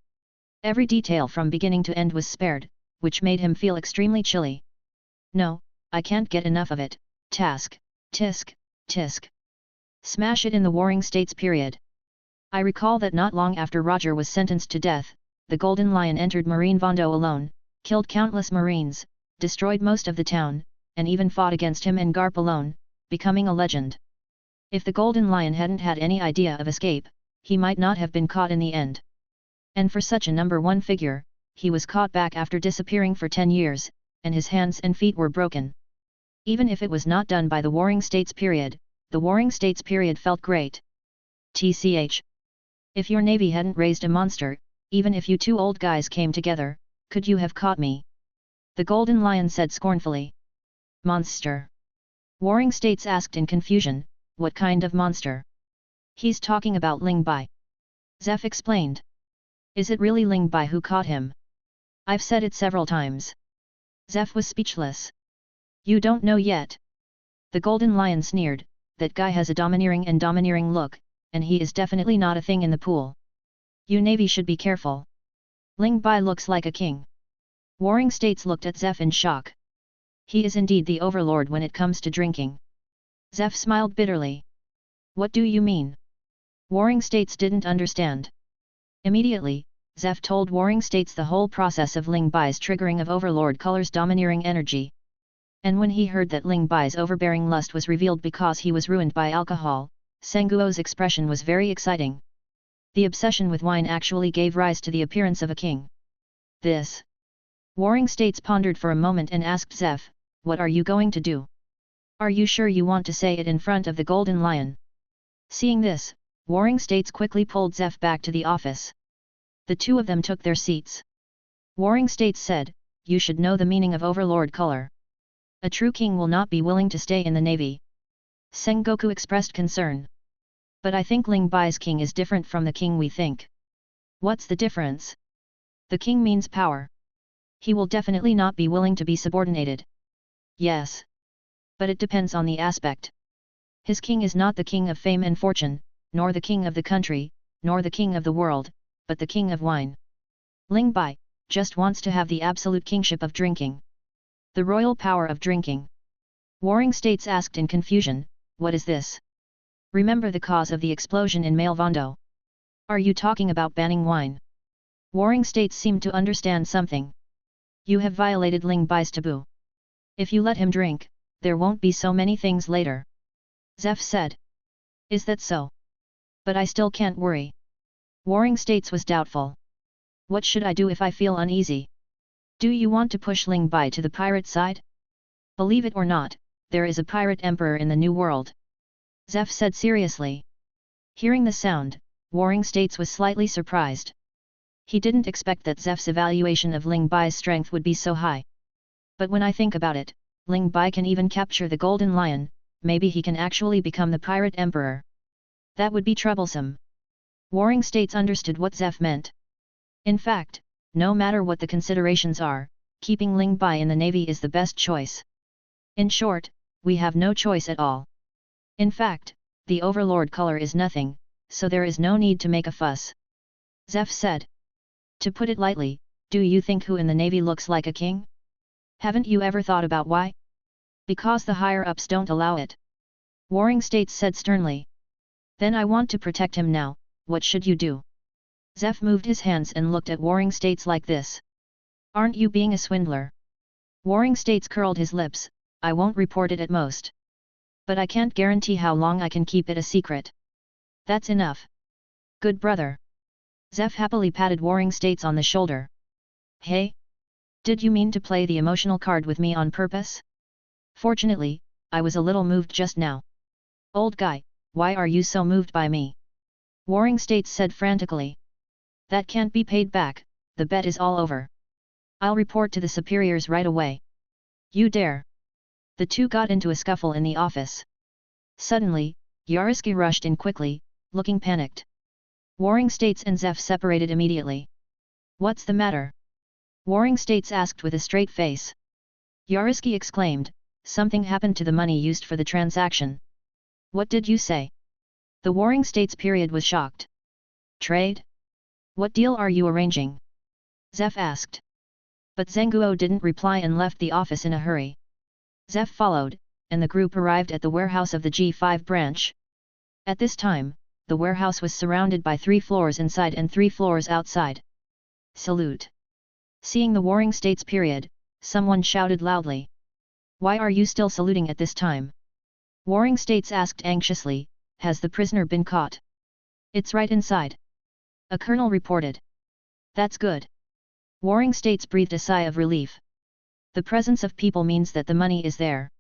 Every detail from beginning to end was spared, which made him feel extremely chilly. No, I can't get enough of it. Task, tisk, tisk. Smash it in the Warring States period. I recall that not long after Roger was sentenced to death, the Golden Lion entered Marine Vondo alone, killed countless Marines, destroyed most of the town, and even fought against him and Garp alone, becoming a legend. If the Golden Lion hadn't had any idea of escape, he might not have been caught in the end. And for such a number one figure, he was caught back after disappearing for 10 years, and his hands and feet were broken. Even if it was not done by the Warring States period, the Warring States period felt great. TCH. If your navy hadn't raised a monster, even if you two old guys came together, could you have caught me? The Golden Lion said scornfully. Monster. Warring States asked in confusion, what kind of monster? He's talking about Ling Bai. Zeph explained. Is it really Ling Bai who caught him? I've said it several times. Zeph was speechless. You don't know yet. The Golden Lion sneered, that guy has a domineering look, and he is definitely not a thing in the pool. You navy should be careful. Ling Bai looks like a king. Warring States looked at Zeph in shock. He is indeed the overlord when it comes to drinking. Zeph smiled bitterly. What do you mean? Warring States didn't understand. Immediately, Zeph told Warring States the whole process of Ling Bai's triggering of Overlord Color's domineering energy. And when he heard that Ling Bai's overbearing lust was revealed because he was ruined by alcohol, Senguo's expression was very exciting. The obsession with wine actually gave rise to the appearance of a king. This. Warring States pondered for a moment and asked Zeph, what are you going to do? Are you sure you want to say it in front of the Golden Lion? Seeing this, Warring States quickly pulled Zeph back to the office. The two of them took their seats. Warring States said, you should know the meaning of Overlord Color. A true king will not be willing to stay in the navy. Sengoku expressed concern. But I think Ling Bai's king is different from the king we think. What's the difference? The king means power. He will definitely not be willing to be subordinated. Yes. But it depends on the aspect. His king is not the king of fame and fortune, nor the king of the country, nor the king of the world, but the king of wine. Ling Bai just wants to have the absolute kingship of drinking. The royal power of drinking. Warring States asked in confusion, what is this? Remember the cause of the explosion in Malvondo. Are you talking about banning wine? Warring States seemed to understand something. You have violated Ling Bai's taboo. If you let him drink, there won't be so many things later. Zeph said. Is that so? But I still can't worry. Warring States was doubtful. What should I do if I feel uneasy? Do you want to push Ling Bai to the pirate side? Believe it or not, there is a pirate emperor in the New World. Zeph said seriously. Hearing the sound, Warring States was slightly surprised. He didn't expect that Zeph's evaluation of Ling Bai's strength would be so high. But when I think about it, Ling Bai can even capture the Golden Lion, maybe he can actually become the pirate emperor. That would be troublesome. Warring States understood what Zeph meant. In fact, no matter what the considerations are, keeping Ling Bai in the navy is the best choice. In short, we have no choice at all. In fact, the overlord color is nothing, so there is no need to make a fuss. Zeph said. To put it lightly, do you think who in the navy looks like a king? Haven't you ever thought about why? Because the higher-ups don't allow it. Warring States said sternly. Then I want to protect him now, what should you do? Zeph moved his hands and looked at Warring States like this. Aren't you being a swindler? Warring States curled his lips, I won't report it at most. But I can't guarantee how long I can keep it a secret. That's enough. Good brother. Zeph happily patted Warring States on the shoulder. Hey? Did you mean to play the emotional card with me on purpose? Fortunately, I was a little moved just now. Old guy, why are you so moved by me? Warring States said frantically. That can't be paid back, the bet is all over. I'll report to the superiors right away. You dare. The two got into a scuffle in the office. Suddenly, Yaroski rushed in quickly, looking panicked. Warring States and Zeph separated immediately. What's the matter? Warring States asked with a straight face. Yaroski exclaimed, something happened to the money used for the transaction. What did you say? The Warring States period was shocked. Trade? What deal are you arranging? Zeph asked. But Zhenguo didn't reply and left the office in a hurry. Zeph followed, and the group arrived at the warehouse of the G5 branch. At this time, the warehouse was surrounded by 3 floors inside and 3 floors outside. Salute! Seeing the Warring States period, someone shouted loudly. Why are you still saluting at this time? Warring States asked anxiously, has the prisoner been caught? It's right inside. A colonel reported. That's good. Warring States breathed a sigh of relief. The presence of people means that the money is there.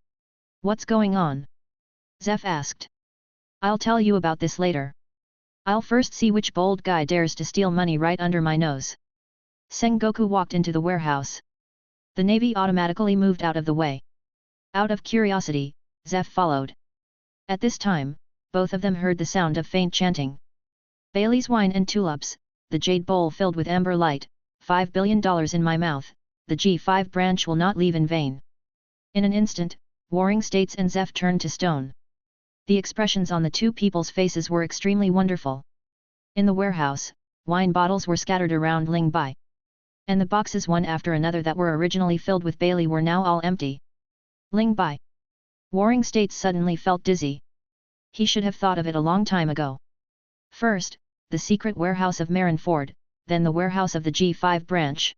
What's going on? Zeph asked. I'll tell you about this later. I'll first see which bold guy dares to steal money right under my nose. Sengoku walked into the warehouse. The navy automatically moved out of the way. Out of curiosity, Zeph followed. At this time, both of them heard the sound of faint chanting. Bailey's wine and tulips, the jade bowl filled with amber light, $5 billion in my mouth, the G5 branch will not leave in vain. In an instant, Warring States and Zeph turned to stone. The expressions on the two people's faces were extremely wonderful. In the warehouse, wine bottles were scattered around Ling Bai. And the boxes one after another that were originally filled with Bailey were now all empty. Ling Bai. Warring States suddenly felt dizzy. He should have thought of it a long time ago. First, the secret warehouse of Marineford, then the warehouse of the G5 branch.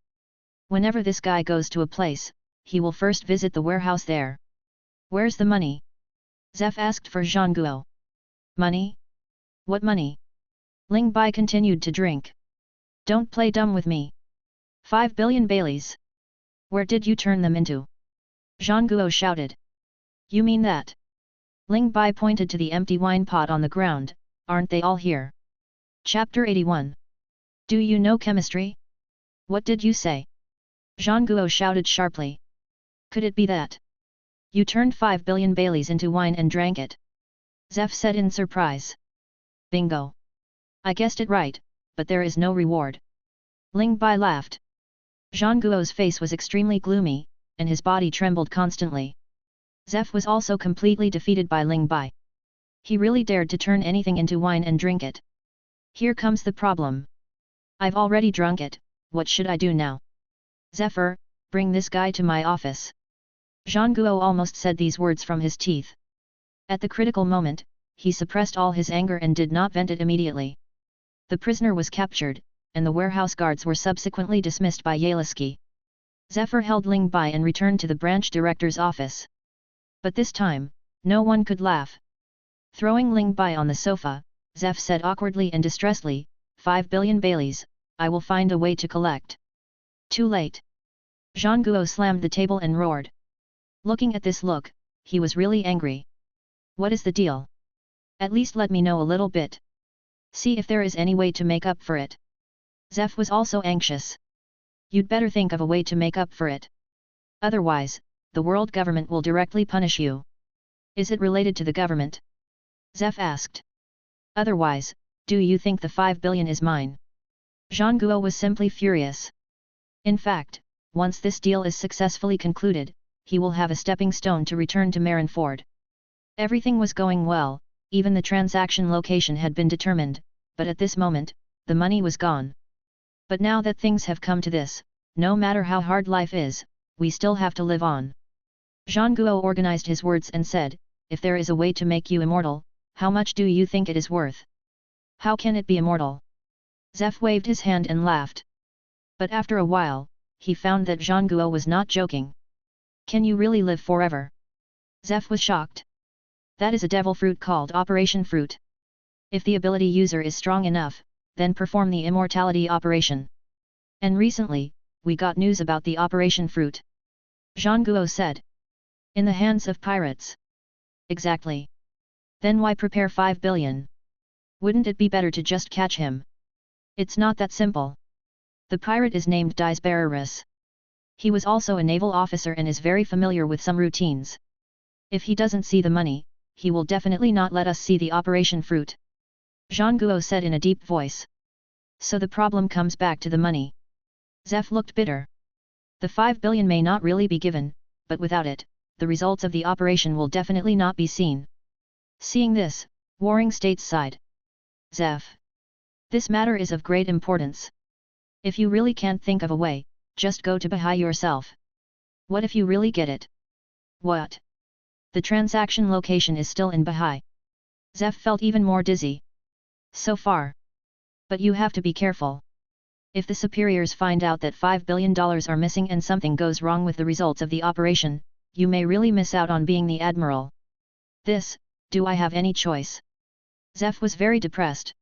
Whenever this guy goes to a place, he will first visit the warehouse there. Where's the money? Zeph asked for Zhenguo. Money? What money? Ling Bai continued to drink. Don't play dumb with me. 5 billion Baileys. Where did you turn them into? Zhenguo shouted. You mean that? Ling Bai pointed to the empty wine pot on the ground, aren't they all here? Chapter 81. Do you know chemistry? What did you say? Zhenguo shouted sharply. Could it be that you turned 5 billion Baileys into wine and drank it? Zeph said in surprise. Bingo! I guessed it right, but there is no reward. Ling Bai laughed. Zhenguo's face was extremely gloomy, and his body trembled constantly. Zeph was also completely defeated by Ling Bai. He really dared to turn anything into wine and drink it. Here comes the problem. I've already drunk it, what should I do now? Zephyr, bring this guy to my office. Zhang Guo almost said these words from his teeth. At the critical moment, he suppressed all his anger and did not vent it immediately. The prisoner was captured, and the warehouse guards were subsequently dismissed by Yaleski. Zephyr held Ling Bai and returned to the branch director's office. But this time, no one could laugh. Throwing Ling Bai on the sofa, Zeph said awkwardly and distressedly, 5 billion Baileys, I will find a way to collect. Too late. Zhang Guo slammed the table and roared. Looking at this look, he was really angry. What is the deal? At least let me know a little bit. See if there is any way to make up for it. Zeph was also anxious. You'd better think of a way to make up for it. Otherwise, the world government will directly punish you. Is it related to the government? Zeph asked. Otherwise, do you think the 5 billion is mine? Zhang Guo was simply furious. In fact, once this deal is successfully concluded, he will have a stepping stone to return to Marineford. Everything was going well, even the transaction location had been determined, but at this moment, the money was gone. But now that things have come to this, no matter how hard life is, we still have to live on. Zhang Guo organized his words and said, if there is a way to make you immortal, how much do you think it is worth? How can it be immortal? Zeph waved his hand and laughed. But after a while, he found that Zhang Guo was not joking. Can you really live forever? Zeph was shocked. That is a devil fruit called Operation Fruit. If the ability user is strong enough, then perform the immortality operation. And recently, we got news about the Operation Fruit. Zhang Guo said. In the hands of pirates. Exactly. Then why prepare 5 billion? Wouldn't it be better to just catch him? It's not that simple. The pirate is named Disbararus. He was also a naval officer and is very familiar with some routines. If he doesn't see the money, he will definitely not let us see the Operation Fruit. Zhang Guo said in a deep voice. So the problem comes back to the money. Zeph looked bitter. The 5 billion may not really be given, but without it, the results of the operation will definitely not be seen. Seeing this, Warring States sighed. Zeph. This matter is of great importance. If you really can't think of a way, just go to Bahai yourself. What if you really get it? What? The transaction location is still in Bahai. Zeph felt even more dizzy. So far. But you have to be careful. If the superiors find out that $5 billion are missing and something goes wrong with the results of the operation, you may really miss out on being the admiral. Do I have any choice? Zeph was very depressed.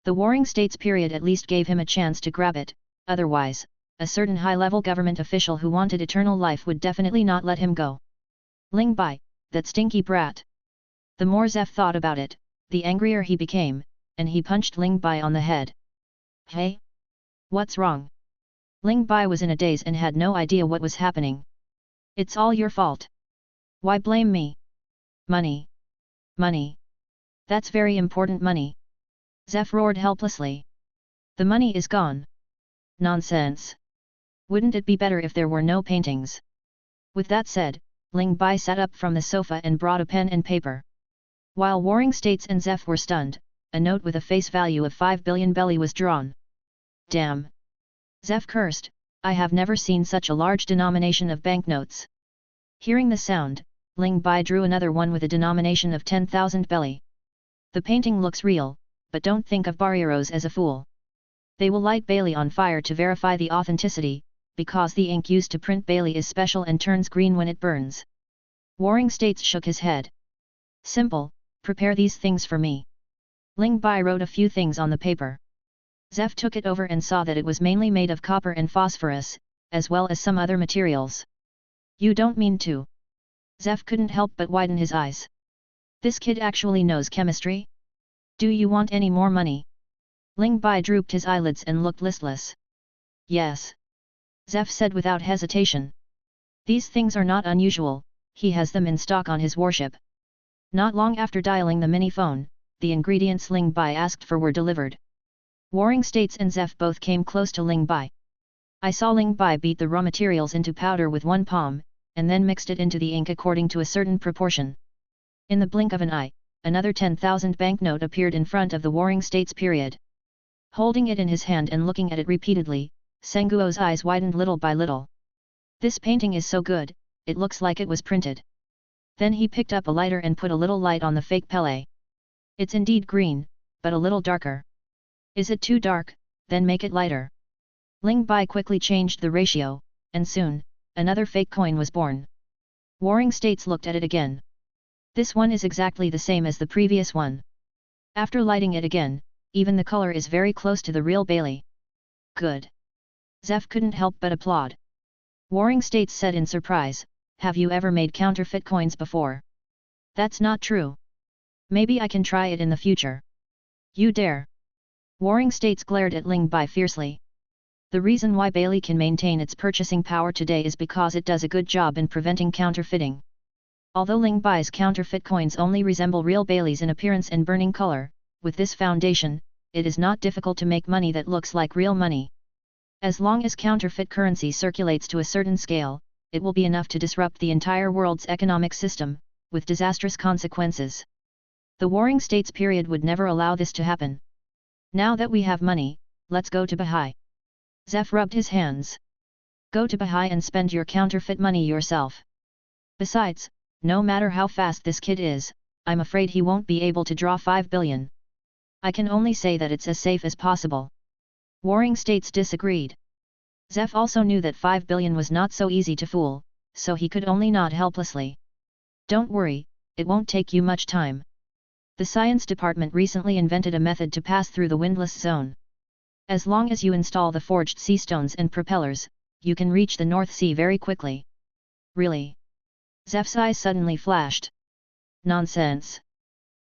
The Warring States period at least gave him a chance to grab it, otherwise, a certain high-level government official who wanted eternal life would definitely not let him go. Ling Bai, that stinky brat. The more Zeph thought about it, the angrier he became, and he punched Ling Bai on the head. Hey? What's wrong? Ling Bai was in a daze and had no idea what was happening. It's all your fault. Why blame me? Money. Money. That's very important money. Zeph roared helplessly. The money is gone. Nonsense. Wouldn't it be better if there were no paintings? With that said, Ling Bai sat up from the sofa and brought a pen and paper. While Warring States and Zeph were stunned, a note with a face value of 5 billion belly was drawn. Damn! Zeph cursed, I have never seen such a large denomination of banknotes. Hearing the sound, Ling Bai drew another one with a denomination of 10,000 belly. The painting looks real, but don't think of Barrieros as a fool. They will light Bailey on fire to verify the authenticity, because the ink used to print Bailey is special and turns green when it burns. Warring States shook his head. Simple, prepare these things for me. Ling Bai wrote a few things on the paper. Zeph took it over and saw that it was mainly made of copper and phosphorus, as well as some other materials. You don't mean to? Zeph couldn't help but widen his eyes. This kid actually knows chemistry? Do you want any more money? Ling Bai drooped his eyelids and looked listless. Yes. Zeph said without hesitation. These things are not unusual, he has them in stock on his warship. Not long after dialing the mini-phone, the ingredients Ling Bai asked for were delivered. Warring States and Zeph both came close to Ling Bai. I saw Ling Bai beat the raw materials into powder with one palm, and then mixed it into the ink according to a certain proportion. In the blink of an eye, another 10,000 banknote appeared in front of the Warring States period. Holding it in his hand and looking at it repeatedly, Senguo's eyes widened little by little. This painting is so good, it looks like it was printed. Then he picked up a lighter and put a little light on the fake Pele. It's indeed green, but a little darker. Is it too dark? Then make it lighter. Ling Bai quickly changed the ratio, and soon, another fake coin was born. Warring States looked at it again. This one is exactly the same as the previous one. After lighting it again, even the color is very close to the real Bailey. Good. Zeph couldn't help but applaud. Warring States said in surprise, have you ever made counterfeit coins before? That's not true. Maybe I can try it in the future. You dare. Warring States glared at Ling Bai fiercely. The reason why Bailey can maintain its purchasing power today is because it does a good job in preventing counterfeiting. Although Ling Bai's counterfeit coins only resemble real Baileys in appearance and burning color, with this foundation, it is not difficult to make money that looks like real money. As long as counterfeit currency circulates to a certain scale, it will be enough to disrupt the entire world's economic system, with disastrous consequences. The Warring States period would never allow this to happen. Now that we have money, let's go to Bahai. Zeph rubbed his hands. Go to Bahai and spend your counterfeit money yourself. Besides, no matter how fast this kid is, I'm afraid he won't be able to draw 5 billion. I can only say that it's as safe as possible. Warring States disagreed. Zeph also knew that 5 billion was not so easy to fool, so he could only nod helplessly. Don't worry, it won't take you much time. The science department recently invented a method to pass through the windless zone. As long as you install the forged sea stones and propellers, you can reach the North Sea very quickly. Really? Zeph's eyes suddenly flashed. Nonsense.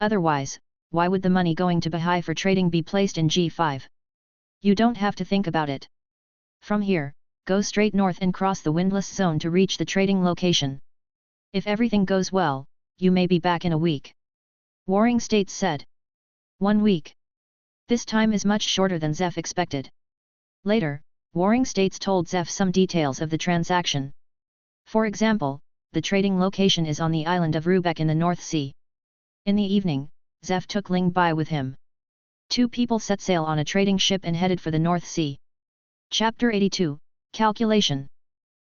Otherwise, why would the money going to Bahai for trading be placed in G5? You don't have to think about it. From here, go straight north and cross the windless zone to reach the trading location. If everything goes well, you may be back in a week. Warring States said. 1 week. This time is much shorter than Zeph expected. Later, Warring States told Zeph some details of the transaction. For example, the trading location is on the island of Rubeck in the North Sea. In the evening, Zeph took Ling Bai with him. 2 people set sail on a trading ship and headed for the North Sea. Chapter 82, Calculation.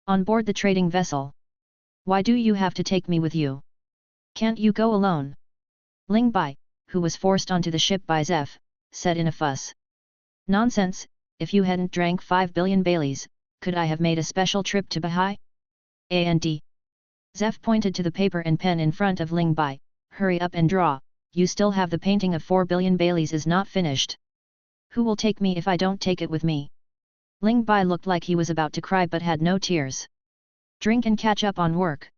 On board the trading vessel. Why do you have to take me with you? Can't you go alone? Ling Bai, who was forced onto the ship by Zeph, said in a fuss. Nonsense, if you hadn't drank 5 billion Baileys, could I have made a special trip to Bahai? And. Zeph pointed to the paper and pen in front of Ling Bai, hurry up and draw, you still have the painting of 4 billion Baileys is not finished. Who will take me if I don't take it with me? Ling Bai looked like he was about to cry but had no tears. Drink and catch up on work.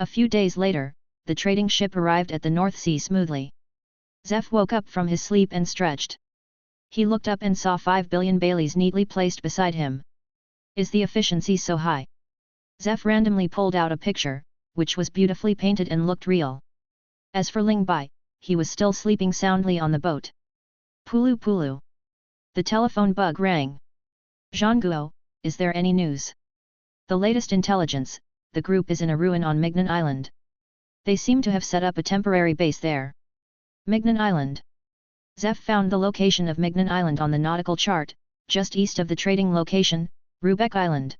A few days later, the trading ship arrived at the North Sea smoothly. Zeph woke up from his sleep and stretched. He looked up and saw 5 billion Baileys neatly placed beside him. Is the efficiency so high? Zeph randomly pulled out a picture, which was beautifully painted and looked real. As for Ling Bai, he was still sleeping soundly on the boat. Pulu Pulu. The telephone bug rang. Zhangguo, is there any news? The latest intelligence, the group is in a ruin on Mignon Island. They seem to have set up a temporary base there. Mignon Island. Zeph found the location of Mignon Island on the nautical chart, just east of the trading location, Rubeck Island.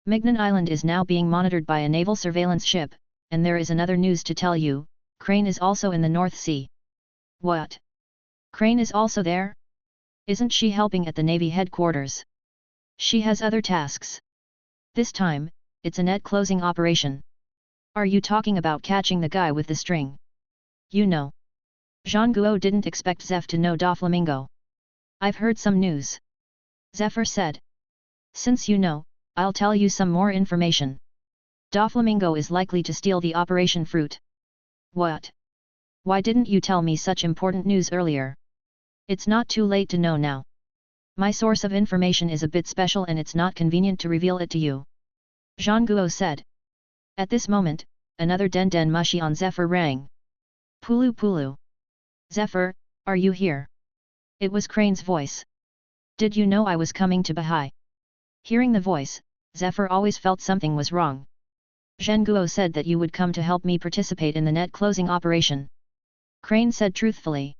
Mignon Island is now being monitored by a naval surveillance ship, and there is another news to tell you, Crane is also in the North Sea. What? Crane is also there? Isn't she helping at the Navy headquarters? She has other tasks. This time, it's a net closing operation. Are you talking about catching the guy with the string? You know. Zhangguo didn't expect Zeph to know Doflamingo. I've heard some news. Zephyr said. Since you know, I'll tell you some more information. Doflamingo is likely to steal the operation fruit. What? Why didn't you tell me such important news earlier? It's not too late to know now. My source of information is a bit special and it's not convenient to reveal it to you. Zhangguo said. At this moment, another Den Den Mushi on Zephyr rang. Pulu Pulu. Zephyr, are you here? It was Crane's voice. Did you know I was coming to Bahai? Hearing the voice, Zephyr always felt something was wrong. Zheng Guo said that you would come to help me participate in the net closing operation. Crane said truthfully.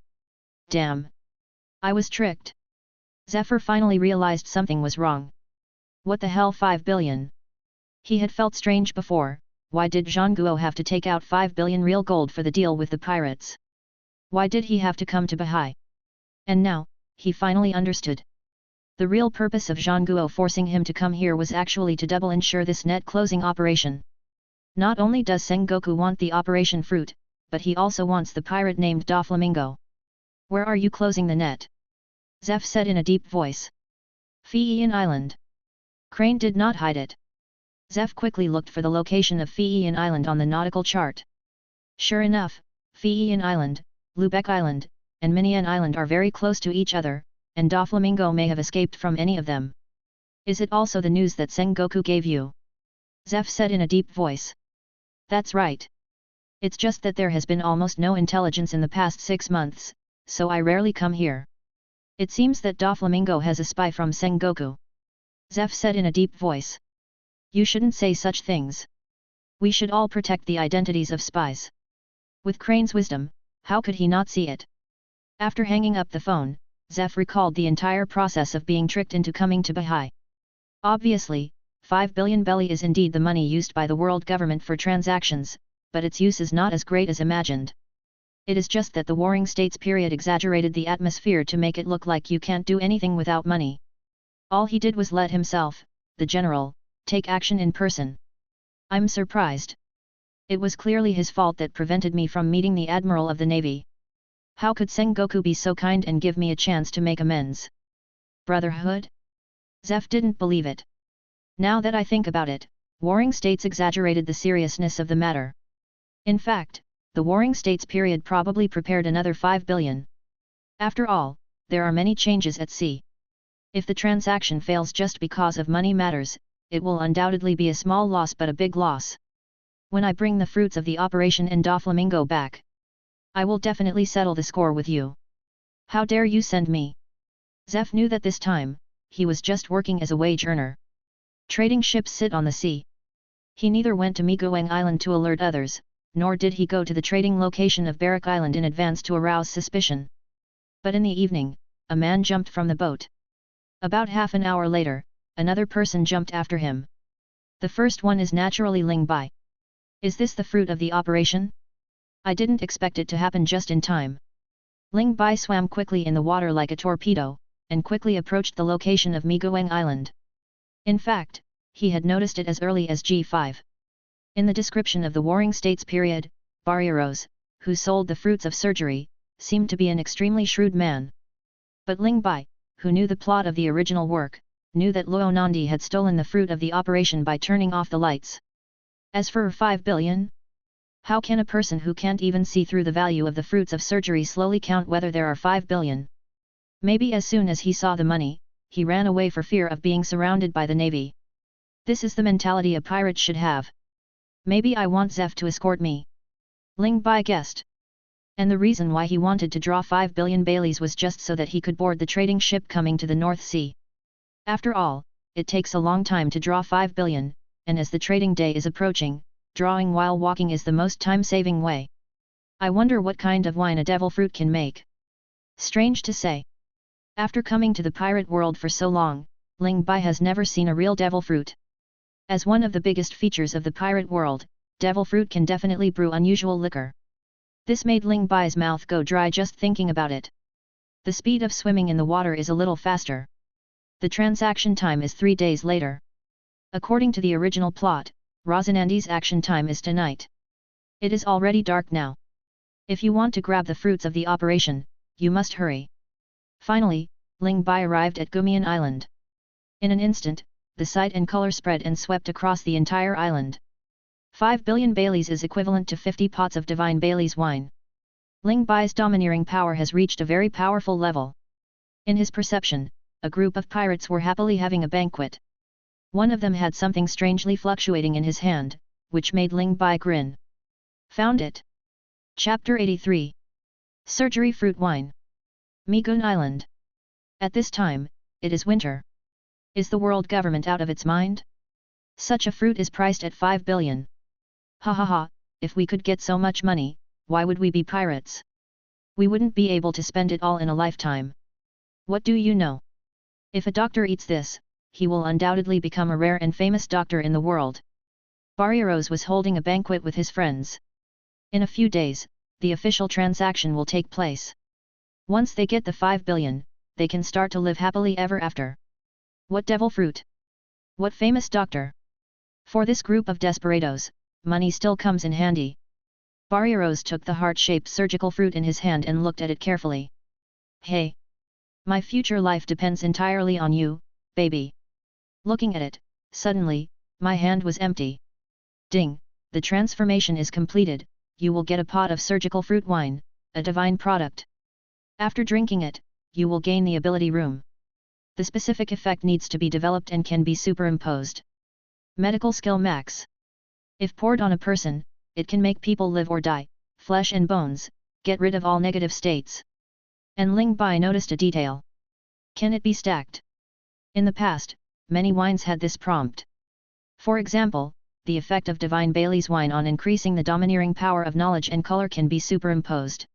Damn. I was tricked. Zephyr finally realized something was wrong. What the hell, 5 billion? He had felt strange before. Why did Zheng Guo have to take out 5 billion real gold for the deal with the pirates? Why did he have to come to Bahai? And now, he finally understood. The real purpose of Zheng Guo forcing him to come here was actually to double ensure this net closing operation. Not only does Sengoku want the operation fruit, but he also wants the pirate named Doflamingo. Where are you closing the net? Zeph said in a deep voice. Fiian Island. Crane did not hide it. Zeph quickly looked for the location of Fiian Island on the nautical chart. Sure enough, Fiian Island, Lubeck Island, and Minian Island are very close to each other, and Doflamingo may have escaped from any of them. Is it also the news that Sengoku gave you? Zeph said in a deep voice. That's right. It's just that there has been almost no intelligence in the past 6 months, so I rarely come here. It seems that Doflamingo has a spy from Sengoku. Zeph said in a deep voice. You shouldn't say such things. We should all protect the identities of spies. With Crane's wisdom, how could he not see it? After hanging up the phone, Zeph recalled the entire process of being tricked into coming to Bahai. Obviously, 5 billion belly is indeed the money used by the world government for transactions, but its use is not as great as imagined. It is just that the Warring States period exaggerated the atmosphere to make it look like you can't do anything without money. All he did was let himself, the general, take action in person. I'm surprised. It was clearly his fault that prevented me from meeting the Admiral of the Navy. How could Sengoku be so kind and give me a chance to make amends? Brotherhood? Zeph didn't believe it. Now that I think about it, Warring States exaggerated the seriousness of the matter. In fact, the Warring States period probably prepared another 5 billion. After all, there are many changes at sea. If the transaction fails just because of money matters, it will undoubtedly be a small loss but a big loss. When I bring the fruits of the operation in Doflamingo back, I will definitely settle the score with you. How dare you send me? Zeph knew that this time, he was just working as a wage earner. Trading ships sit on the sea. He neither went to Migueng Island to alert others, nor did he go to the trading location of Barrack Island in advance to arouse suspicion. But in the evening, a man jumped from the boat. About half an hour later, another person jumped after him. The first one is naturally Ling Bai. Is this the fruit of the operation? I didn't expect it to happen just in time. Ling Bai swam quickly in the water like a torpedo, and quickly approached the location of Migueng Island. In fact, he had noticed it as early as G5. In the description of the Warring States period, Barrieros, who sold the fruits of surgery, seemed to be an extremely shrewd man. But Ling Bai, who knew the plot of the original work, knew that Luo Nandi had stolen the fruit of the operation by turning off the lights. As for 5 billion? How can a person who can't even see through the value of the fruits of surgery slowly count whether there are 5 billion? Maybe as soon as he saw the money, he ran away for fear of being surrounded by the navy. This is the mentality a pirate should have. Maybe I want Zeph to escort me. Ling Bai guessed. And the reason why he wanted to draw 5 billion Baileys was just so that he could board the trading ship coming to the North Sea. After all, it takes a long time to draw 5 billion, and as the trading day is approaching, drawing while walking is the most time-saving way. I wonder what kind of wine a devil fruit can make. Strange to say. After coming to the pirate world for so long, Ling Bai has never seen a real devil fruit. As one of the biggest features of the pirate world, devil fruit can definitely brew unusual liquor. This made Ling Bai's mouth go dry just thinking about it. The speed of swimming in the water is a little faster. The transaction time is 3 days later. According to the original plot, Rosinandi's action time is tonight. It is already dark now. If you want to grab the fruits of the operation, you must hurry. Finally, Ling Bai arrived at Gumian Island. In an instant, the sight and color spread and swept across the entire island. 5 billion Baileys is equivalent to 50 pots of divine Bailey's wine. Ling Bai's domineering power has reached a very powerful level. In his perception, a group of pirates were happily having a banquet. One of them had something strangely fluctuating in his hand, which made Ling Bai grin. Found it. Chapter 83. Surgery Fruit Wine. Migun Island. At this time, it is winter. Is the world government out of its mind? Such a fruit is priced at 5 billion. Ha ha ha, if we could get so much money, why would we be pirates? We wouldn't be able to spend it all in a lifetime. What do you know? If a doctor eats this, he will undoubtedly become a rare and famous doctor in the world. Barrieros was holding a banquet with his friends. In a few days, the official transaction will take place. Once they get the 5 billion, they can start to live happily ever after. What devil fruit? What famous doctor? For this group of desperados, money still comes in handy. Barrieros took the heart-shaped surgical fruit in his hand and looked at it carefully. Hey! My future life depends entirely on you, baby. Looking at it, suddenly, my hand was empty. Ding! The transformation is completed, you will get a pot of surgical fruit wine, a divine product. After drinking it, you will gain the ability room. The specific effect needs to be developed and can be superimposed. Medical skill max. If poured on a person, it can make people live or die, flesh and bones, get rid of all negative states. And Ling Bai noticed a detail. Can it be stacked? In the past, many wines had this prompt. For example, the effect of Divine Bailey's wine on increasing the domineering power of knowledge and color can be superimposed.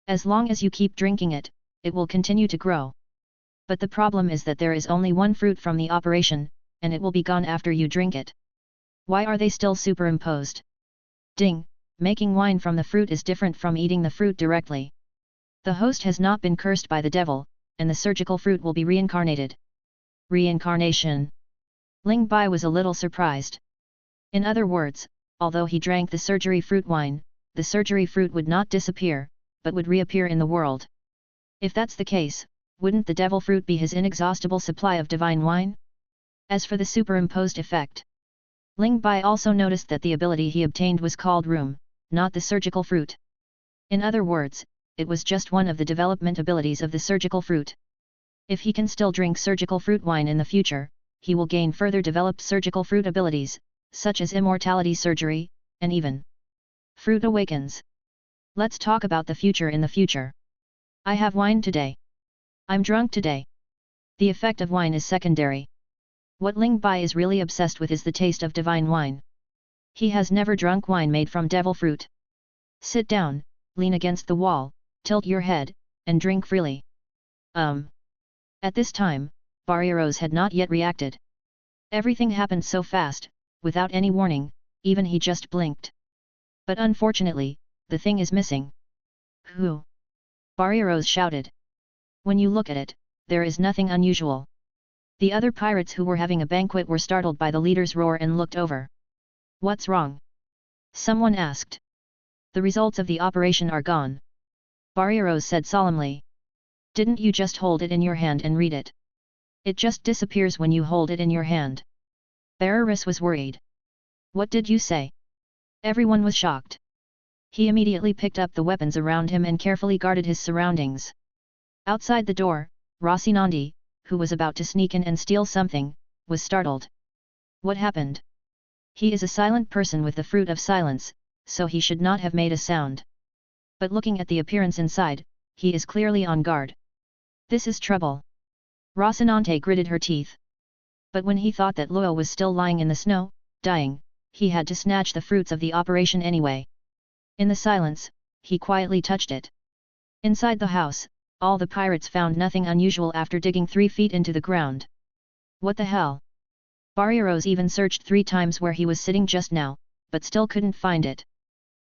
As long as you keep drinking it, it will continue to grow. But the problem is that there is only one fruit from the operation, and it will be gone after you drink it. Why are they still superimposed? Ding! Making wine from the fruit is different from eating the fruit directly. The host has not been cursed by the devil, and the surgical fruit will be reincarnated. Reincarnation. Ling Bai was a little surprised. In other words, although he drank the surgery fruit wine, the surgery fruit would not disappear, but would reappear in the world. If that's the case, wouldn't the devil fruit be his inexhaustible supply of divine wine? As for the superimposed effect, Ling Bai also noticed that the ability he obtained was called room, not the surgical fruit. In other words, it was just one of the development abilities of the surgical fruit. If he can still drink surgical fruit wine in the future, he will gain further developed surgical fruit abilities, such as immortality surgery, and even fruit awakens. Let's talk about the future in the future. I have wine today. I'm drunk today. The effect of wine is secondary. What Ling Bai is really obsessed with is the taste of divine wine. He has never drunk wine made from devil fruit. Sit down, lean against the wall, tilt your head, and drink freely. At this time, Barrieros had not yet reacted. Everything happened so fast, without any warning, even he just blinked. But unfortunately, the thing is missing. Who? Barrieros shouted. When you look at it, there is nothing unusual. The other pirates who were having a banquet were startled by the leader's roar and looked over. What's wrong? Someone asked. The results of the operation are gone. Barrieros said solemnly. Didn't you just hold it in your hand and read it? It just disappears when you hold it in your hand. Barrieros was worried. What did you say? Everyone was shocked. He immediately picked up the weapons around him and carefully guarded his surroundings. Outside the door, Rocinante, who was about to sneak in and steal something, was startled. What happened? He is a silent person with the fruit of silence, so he should not have made a sound. But looking at the appearance inside, he is clearly on guard. This is trouble. Rocinante gritted her teeth. But when he thought that Luo was still lying in the snow, dying, he had to snatch the fruits of the operation anyway. In the silence, he quietly touched it. Inside the house, all the pirates found nothing unusual after digging 3 feet into the ground. What the hell? Barrieros even searched 3 times where he was sitting just now, but still couldn't find it.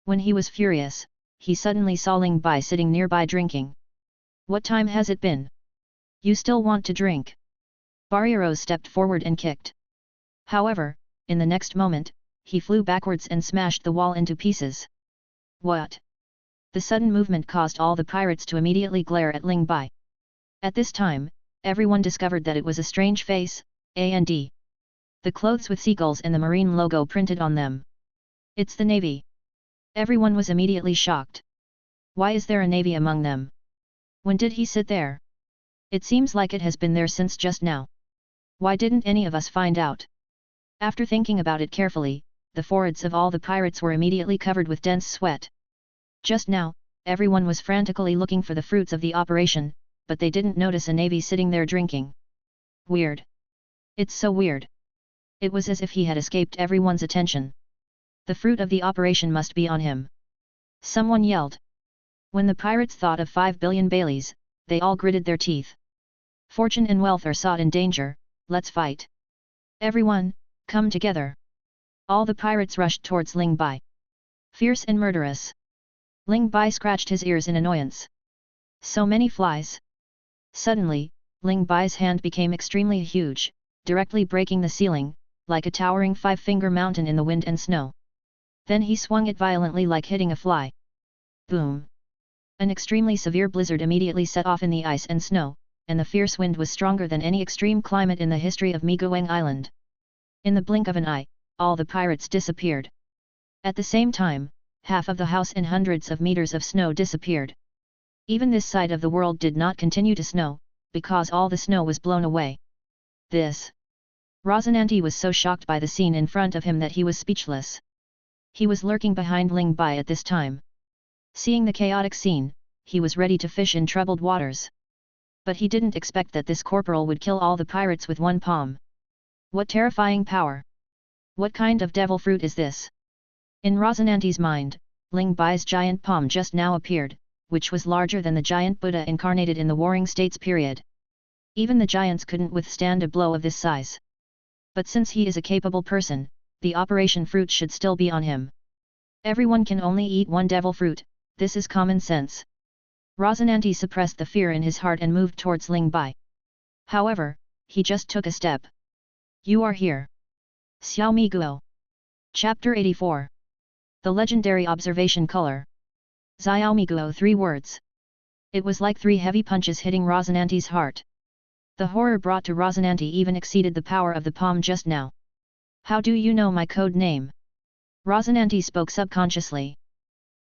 When he was furious, he suddenly saw Ling Bai sitting nearby drinking. What time has it been? You still want to drink? Barrieros stepped forward and kicked. However, in the next moment, he flew backwards and smashed the wall into pieces. What? The sudden movement caused all the pirates to immediately glare at Ling Bai. At this time, everyone discovered that it was a strange face, and the clothes with seagulls and the marine logo printed on them. It's the Navy. Everyone was immediately shocked. Why is there a Navy among them? When did he sit there? It seems like it has been there since just now. Why didn't any of us find out? After thinking about it carefully, the foreheads of all the pirates were immediately covered with dense sweat. Just now, everyone was frantically looking for the fruits of the operation, but they didn't notice a Navy sitting there drinking. Weird. It's so weird. It was as if he had escaped everyone's attention. The fruit of the operation must be on him. Someone yelled. When the pirates thought of 5 billion Baileys, they all gritted their teeth. Fortune and wealth are sought in danger, let's fight. Everyone, come together. All the pirates rushed towards Ling Bai. Fierce and murderous. Ling Bai scratched his ears in annoyance. So many flies. Suddenly, Ling Bai's hand became extremely huge, directly breaking the ceiling, like a towering 5-finger mountain in the wind and snow. Then he swung it violently like hitting a fly. Boom! An extremely severe blizzard immediately set off in the ice and snow, and the fierce wind was stronger than any extreme climate in the history of Migoeng Island. In the blink of an eye, all the pirates disappeared. At the same time, half of the house and hundreds of meters of snow disappeared. Even this side of the world did not continue to snow, because all the snow was blown away. This. Rosinante was so shocked by the scene in front of him that he was speechless. He was lurking behind Ling Bai at this time. Seeing the chaotic scene, he was ready to fish in troubled waters. But he didn't expect that this corporal would kill all the pirates with one palm. What terrifying power! What kind of devil fruit is this? In Rosinante's mind, Ling Bai's giant palm just now appeared, which was larger than the giant Buddha incarnated in the Warring States period. Even the giants couldn't withstand a blow of this size. But since he is a capable person, the operation fruit should still be on him. Everyone can only eat one devil fruit, this is common sense. Rosinante suppressed the fear in his heart and moved towards Ling Bai. However, he just took a step. You are here. Xiao Mi Guo. Chapter 84. The Legendary Observation Color. Xiao Mi Guo 3 words. It was like 3 heavy punches hitting Rosinante's heart. The horror brought to Rosinante even exceeded the power of the palm just now. How do you know my code name? Rosinante spoke subconsciously.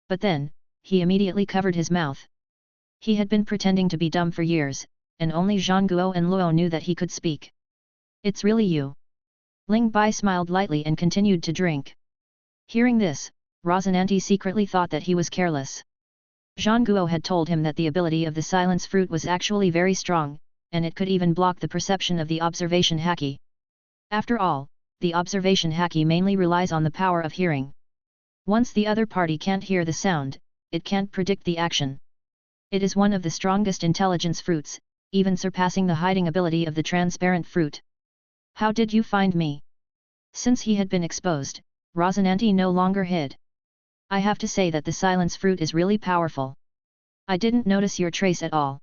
But then, he immediately covered his mouth. He had been pretending to be dumb for years, and only Zhang Guo and Luo knew that he could speak. It's really you. Ling Bai smiled lightly and continued to drink. Hearing this, Rosinante secretly thought that he was careless. Zhang Guo had told him that the ability of the silence fruit was actually very strong, and it could even block the perception of the observation haki. After all, the observation haki mainly relies on the power of hearing. Once the other party can't hear the sound, it can't predict the action. It is one of the strongest intelligence fruits, even surpassing the hiding ability of the transparent fruit. How did you find me? Since he had been exposed, Rosinante no longer hid. I have to say that the silence fruit is really powerful. I didn't notice your trace at all.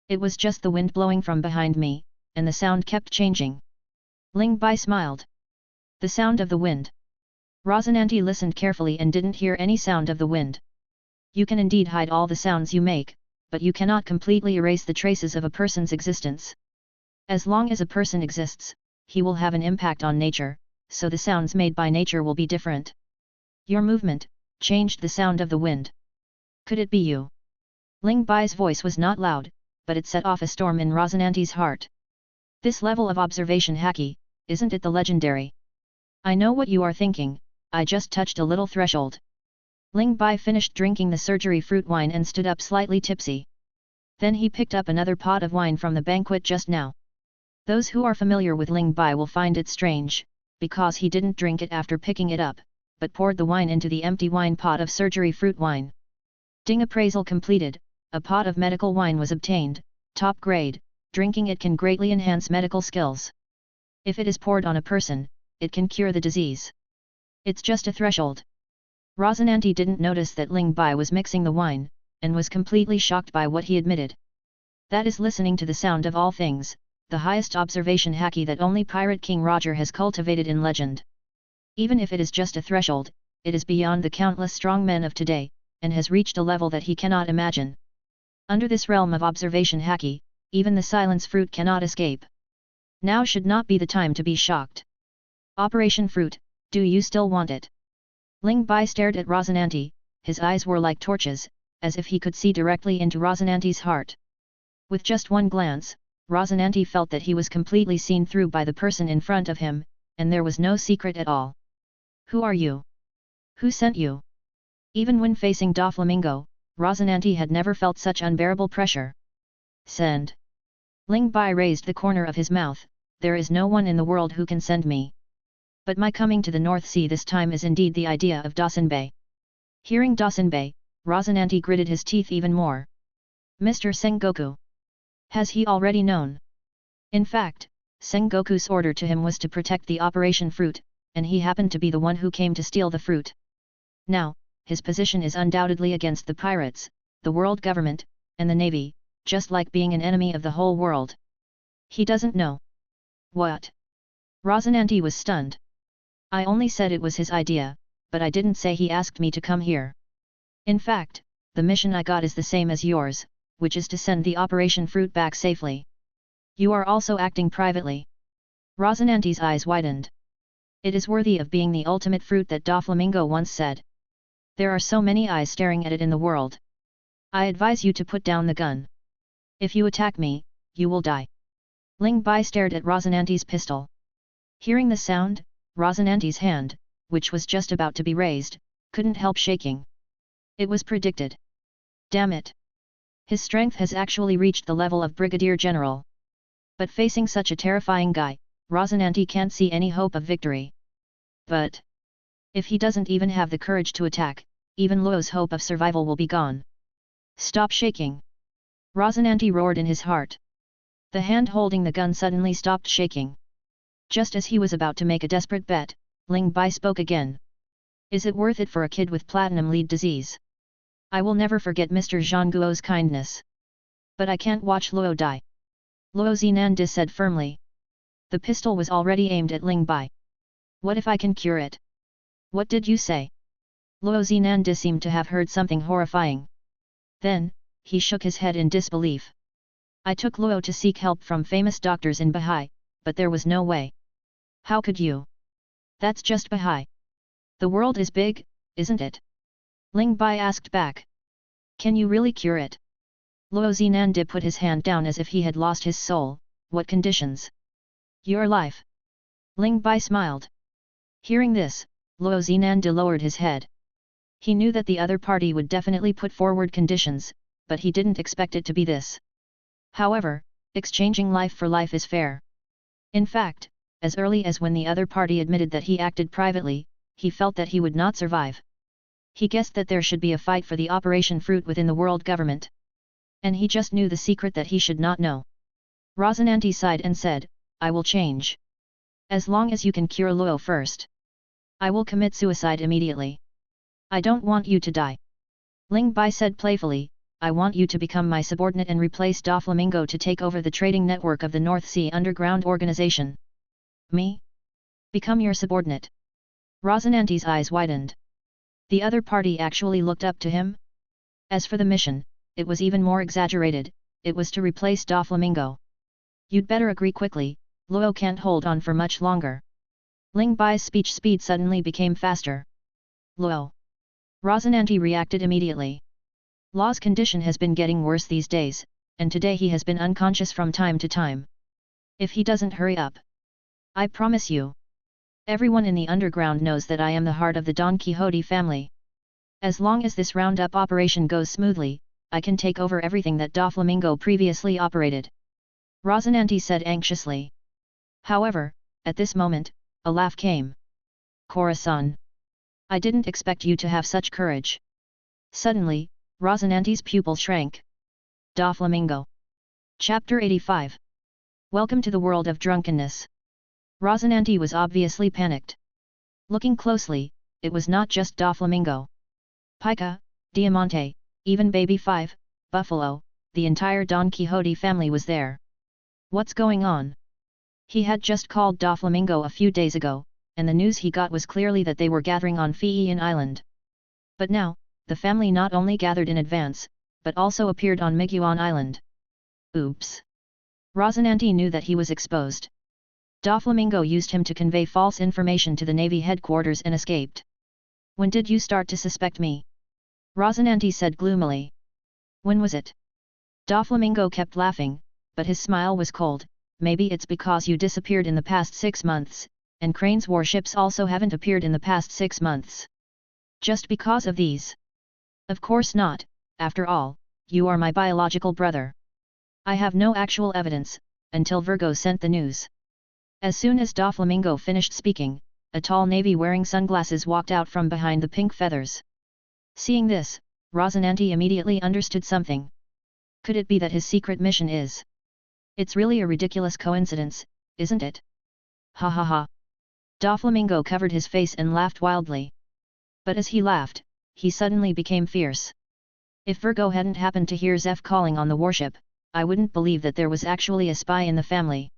It was just the wind blowing from behind me, and the sound kept changing. Ling Bai smiled. The sound of the wind. Rosinante listened carefully and didn't hear any sound of the wind. You can indeed hide all the sounds you make, but you cannot completely erase the traces of a person's existence. As long as a person exists, he will have an impact on nature, so the sounds made by nature will be different. Your movement changed the sound of the wind. Could it be you? Ling Bai's voice was not loud, but it set off a storm in Rosinante's heart. This level of observation haki, isn't it the legendary? I know what you are thinking, I just touched a little threshold. Ling Bai finished drinking the surgery fruit wine and stood up slightly tipsy. Then he picked up another pot of wine from the banquet just now. Those who are familiar with Ling Bai will find it strange, because he didn't drink it after picking it up, but poured the wine into the empty wine pot of surgery fruit wine. Ding appraisal completed, a pot of medical wine was obtained, top grade, drinking it can greatly enhance medical skills. If it is poured on a person, it can cure the disease. It's just a threshold. Rosinante didn't notice that Ling Bai was mixing the wine, and was completely shocked by what he admitted. That is listening to the sound of all things, the highest observation haki that only Pirate King Roger has cultivated in legend. Even if it is just a threshold, it is beyond the countless strong men of today, and has reached a level that he cannot imagine. Under this realm of observation haki, even the silence fruit cannot escape. Now should not be the time to be shocked. Operation Fruit, do you still want it? Ling Bai stared at Rosinante, his eyes were like torches, as if he could see directly into Rosinante's heart. With just one glance, Rosinante felt that he was completely seen through by the person in front of him, and there was no secret at all. Who are you? Who sent you? Even when facing Doflamingo, Rosinante had never felt such unbearable pressure. Send. Ling Bai raised the corner of his mouth, there is no one in the world who can send me. But my coming to the North Sea this time is indeed the idea of Dasanbei. Hearing Dasanbei, Rosananti gritted his teeth even more. Mr. Sengoku. Has he already known? In fact, Sengoku's order to him was to protect the Operation Fruit, and he happened to be the one who came to steal the fruit. Now, his position is undoubtedly against the pirates, the world government, and the navy, just like being an enemy of the whole world. He doesn't know. What? Rosananti was stunned. I only said it was his idea, but I didn't say he asked me to come here. In fact, the mission I got is the same as yours, which is to send the Operation Fruit back safely. You are also acting privately. Rosananti's eyes widened. It is worthy of being the ultimate fruit that Doflamingo once said. There are so many eyes staring at it in the world. I advise you to put down the gun. If you attack me, you will die. Ling Bai stared at Rosananti's pistol. Hearing the sound, Rosananti's hand, which was just about to be raised, couldn't help shaking. It was predicted. Damn it! His strength has actually reached the level of Brigadier General. But facing such a terrifying guy, Rosananti can't see any hope of victory. But if he doesn't even have the courage to attack, even Luo's hope of survival will be gone. Stop shaking! Rosananti roared in his heart. The hand holding the gun suddenly stopped shaking. Just as he was about to make a desperate bet, Ling Bai spoke again. Is it worth it for a kid with platinum lead disease? I will never forget Mr. Zhangguo's kindness. But I can't watch Luo die. Luo Zinandi said firmly. The pistol was already aimed at Ling Bai. What if I can cure it? What did you say? Luo Zinandi seemed to have heard something horrifying. Then, he shook his head in disbelief. I took Luo to seek help from famous doctors in Bahai, but there was no way. How could you? That's just Bahai. The world is big, isn't it? Ling Bai asked back. Can you really cure it? Luo Zinandi put his hand down as if he had lost his soul. What conditions? Your life. Ling Bai smiled. Hearing this, Luo Zinandi lowered his head. He knew that the other party would definitely put forward conditions, but he didn't expect it to be this. However, exchanging life for life is fair. In fact, as early as when the other party admitted that he acted privately, he felt that he would not survive. He guessed that there should be a fight for the Operation Fruit within the world government. And he just knew the secret that he should not know. Rosananti sighed and said, I will change. As long as you can cure Luo first. I will commit suicide immediately. I don't want you to die. Ling Bai said playfully, I want you to become my subordinate and replace Doflamingo to take over the trading network of the North Sea Underground Organization. Me? Become your subordinate. Rosananti's eyes widened. The other party actually looked up to him? As for the mission, it was even more exaggerated, it was to replace Doflamingo. You'd better agree quickly, Luo can't hold on for much longer. Ling Bai's speech speed suddenly became faster. Luo. Rosananti reacted immediately. Luo's condition has been getting worse these days, and today he has been unconscious from time to time. If he doesn't hurry up. I promise you. Everyone in the underground knows that I am the heart of the Don Quixote family. As long as this roundup operation goes smoothly, I can take over everything that Doflamingo previously operated. Rosananti said anxiously. However, at this moment, a laugh came. Corazon. I didn't expect you to have such courage. Suddenly, Rosananti's pupil shrank. Doflamingo. Chapter 85. Welcome to the world of drunkenness. Rosananti was obviously panicked. Looking closely, it was not just Doflamingo. Pica, Diamante, even Baby 5, Buffalo, the entire Don Quixote family was there. What's going on? He had just called Doflamingo a few days ago, and the news he got was clearly that they were gathering on Fiyin Island. But now, the family not only gathered in advance, but also appeared on Miguan Island. Oops! Rosananti knew that he was exposed. Doflamingo used him to convey false information to the Navy headquarters and escaped. When did you start to suspect me? Rosananti said gloomily. When was it? Doflamingo kept laughing, but his smile was cold. Maybe it's because you disappeared in the past 6 months, and Crane's warships also haven't appeared in the past 6 months. Just because of these? Of course not, after all, you are my biological brother. I have no actual evidence, until Virgo sent the news. As soon as Doflamingo finished speaking, a tall navy wearing sunglasses walked out from behind the pink feathers. Seeing this, Rosinante immediately understood something. Could it be that his secret mission is? It's really a ridiculous coincidence, isn't it? Ha ha ha. Doflamingo covered his face and laughed wildly. But as he laughed, he suddenly became fierce. If Virgo hadn't happened to hear Zeph calling on the warship, I wouldn't believe that there was actually a spy in the family.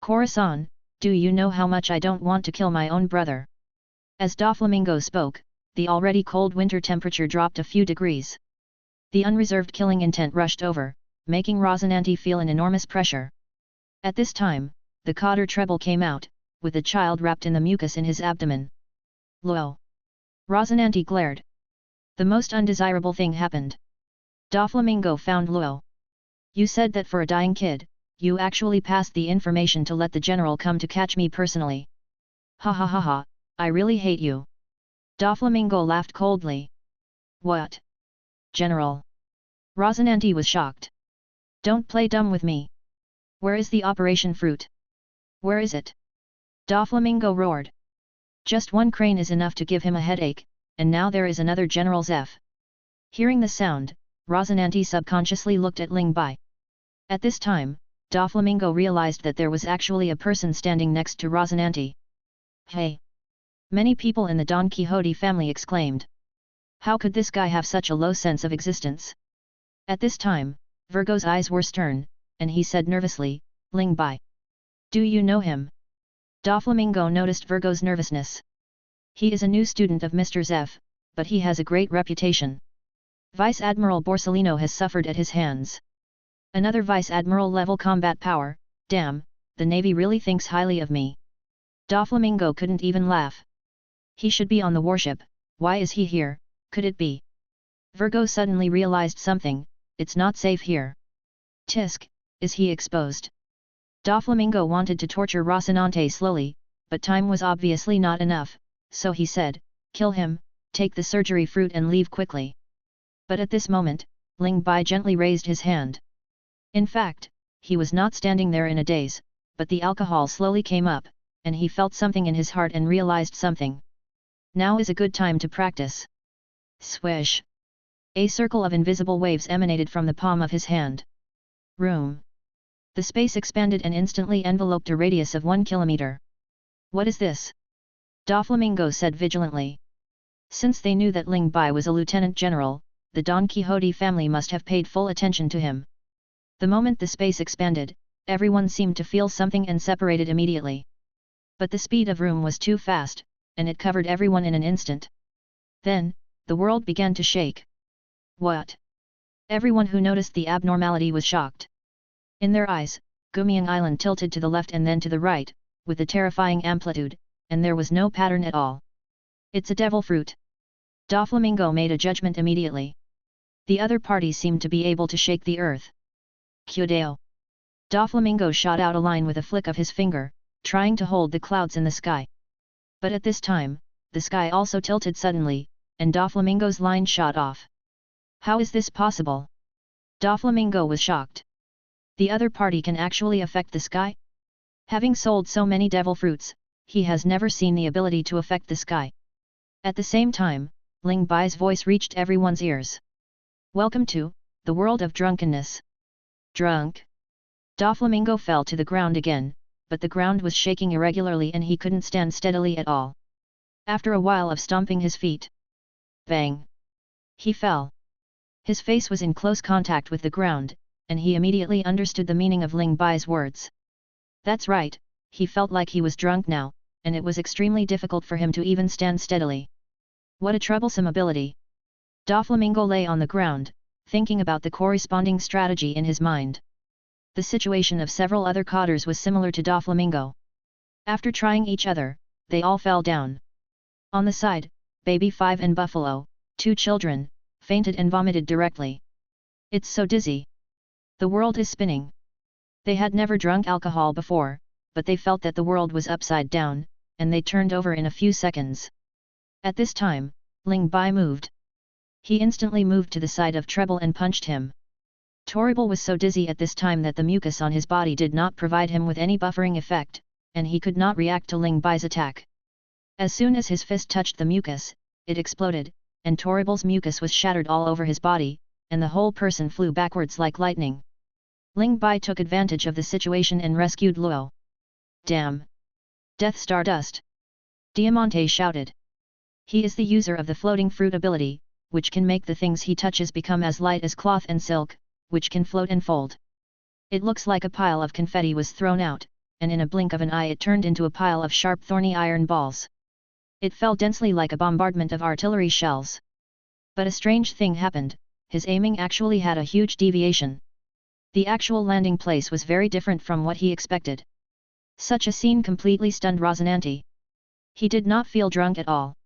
Corazon, do you know how much I don't want to kill my own brother? As Doflamingo spoke, the already cold winter temperature dropped a few degrees. The unreserved killing intent rushed over, making Rosinante feel an enormous pressure. At this time, the cotter treble came out, with the child wrapped in the mucus in his abdomen. Lo! Rosinante glared. The most undesirable thing happened. Doflamingo found Luo. You said that for a dying kid, you actually passed the information to let the general come to catch me personally. Ha ha ha ha, I really hate you. Doflamingo laughed coldly. What? General? Rosinante was shocked. Don't play dumb with me. Where is the operation fruit? Where is it? Doflamingo roared. Just one crane is enough to give him a headache, and now there is another General Zeph. Hearing the sound, Rosinante subconsciously looked at Ling Bai. At this time, Doflamingo realized that there was actually a person standing next to Rosinante. Hey! Many people in the Don Quixote family exclaimed. How could this guy have such a low sense of existence? At this time, Virgo's eyes were stern, and he said nervously, Ling Bai. Do you know him? Doflamingo noticed Virgo's nervousness. He is a new student of Mr. Zeph, but he has a great reputation. Vice Admiral Borsellino has suffered at his hands. Another Vice Admiral level combat power, damn, the Navy really thinks highly of me. Doflamingo couldn't even laugh. He should be on the warship, why is he here, could it be? Virgo suddenly realized something, it's not safe here. Tisk, is he exposed? Doflamingo wanted to torture Rosinante slowly, but time was obviously not enough, so he said, kill him, take the surgery fruit and leave quickly. But at this moment, Ling Bai gently raised his hand. In fact, he was not standing there in a daze, but the alcohol slowly came up, and he felt something in his heart and realized something. Now is a good time to practice. Swish! A circle of invisible waves emanated from the palm of his hand. Room! The space expanded and instantly enveloped a radius of 1 kilometer. What is this? Doflamingo said vigilantly. Since they knew that Ling Bai was a lieutenant general, the Don Quixote family must have paid full attention to him. The moment the space expanded, everyone seemed to feel something and separated immediately. But the speed of room was too fast, and it covered everyone in an instant. Then, the world began to shake. What? Everyone who noticed the abnormality was shocked. In their eyes, Gumiang Island tilted to the left and then to the right, with a terrifying amplitude, and there was no pattern at all. It's a devil fruit. Doflamingo made a judgment immediately. The other party seemed to be able to shake the earth. Kyodao. Doflamingo shot out a line with a flick of his finger, trying to hold the clouds in the sky. But at this time, the sky also tilted suddenly, and Doflamingo's line shot off. How is this possible? Doflamingo was shocked. The other party can actually affect the sky? Having sold so many devil fruits, he has never seen the ability to affect the sky. At the same time, Ling Bai's voice reached everyone's ears. Welcome to the world of drunkenness. Drunk? Doflamingo fell to the ground again, but the ground was shaking irregularly and he couldn't stand steadily at all. After a while of stomping his feet, bang! He fell. His face was in close contact with the ground, and he immediately understood the meaning of Ling Bai's words. That's right, he felt like he was drunk now, and it was extremely difficult for him to even stand steadily. What a troublesome ability! Doflamingo lay on the ground, thinking about the corresponding strategy in his mind. The situation of several other cotters was similar to Doflamingo. After trying each other, they all fell down. On the side, Baby 5 and Buffalo, 2 children, fainted and vomited directly. It's so dizzy. The world is spinning. They had never drunk alcohol before, but they felt that the world was upside down, and they turned over in a few seconds. At this time, Ling Bai moved. He instantly moved to the side of Treble and punched him. Toribel was so dizzy at this time that the mucus on his body did not provide him with any buffering effect, and he could not react to Ling Bai's attack. As soon as his fist touched the mucus, it exploded, and Torible's mucus was shattered all over his body, and the whole person flew backwards like lightning. Ling Bai took advantage of the situation and rescued Luo. Damn! Death Stardust! Diamante shouted. He is the user of the floating fruit ability, which can make the things he touches become as light as cloth and silk, which can float and fold. It looks like a pile of confetti was thrown out, and in a blink of an eye it turned into a pile of sharp thorny iron balls. It fell densely like a bombardment of artillery shells. But a strange thing happened, his aiming actually had a huge deviation. The actual landing place was very different from what he expected. Such a scene completely stunned Rocinante. He did not feel drunk at all.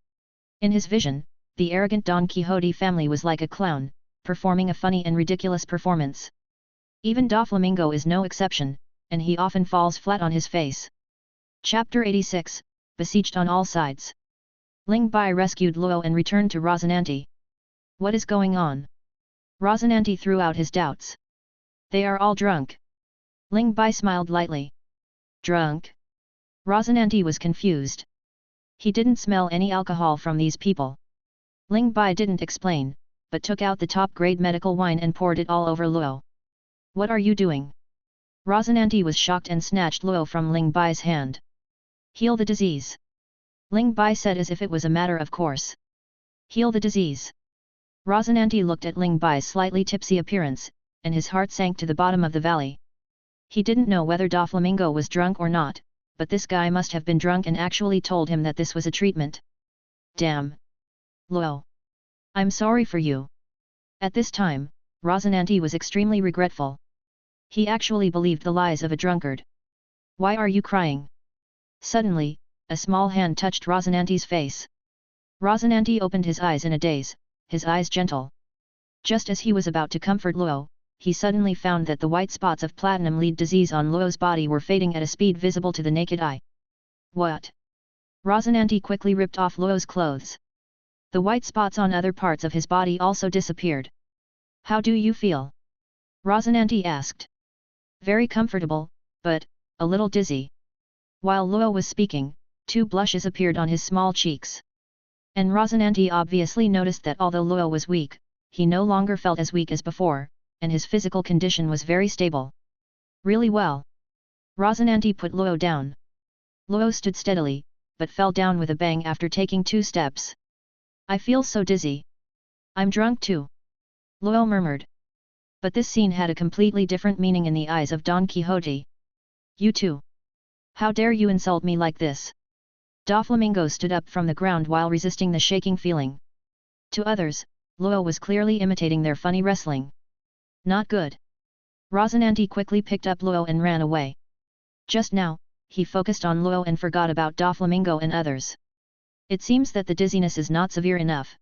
In his vision, the arrogant Don Quixote family was like a clown, performing a funny and ridiculous performance. Even Doflamingo is no exception, and he often falls flat on his face. Chapter 86, Besieged on all sides. Ling Bai rescued Luo and returned to Rocinante. What is going on? Rocinante threw out his doubts. They are all drunk. Ling Bai smiled lightly. Drunk? Rocinante was confused. He didn't smell any alcohol from these people. Ling Bai didn't explain, but took out the top-grade medical wine and poured it all over Luo. What are you doing? Rocinante was shocked and snatched Luo from Ling Bai's hand. Heal the disease. Ling Bai said as if it was a matter of course. Heal the disease. Rocinante looked at Ling Bai's slightly tipsy appearance, and his heart sank to the bottom of the valley. He didn't know whether Doflamingo was drunk or not, but this guy must have been drunk and actually told him that this was a treatment. Damn! Luo! I'm sorry for you. At this time, Rocinante was extremely regretful. He actually believed the lies of a drunkard. Why are you crying? Suddenly, a small hand touched Rocinante's face. Rocinante opened his eyes in a daze, his eyes gentle. Just as he was about to comfort Luo, he suddenly found that the white spots of platinum lead disease on Luo's body were fading at a speed visible to the naked eye. What? Rocinante quickly ripped off Luo's clothes. The white spots on other parts of his body also disappeared. How do you feel? Rocinante asked. Very comfortable, but a little dizzy. While Luo was speaking, 2 blushes appeared on his small cheeks. And Rocinante obviously noticed that although Luo was weak, he no longer felt as weak as before, and his physical condition was very stable. Really well. Rocinante put Luo down. Luo stood steadily, but fell down with a bang after taking 2 steps. I feel so dizzy. I'm drunk too. Luo murmured. But this scene had a completely different meaning in the eyes of Don Quixote. You too. How dare you insult me like this? Doflamingo stood up from the ground while resisting the shaking feeling. To others, Luo was clearly imitating their funny wrestling. Not good. Rocinante quickly picked up Luo and ran away. Just now, he focused on Luo and forgot about Doflamingo and others. It seems that the dizziness is not severe enough.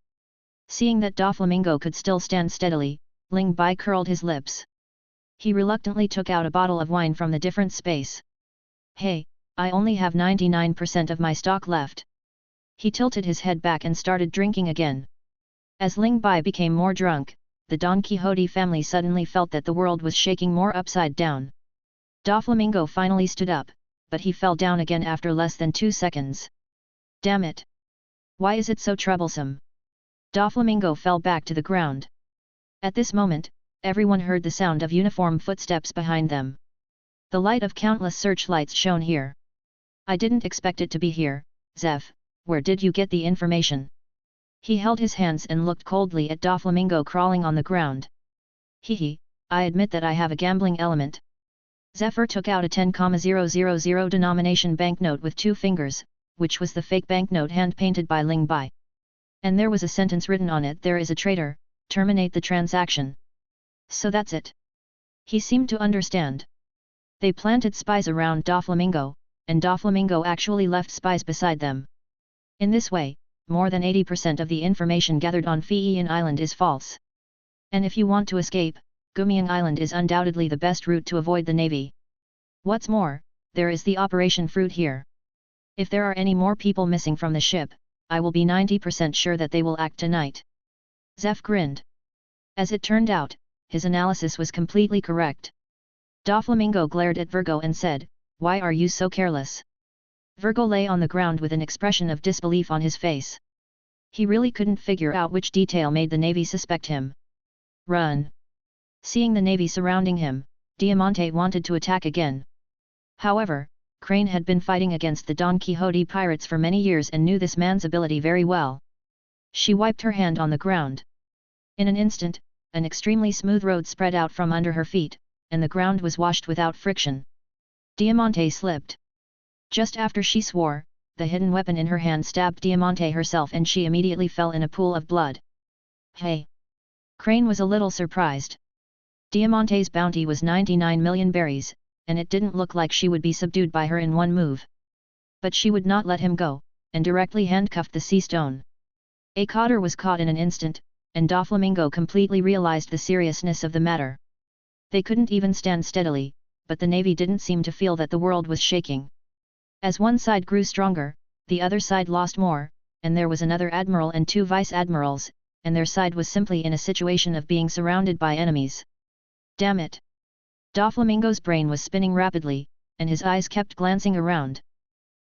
Seeing that Doflamingo could still stand steadily, Ling Bai curled his lips. He reluctantly took out a bottle of wine from the different space. Hey, I only have 99% of my stock left. He tilted his head back and started drinking again. As Ling Bai became more drunk, the Don Quixote family suddenly felt that the world was shaking more upside down. Doflamingo finally stood up, but he fell down again after less than 2 seconds. Damn it! Why is it so troublesome? Doflamingo fell back to the ground. At this moment, everyone heard the sound of uniform footsteps behind them. The light of countless searchlights shone here. I didn't expect it to be here, Zeph, where did you get the information? He held his hands and looked coldly at Doflamingo crawling on the ground. Hehe, I admit that I have a gambling element. Zephyr took out a 10,000 denomination banknote with 2 fingers, which was the fake banknote hand-painted by Ling Bai. And there was a sentence written on it: there is a traitor, terminate the transaction. So that's it. He seemed to understand. They planted spies around Doflamingo, and Doflamingo actually left spies beside them. In this way, more than 80% of the information gathered on Fiian Island is false. And if you want to escape, Gumiang Island is undoubtedly the best route to avoid the Navy. What's more, there is the Operation Fruit here. If there are any more people missing from the ship, I will be 90% sure that they will act tonight. Zeph grinned. As it turned out, his analysis was completely correct. Doflamingo glared at Virgo and said, why are you so careless? Virgo lay on the ground with an expression of disbelief on his face. He really couldn't figure out which detail made the Navy suspect him. Run! Seeing the Navy surrounding him, Diamante wanted to attack again. However, Crane had been fighting against the Don Quixote pirates for many years and knew this man's ability very well. She wiped her hand on the ground. In an instant, an extremely smooth road spread out from under her feet, and the ground was washed without friction. Diamante slipped. Just after she swore, the hidden weapon in her hand stabbed Diamante herself and she immediately fell in a pool of blood. Hey! Crane was a little surprised. Diamante's bounty was 99 million berries, and it didn't look like she would be subdued by her in one move. But she would not let him go, and directly handcuffed the sea stone. A cotter was caught in an instant, and Doflamingo completely realized the seriousness of the matter. They couldn't even stand steadily, but the Navy didn't seem to feel that the world was shaking. As one side grew stronger, the other side lost more, and there was another admiral and 2 vice-admirals, and their side was simply in a situation of being surrounded by enemies. Damn it! Doflamingo's brain was spinning rapidly, and his eyes kept glancing around.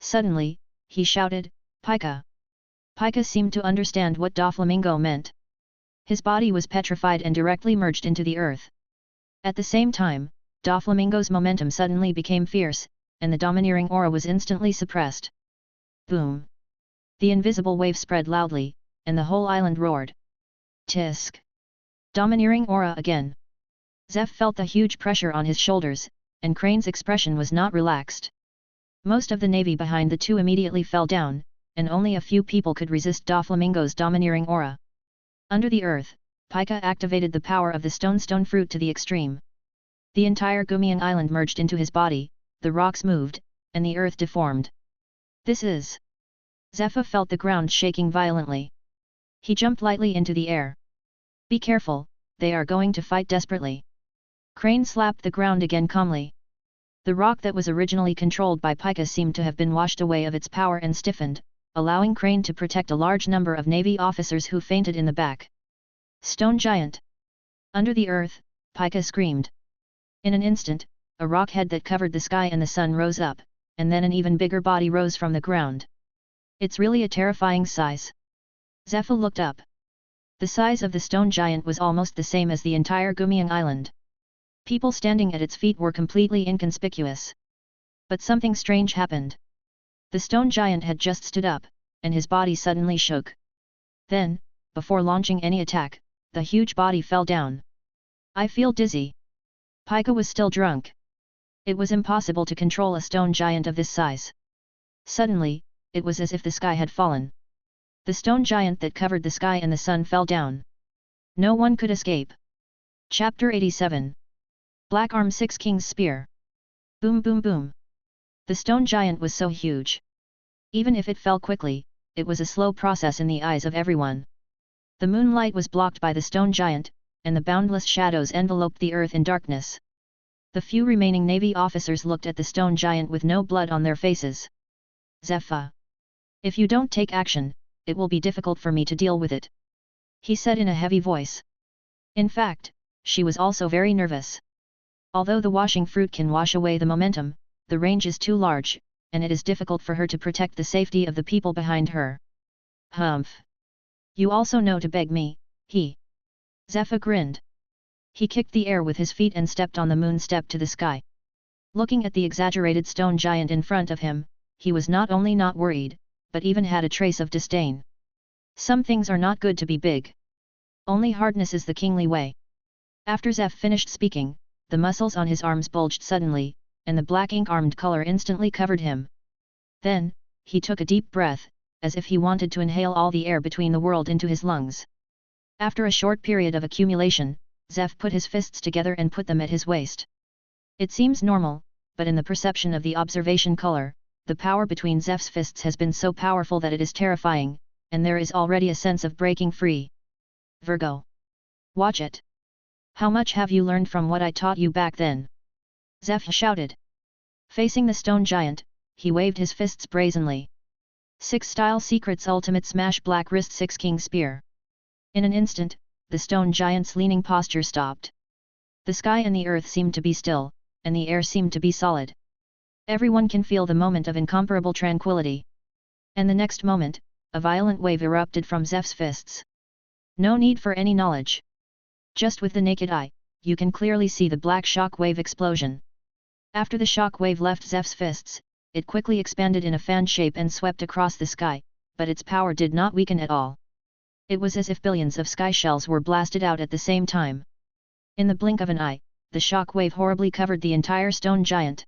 Suddenly, he shouted, "Pica!" Pica seemed to understand what Doflamingo meant. His body was petrified and directly merged into the earth. At the same time, Doflamingo's momentum suddenly became fierce, and the domineering aura was instantly suppressed. Boom! The invisible wave spread loudly, and the whole island roared. Tisk! Domineering aura again. Zeph felt the huge pressure on his shoulders, and Crane's expression was not relaxed. Most of the Navy behind the two immediately fell down, and only a few people could resist Doflamingo's domineering aura. Under the earth, Pica activated the power of the stone fruit to the extreme. The entire Gumiang island merged into his body, the rocks moved, and the earth deformed. This is... Zepha felt the ground shaking violently. He jumped lightly into the air. Be careful, they are going to fight desperately. Crane slapped the ground again calmly. The rock that was originally controlled by Pica seemed to have been washed away of its power and stiffened, allowing Crane to protect a large number of Navy officers who fainted in the back. Stone Giant! Under the earth, Pica screamed. In an instant, a rock head that covered the sky and the sun rose up, and then an even bigger body rose from the ground. It's really a terrifying size. Zepha looked up. The size of the stone giant was almost the same as the entire Gumiang island. People standing at its feet were completely inconspicuous. But something strange happened. The stone giant had just stood up, and his body suddenly shook. Then, before launching any attack, the huge body fell down. I feel dizzy. Pica was still drunk. It was impossible to control a stone giant of this size. Suddenly, it was as if the sky had fallen. The stone giant that covered the sky and the sun fell down. No one could escape. Chapter 87. Black Arm 6 King's Spear. Boom boom boom. The stone giant was so huge. Even if it fell quickly, it was a slow process in the eyes of everyone. The moonlight was blocked by the stone giant, and the boundless shadows enveloped the earth in darkness. The few remaining Navy officers looked at the stone giant with no blood on their faces. Zepha! If you don't take action, it will be difficult for me to deal with it, he said in a heavy voice. In fact, she was also very nervous. Although the washing fruit can wash away the momentum, the range is too large, and it is difficult for her to protect the safety of the people behind her. Humph! You also know to beg me, he. Zepha grinned. He kicked the air with his feet and stepped on the moon step to the sky. Looking at the exaggerated stone giant in front of him, he was not only not worried, but even had a trace of disdain. Some things are not good to be big. Only hardness is the kingly way. After Zeph finished speaking, the muscles on his arms bulged suddenly, and the black ink-armed color instantly covered him. Then, he took a deep breath, as if he wanted to inhale all the air between the world into his lungs. After a short period of accumulation, Zeph put his fists together and put them at his waist. It seems normal, but in the perception of the observation color, the power between Zeph's fists has been so powerful that it is terrifying, and there is already a sense of breaking free. Virgo! Watch it! How much have you learned from what I taught you back then? Zeph shouted. Facing the stone giant, he waved his fists brazenly. 6 Style Secrets Ultimate Smash Black Wrist 6 King Spear. In an instant, the stone giant's leaning posture stopped. The sky and the earth seemed to be still, and the air seemed to be solid. Everyone can feel the moment of incomparable tranquility. And the next moment, a violent wave erupted from Zeph's fists. No need for any knowledge. Just with the naked eye, you can clearly see the black shock wave explosion. After the shock wave left Zeph's fists, it quickly expanded in a fan shape and swept across the sky, but its power did not weaken at all. It was as if billions of sky shells were blasted out at the same time. In the blink of an eye, the shock wave horribly covered the entire stone giant.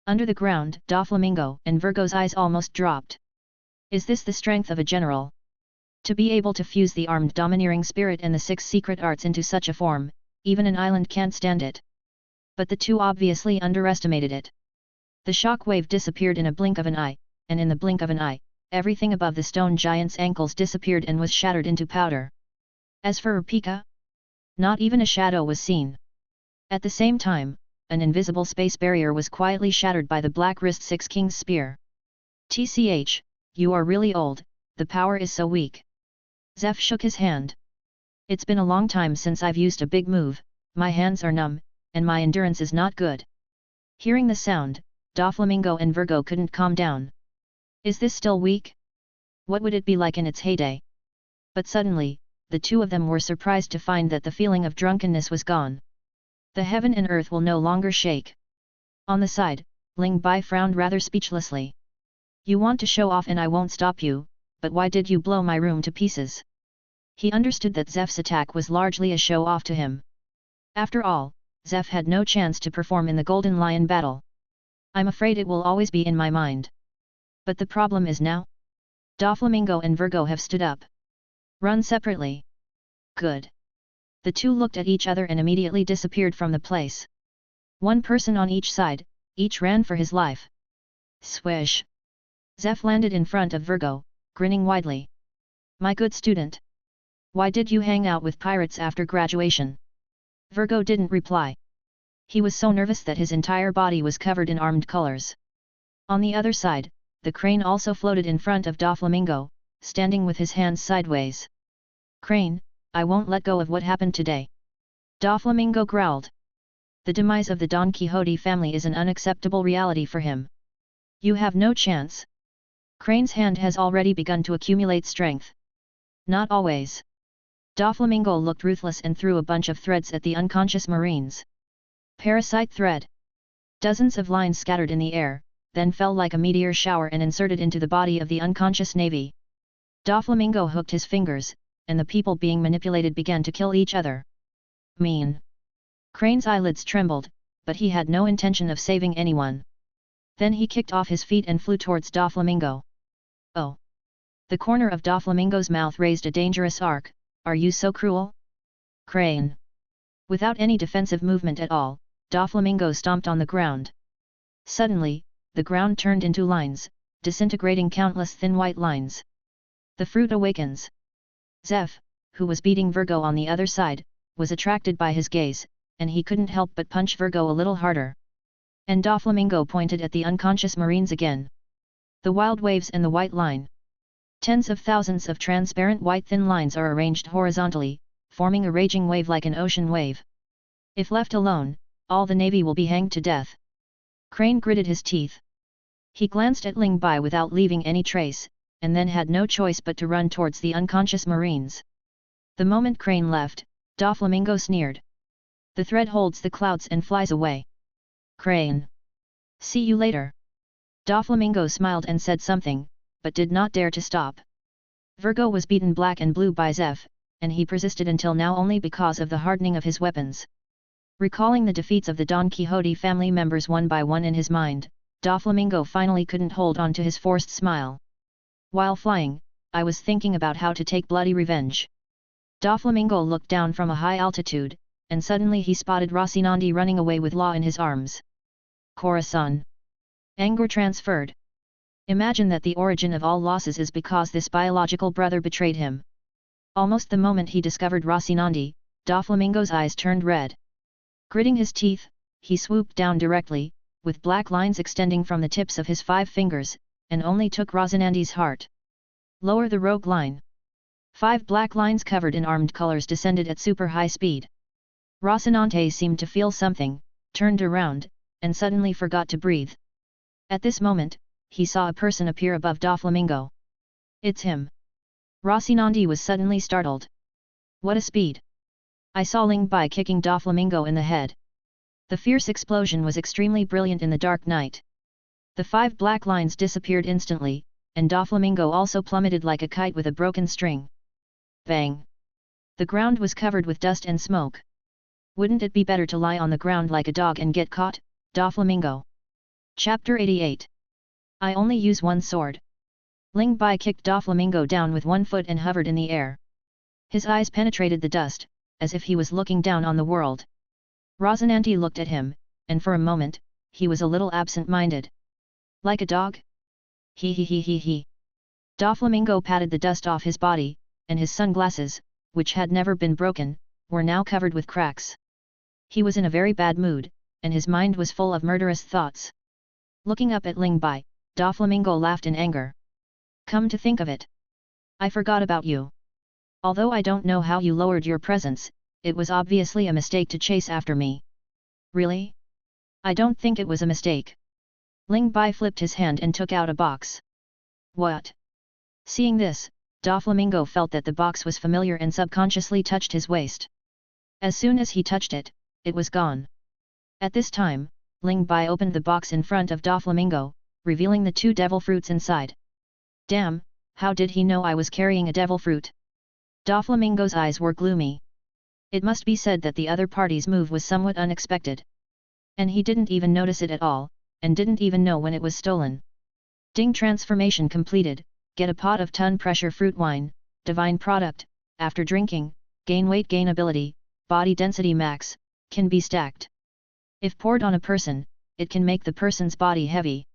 Under the ground, Doflamingo and Virgo's eyes almost dropped. Is this the strength of a general? To be able to fuse the armed domineering spirit and the 6 secret arts into such a form, even an island can't stand it. But the two obviously underestimated it. The shock wave disappeared in a blink of an eye, and in the blink of an eye, everything above the stone giant's ankles disappeared and was shattered into powder. As for Rupika, not even a shadow was seen. At the same time, an invisible space barrier was quietly shattered by the Black Wrist 6 King's spear. TCH, you are really old, the power is so weak. Zeph shook his hand. It's been a long time since I've used a big move, my hands are numb, and my endurance is not good. Hearing the sound, Doflamingo and Virgo couldn't calm down. Is this still weak? What would it be like in its heyday? But suddenly, the two of them were surprised to find that the feeling of drunkenness was gone. The heaven and earth will no longer shake. On the side, Ling Bai frowned rather speechlessly. You want to show off and I won't stop you, but why did you blow my room to pieces? He understood that Zeph's attack was largely a show-off to him. After all, Zeph had no chance to perform in the Golden Lion battle. I'm afraid it will always be in my mind. But the problem is now? Doflamingo and Virgo have stood up. Run separately. Good. The two looked at each other and immediately disappeared from the place. One person on each side, each ran for his life. Swish! Zeph landed in front of Virgo, grinning widely. My good student. Why did you hang out with pirates after graduation? Virgo didn't reply. He was so nervous that his entire body was covered in armed colors. On the other side, the crane also floated in front of Doflamingo, standing with his hands sideways. Crane, I won't let go of what happened today. Doflamingo growled. The demise of the Don Quixote family is an unacceptable reality for him. You have no chance. Crane's hand has already begun to accumulate strength. Not always. Doflamingo looked ruthless and threw a bunch of threads at the unconscious Marines. Parasite thread. Dozens of lines scattered in the air, then fell like a meteor shower and inserted into the body of the unconscious navy. Doflamingo hooked his fingers, and the people being manipulated began to kill each other. Mean. Crane's eyelids trembled, but he had no intention of saving anyone. Then he kicked off his feet and flew towards Doflamingo. Oh! The corner of Doflamingo's mouth raised a dangerous arc. Are you so cruel? Crane. Without any defensive movement at all, Doflamingo stomped on the ground. Suddenly, the ground turned into lines, disintegrating countless thin white lines. The fruit awakens. Zeph, who was beating Virgo on the other side, was attracted by his gaze, and he couldn't help but punch Virgo a little harder. And Doflamingo pointed at the unconscious Marines again. The wild waves and the white line. Tens of thousands of transparent white thin lines are arranged horizontally, forming a raging wave like an ocean wave. If left alone, all the navy will be hanged to death. Crane gritted his teeth. He glanced at Ling Bai without leaving any trace, and then had no choice but to run towards the unconscious Marines. The moment Crane left, Doflamingo sneered. The thread holds the clouds and flies away. Crane. See you later. Doflamingo smiled and said something, but did not dare to stop. Virgo was beaten black and blue by Zeph, and he persisted until now only because of the hardening of his weapons. Recalling the defeats of the Don Quixote family members one by one in his mind, Doflamingo finally couldn't hold on to his forced smile. While flying, I was thinking about how to take bloody revenge. Doflamingo looked down from a high altitude, and suddenly he spotted Rocinante running away with Law in his arms. Corazon. Anger transferred. Imagine that the origin of all losses is because this biological brother betrayed him. Almost the moment he discovered Rocinante, Doflamingo's eyes turned red. Gritting his teeth, he swooped down directly, with black lines extending from the tips of his 5 fingers, and only took Rocinante's heart. Lower the rogue line. 5 black lines covered in armed colors descended at super high speed. Rocinante seemed to feel something, turned around, and suddenly forgot to breathe. At this moment, he saw a person appear above Doflamingo. It's him. Rocinante was suddenly startled. What a speed! I saw Ling Bai kicking Doflamingo in the head. The fierce explosion was extremely brilliant in the dark night. The 5 black lines disappeared instantly, and Doflamingo also plummeted like a kite with a broken string. Bang! The ground was covered with dust and smoke. Wouldn't it be better to lie on the ground like a dog and get caught, Doflamingo? Chapter 88. I only use one sword. Ling Bai kicked Doflamingo down with one foot and hovered in the air. His eyes penetrated the dust, as if he was looking down on the world. Rocinante looked at him, and for a moment, he was a little absent-minded. Like a dog? He. Doflamingo patted the dust off his body, and his sunglasses, which had never been broken, were now covered with cracks. He was in a very bad mood, and his mind was full of murderous thoughts. Looking up at Ling Bai, Doflamingo laughed in anger. Come to think of it, I forgot about you. Although I don't know how you lowered your presence, it was obviously a mistake to chase after me. Really? I don't think it was a mistake. Ling Bai flipped his hand and took out a box. What? Seeing this, Doflamingo felt that the box was familiar and subconsciously touched his waist. As soon as he touched it, it was gone. At this time, Ling Bai opened the box in front of Doflamingo, revealing the 2 devil fruits inside. Damn, how did he know I was carrying a devil fruit? Doflamingo's eyes were gloomy. It must be said that the other party's move was somewhat unexpected. And he didn't even notice it at all, and didn't even know when it was stolen. Ding transformation completed, get a pot of ton pressure fruit wine, divine product, after drinking, gain weight gain ability, body density max, can be stacked. If poured on a person, it can make the person's body heavy.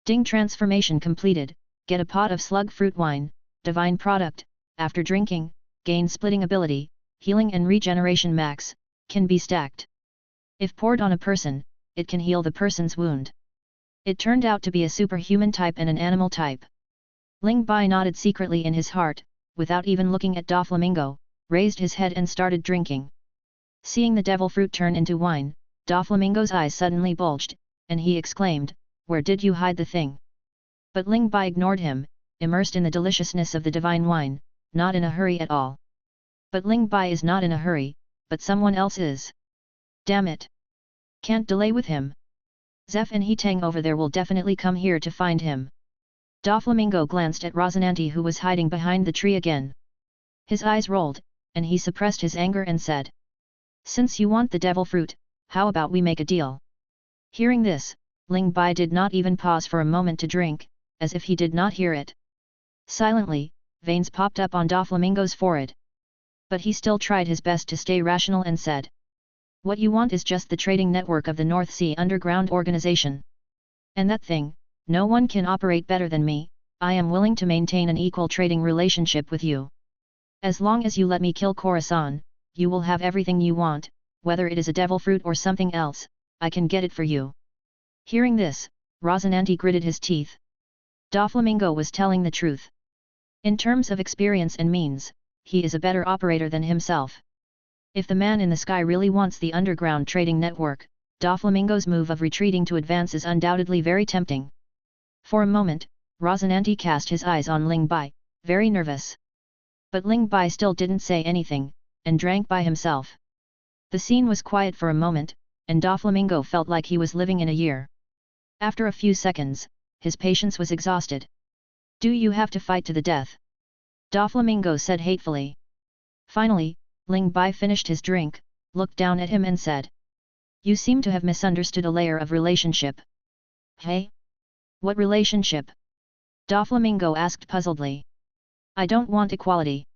Ding transformation completed, get a pot of slug fruit wine, divine product, after drinking, gain splitting ability, healing and regeneration max, can be stacked. If poured on a person, it can heal the person's wound. It turned out to be a superhuman type and an animal type. Ling Bai nodded secretly in his heart, without even looking at Doflamingo, raised his head and started drinking. Seeing the devil fruit turn into wine, Doflamingo's eyes suddenly bulged, and he exclaimed, "Where did you hide the thing?" But Ling Bai ignored him, immersed in the deliciousness of the divine wine, not in a hurry at all. But Ling Bai is not in a hurry, but someone else is. Damn it! Can't delay with him. Zeph and He Tang over there will definitely come here to find him. Doflamingo glanced at Rocinante who was hiding behind the tree again. His eyes rolled, and he suppressed his anger and said, "Since you want the devil fruit, how about we make a deal?" Hearing this, Ling Bai did not even pause for a moment to drink, as if he did not hear it. Silently, veins popped up on Doflamingo's forehead. But he still tried his best to stay rational and said, "What you want is just the trading network of the North Sea Underground Organization. And that thing, no one can operate better than me. I am willing to maintain an equal trading relationship with you. As long as you let me kill Khorasan, you will have everything you want, whether it is a devil fruit or something else, I can get it for you." Hearing this, Rocinante gritted his teeth. Doflamingo was telling the truth. In terms of experience and means, he is a better operator than himself. If the man in the sky really wants the underground trading network, Doflamingo's move of retreating to advance is undoubtedly very tempting. For a moment, Rocinante cast his eyes on Ling Bai, very nervous. But Ling Bai still didn't say anything, and drank by himself. The scene was quiet for a moment, and Doflamingo felt like he was living in a year. After a few seconds, his patience was exhausted. "Do you have to fight to the death?" Doflamingo said hatefully. Finally, Ling Bai finished his drink, looked down at him and said, "You seem to have misunderstood a layer of relationship." "Hey? What relationship?" Doflamingo asked puzzledly. "I don't want equality.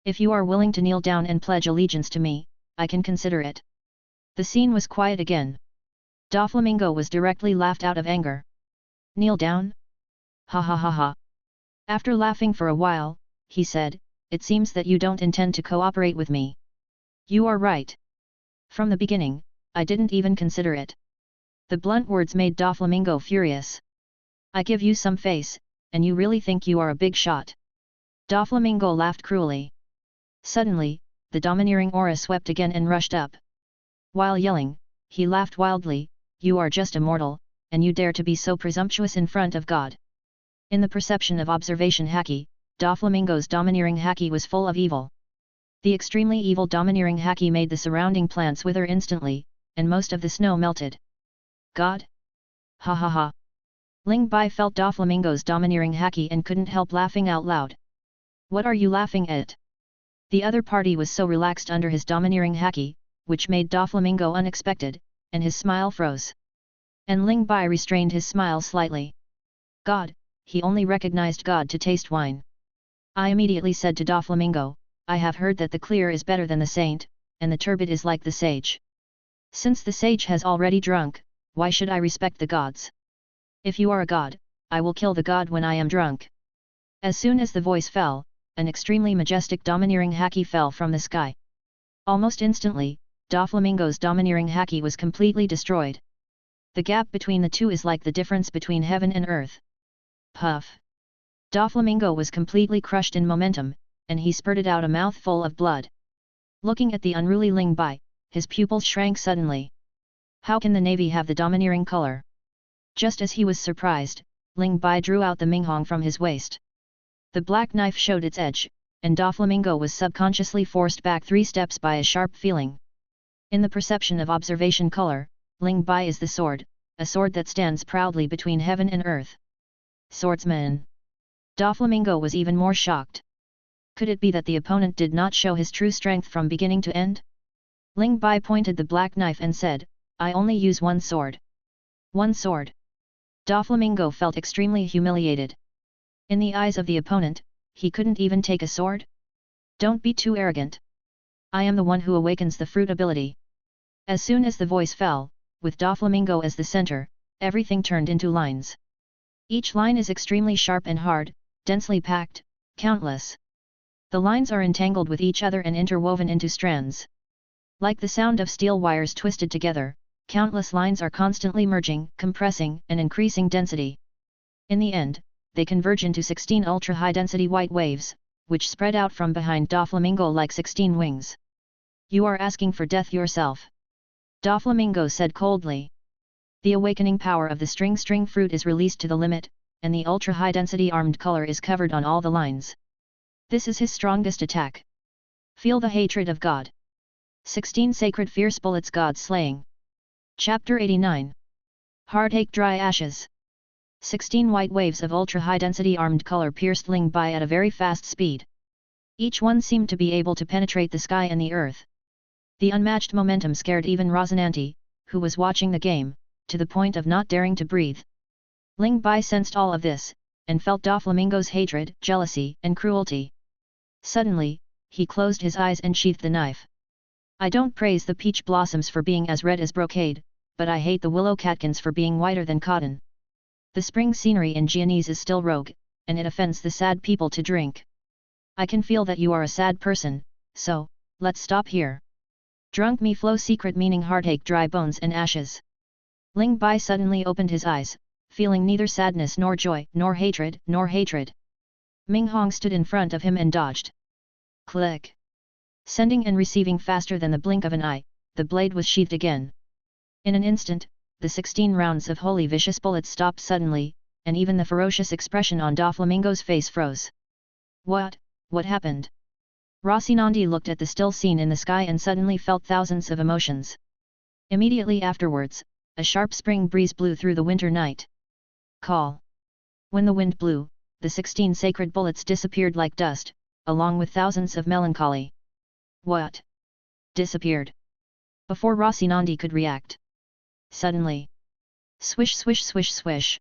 If you are willing to kneel down and pledge allegiance to me, I can consider it." The scene was quiet again. Doflamingo was directly laughed out of anger. "Kneel down? Ha ha ha ha." After laughing for a while, he said, "It seems that you don't intend to cooperate with me." "You are right. From the beginning, I didn't even consider it." The blunt words made Doflamingo furious. "I give you some face, and you really think you are a big shot." Doflamingo laughed cruelly. Suddenly, the domineering aura swept again and rushed up. While yelling, he laughed wildly, "You are just a mortal, and you dare to be so presumptuous in front of God. In the perception of observation Haki, Doflamingo's domineering Haki was full of evil. The extremely evil domineering Haki made the surrounding plants wither instantly, and most of the snow melted. God? Ha ha ha. Ling Bai felt Doflamingo's domineering Haki and couldn't help laughing out loud. What are you laughing at? The other party was so relaxed under his domineering Haki, which made Doflamingo unexpected, and his smile froze. And Ling Bai restrained his smile slightly. God, he only recognized God to taste wine. I immediately said to Doflamingo, I have heard that the clear is better than the saint, and the turbid is like the sage. Since the sage has already drunk, why should I respect the gods? If you are a god, I will kill the god when I am drunk. As soon as the voice fell, an extremely majestic domineering Haki fell from the sky. Almost instantly, Doflamingo's domineering Haki was completely destroyed. The gap between the two is like the difference between heaven and earth. Puff! Doflamingo was completely crushed in momentum, and he spurted out a mouthful of blood. Looking at the unruly Ling Bai, his pupils shrank suddenly. How can the navy have the domineering color? Just as he was surprised, Ling Bai drew out the Minghong from his waist. The black knife showed its edge, and Doflamingo was subconsciously forced back 3 steps by a sharp feeling. In the perception of observation color, Ling Bai is the sword, a sword that stands proudly between heaven and earth. Swordsman! Doflamingo was even more shocked. Could it be that the opponent did not show his true strength from beginning to end? Ling Bai pointed the black knife and said, I only use one sword. One sword. Doflamingo felt extremely humiliated. In the eyes of the opponent, he couldn't even take a sword? Don't be too arrogant. I am the one who awakens the fruit ability. As soon as the voice fell, with Doflamingo as the center, everything turned into lines. Each line is extremely sharp and hard, densely packed, countless. The lines are entangled with each other and interwoven into strands. Like the sound of steel wires twisted together, countless lines are constantly merging, compressing, and increasing density. In the end, they converge into 16 ultra-high-density white waves, which spread out from behind Doflamingo like 16 wings. You are asking for death yourself. Doflamingo said coldly. The awakening power of the string fruit is released to the limit, and the ultra-high-density armed color is covered on all the lines. This is his strongest attack. Feel the hatred of God. 16 Sacred Fierce Bullets God Slaying. Chapter 89. Heartache Dry Ashes. 16 white waves of ultra-high-density armed color pierced Ling Bai at a very fast speed. Each one seemed to be able to penetrate the sky and the earth. The unmatched momentum scared even Rosinante, who was watching the game, to the point of not daring to breathe. Ling Bai sensed all of this, and felt Doflamingo's hatred, jealousy, and cruelty. Suddenly, he closed his eyes and sheathed the knife. I don't praise the peach blossoms for being as red as brocade, but I hate the willow catkins for being whiter than cotton. The spring scenery in Gianese is still rogue, and it offends the sad people to drink. I can feel that you are a sad person, so, let's stop here. Drunk me flow secret meaning heartache dry bones and ashes. Ling Bai suddenly opened his eyes, feeling neither sadness nor joy, nor hatred, nor hatred. Ming Hong stood in front of him and dodged. Click! Sending and receiving faster than the blink of an eye, the blade was sheathed again. In an instant, the 16 rounds of holy vicious bullets stopped suddenly, and even the ferocious expression on Doflamingo's face froze. What happened? Rosinante looked at the still scene in the sky and suddenly felt thousands of emotions. Immediately afterwards, a sharp spring breeze blew through the winter night. Call! When the wind blew, the 16 sacred bullets disappeared like dust, along with thousands of melancholy. What? Disappeared? Before Rosinante could react. Suddenly. Swish swish swish swish.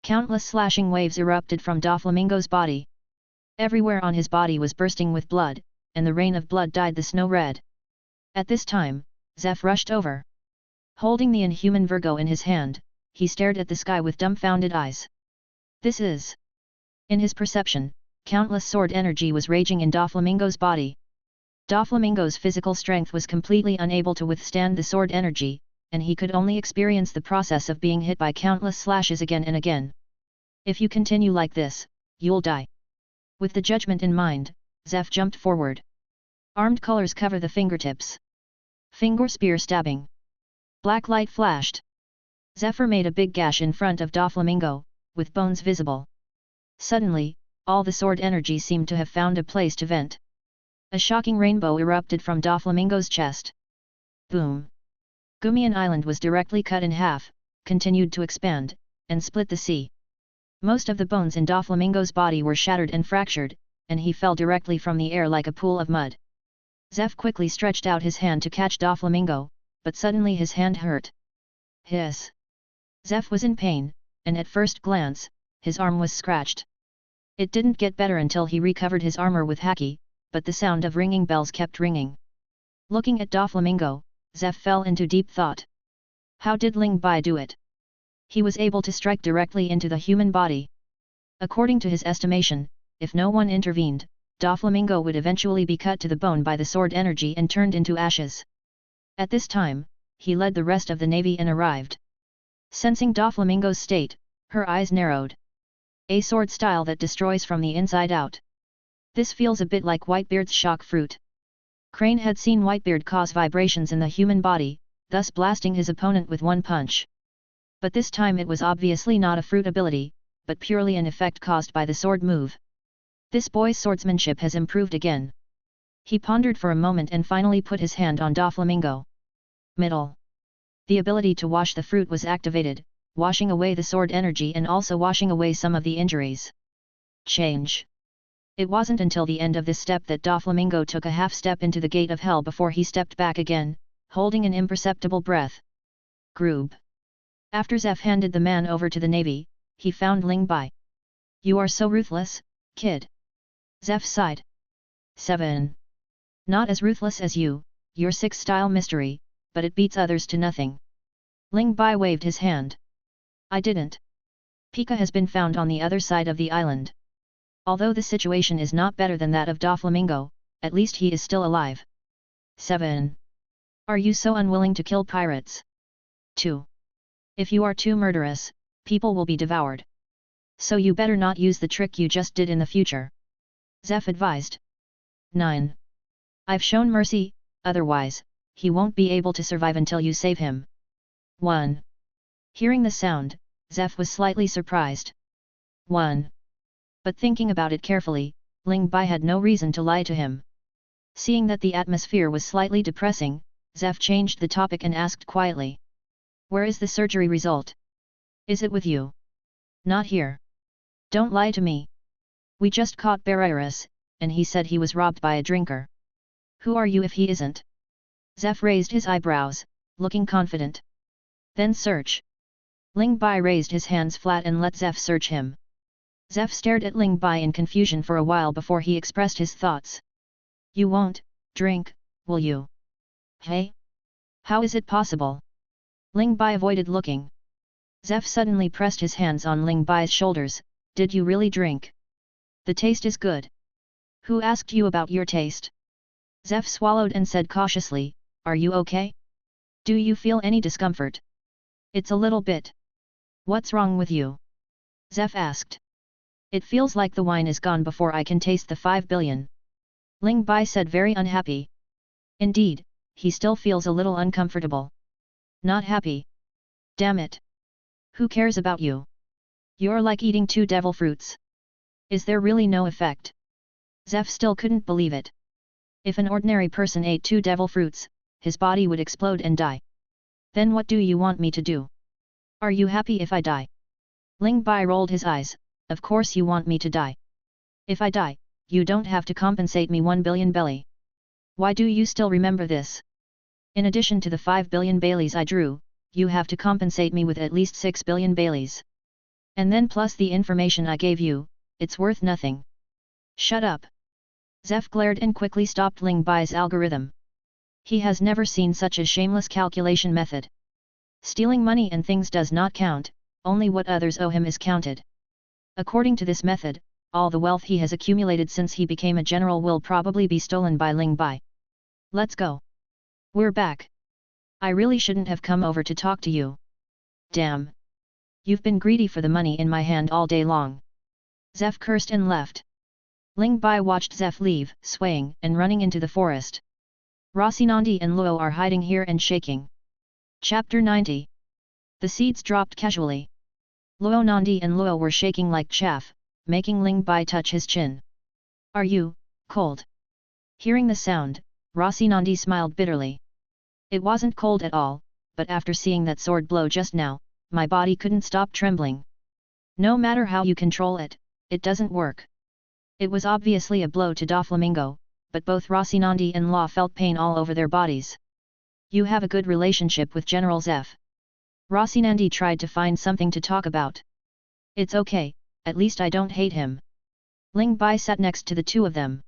Countless slashing waves erupted from Doflamingo's body. Everywhere on his body was bursting with blood, and the rain of blood dyed the snow red. At this time, Zeph rushed over. Holding the inhuman Virgo in his hand, he stared at the sky with dumbfounded eyes. This is... In his perception, countless sword energy was raging in Doflamingo's body. Doflamingo's physical strength was completely unable to withstand the sword energy, and he could only experience the process of being hit by countless slashes again and again. If you continue like this, you'll die. With the judgment in mind, Zeph jumped forward. Armed colors cover the fingertips. Finger spear stabbing. Black light flashed. Zephyr made a big gash in front of Doflamingo, with bones visible. Suddenly, all the sword energy seemed to have found a place to vent. A shocking rainbow erupted from Doflamingo's chest. Boom! Gumian Island was directly cut in half, continued to expand, and split the sea. Most of the bones in Doflamingo's body were shattered and fractured, and he fell directly from the air like a pool of mud. Zeph quickly stretched out his hand to catch Doflamingo, but suddenly his hand hurt. Hiss! Zeph was in pain, and at first glance, his arm was scratched. It didn't get better until he recovered his armor with Haki, but the sound of ringing bells kept ringing. Looking at Doflamingo, Zeph fell into deep thought. How did Ling Bai do it? He was able to strike directly into the human body. According to his estimation, if no one intervened, Doflamingo would eventually be cut to the bone by the sword energy and turned into ashes. At this time, he led the rest of the navy and arrived. Sensing Doflamingo's state, her eyes narrowed. A sword style that destroys from the inside out. This feels a bit like Whitebeard's shock fruit. Crane had seen Whitebeard cause vibrations in the human body, thus blasting his opponent with one punch. But this time it was obviously not a fruit ability, but purely an effect caused by the sword move. This boy's swordsmanship has improved again. He pondered for a moment and finally put his hand on Doflamingo. Middle. The ability to wash the fruit was activated, washing away the sword energy and also washing away some of the injuries. Change. It wasn't until the end of this step that Doflamingo took a half step into the gate of hell before he stepped back again, holding an imperceptible breath. Groob. After Zeph handed the man over to the navy, he found Ling Bai. You are so ruthless, kid. Zeph sighed. 7. Not as ruthless as you, your 6-style mystery, but it beats others to nothing. Ling Bai waved his hand. I didn't. Pika has been found on the other side of the island. Although the situation is not better than that of Doflamingo, at least he is still alive. 7. Are you so unwilling to kill pirates? 2. If you are too murderous, people will be devoured. So you better not use the trick you just did in the future. Zeph advised. 9. I've shown mercy, otherwise, he won't be able to survive until you save him. 1. Hearing the sound, Zeph was slightly surprised. 1. But thinking about it carefully, Ling Bai had no reason to lie to him. Seeing that the atmosphere was slightly depressing, Zeph changed the topic and asked quietly. Where is the surgery result? Is it with you? Not here. Don't lie to me. We just caught Barreiras, and he said he was robbed by a drinker. Who are you if he isn't? Zeph raised his eyebrows, looking confident. Then search. Ling Bai raised his hands flat and let Zeph search him. Zeph stared at Ling Bai in confusion for a while before he expressed his thoughts. You won't drink, will you? Hey? How is it possible? Ling Bai avoided looking. Zeph suddenly pressed his hands on Ling Bai's shoulders. Did you really drink? The taste is good. Who asked you about your taste? Zeph swallowed and said cautiously, Are you okay? Do you feel any discomfort? It's a little bit. What's wrong with you? Zeph asked. It feels like the wine is gone before I can taste the 5 billion. Ling Bai said very unhappy. Indeed, he still feels a little uncomfortable. Not happy. Damn it. Who cares about you? You're like eating 2 devil fruits. Is there really no effect? Zeph still couldn't believe it. If an ordinary person ate 2 devil fruits, his body would explode and die. Then what do you want me to do? Are you happy if I die? Ling Bai rolled his eyes. Of course you want me to die. If I die, you don't have to compensate me 1 billion belly. Why do you still remember this? In addition to the 5 billion baileys I drew, you have to compensate me with at least 6 billion baileys. And then plus the information I gave you, it's worth nothing. Shut up. Zeph glared and quickly stopped Ling Bai's algorithm. He has never seen such a shameless calculation method. Stealing money and things does not count, only what others owe him is counted. According to this method, all the wealth he has accumulated since he became a general will probably be stolen by Ling Bai. Let's go. We're back. I really shouldn't have come over to talk to you. Damn. You've been greedy for the money in my hand all day long. Zeph cursed and left. Ling Bai watched Zeph leave, swaying and running into the forest. Rocinante and Luo are hiding here and shaking. Chapter 90. The seeds dropped casually. Luo Nandi and Luo were shaking like chaff, making Ling Bai touch his chin. Are you cold? Hearing the sound, Rossi Nandi smiled bitterly. It wasn't cold at all, but after seeing that sword blow just now, my body couldn't stop trembling. No matter how you control it, it doesn't work. It was obviously a blow to Doflamingo, but both Rossi Nandi and Law felt pain all over their bodies. You have a good relationship with General Zeph. Rossi Nandi tried to find something to talk about. It's okay, at least I don't hate him. Ling Bai sat next to the two of them.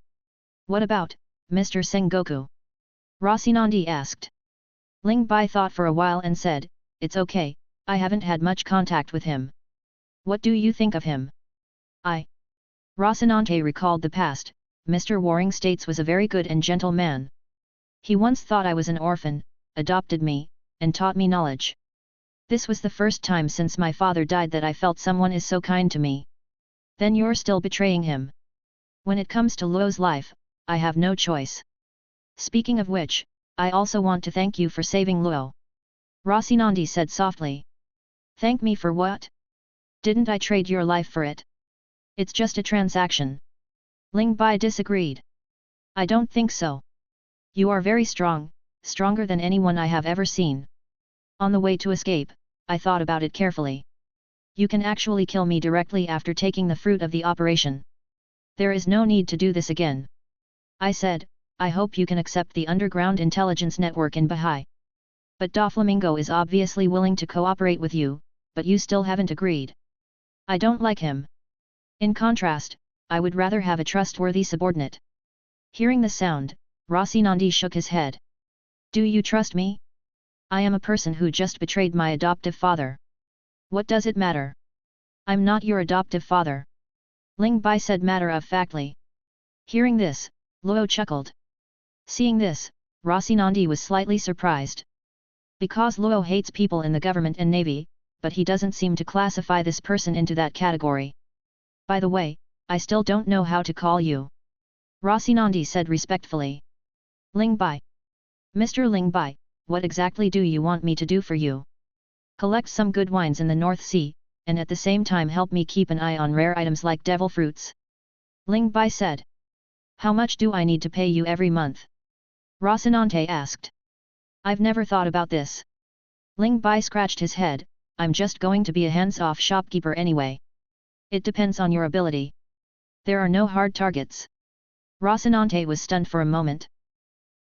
What about Mr. Sengoku? Rossi Nandi asked. Ling Bai thought for a while and said, it's okay, I haven't had much contact with him. What do you think of him? Rocinante recalled the past. Mr. Warring States was a very good and gentle man. He once thought I was an orphan, adopted me, and taught me knowledge. This was the first time since my father died that I felt someone is so kind to me. Then you're still betraying him. When it comes to Luo's life, I have no choice. Speaking of which, I also want to thank you for saving Luo. Rocinante said softly. Thank me for what? Didn't I trade your life for it? It's just a transaction. Ling Bai disagreed. I don't think so. You are very strong, stronger than anyone I have ever seen. On the way to escape, I thought about it carefully. You can actually kill me directly after taking the fruit of the operation. There is no need to do this again. I said, I hope you can accept the underground intelligence network in Bahai. But Doflamingo is obviously willing to cooperate with you, but you still haven't agreed. I don't like him. In contrast, I would rather have a trustworthy subordinate. Hearing the sound, Rossi Nandi shook his head. Do you trust me? I am a person who just betrayed my adoptive father. What does it matter? I'm not your adoptive father. Ling Bai said matter-of-factly. Hearing this, Luo chuckled. Seeing this, Rossi Nandi was slightly surprised. Because Luo hates people in the government and navy, but he doesn't seem to classify this person into that category. By the way, I still don't know how to call you. Rossi Nandi said respectfully. Ling Bai. Mr. Ling Bai, what exactly do you want me to do for you? Collect some good wines in the North Sea, and at the same time help me keep an eye on rare items like devil fruits. Ling Bai said. How much do I need to pay you every month? Rocinante asked. I've never thought about this. Ling Bai scratched his head, I'm just going to be a hands-off shopkeeper anyway. It depends on your ability. There are no hard targets. Rocinante was stunned for a moment.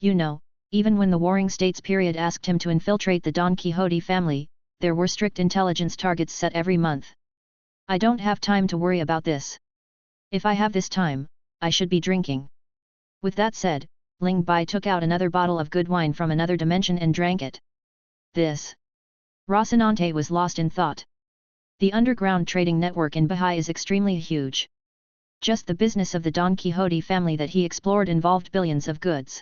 You know, even when the Warring States period asked him to infiltrate the Don Quixote family, there were strict intelligence targets set every month. I don't have time to worry about this. If I have this time, I should be drinking. With that said, Ling Bai took out another bottle of good wine from another dimension and drank it. This. Rocinante was lost in thought. The underground trading network in Bahai is extremely huge. Just the business of the Don Quixote family that he explored involved billions of goods.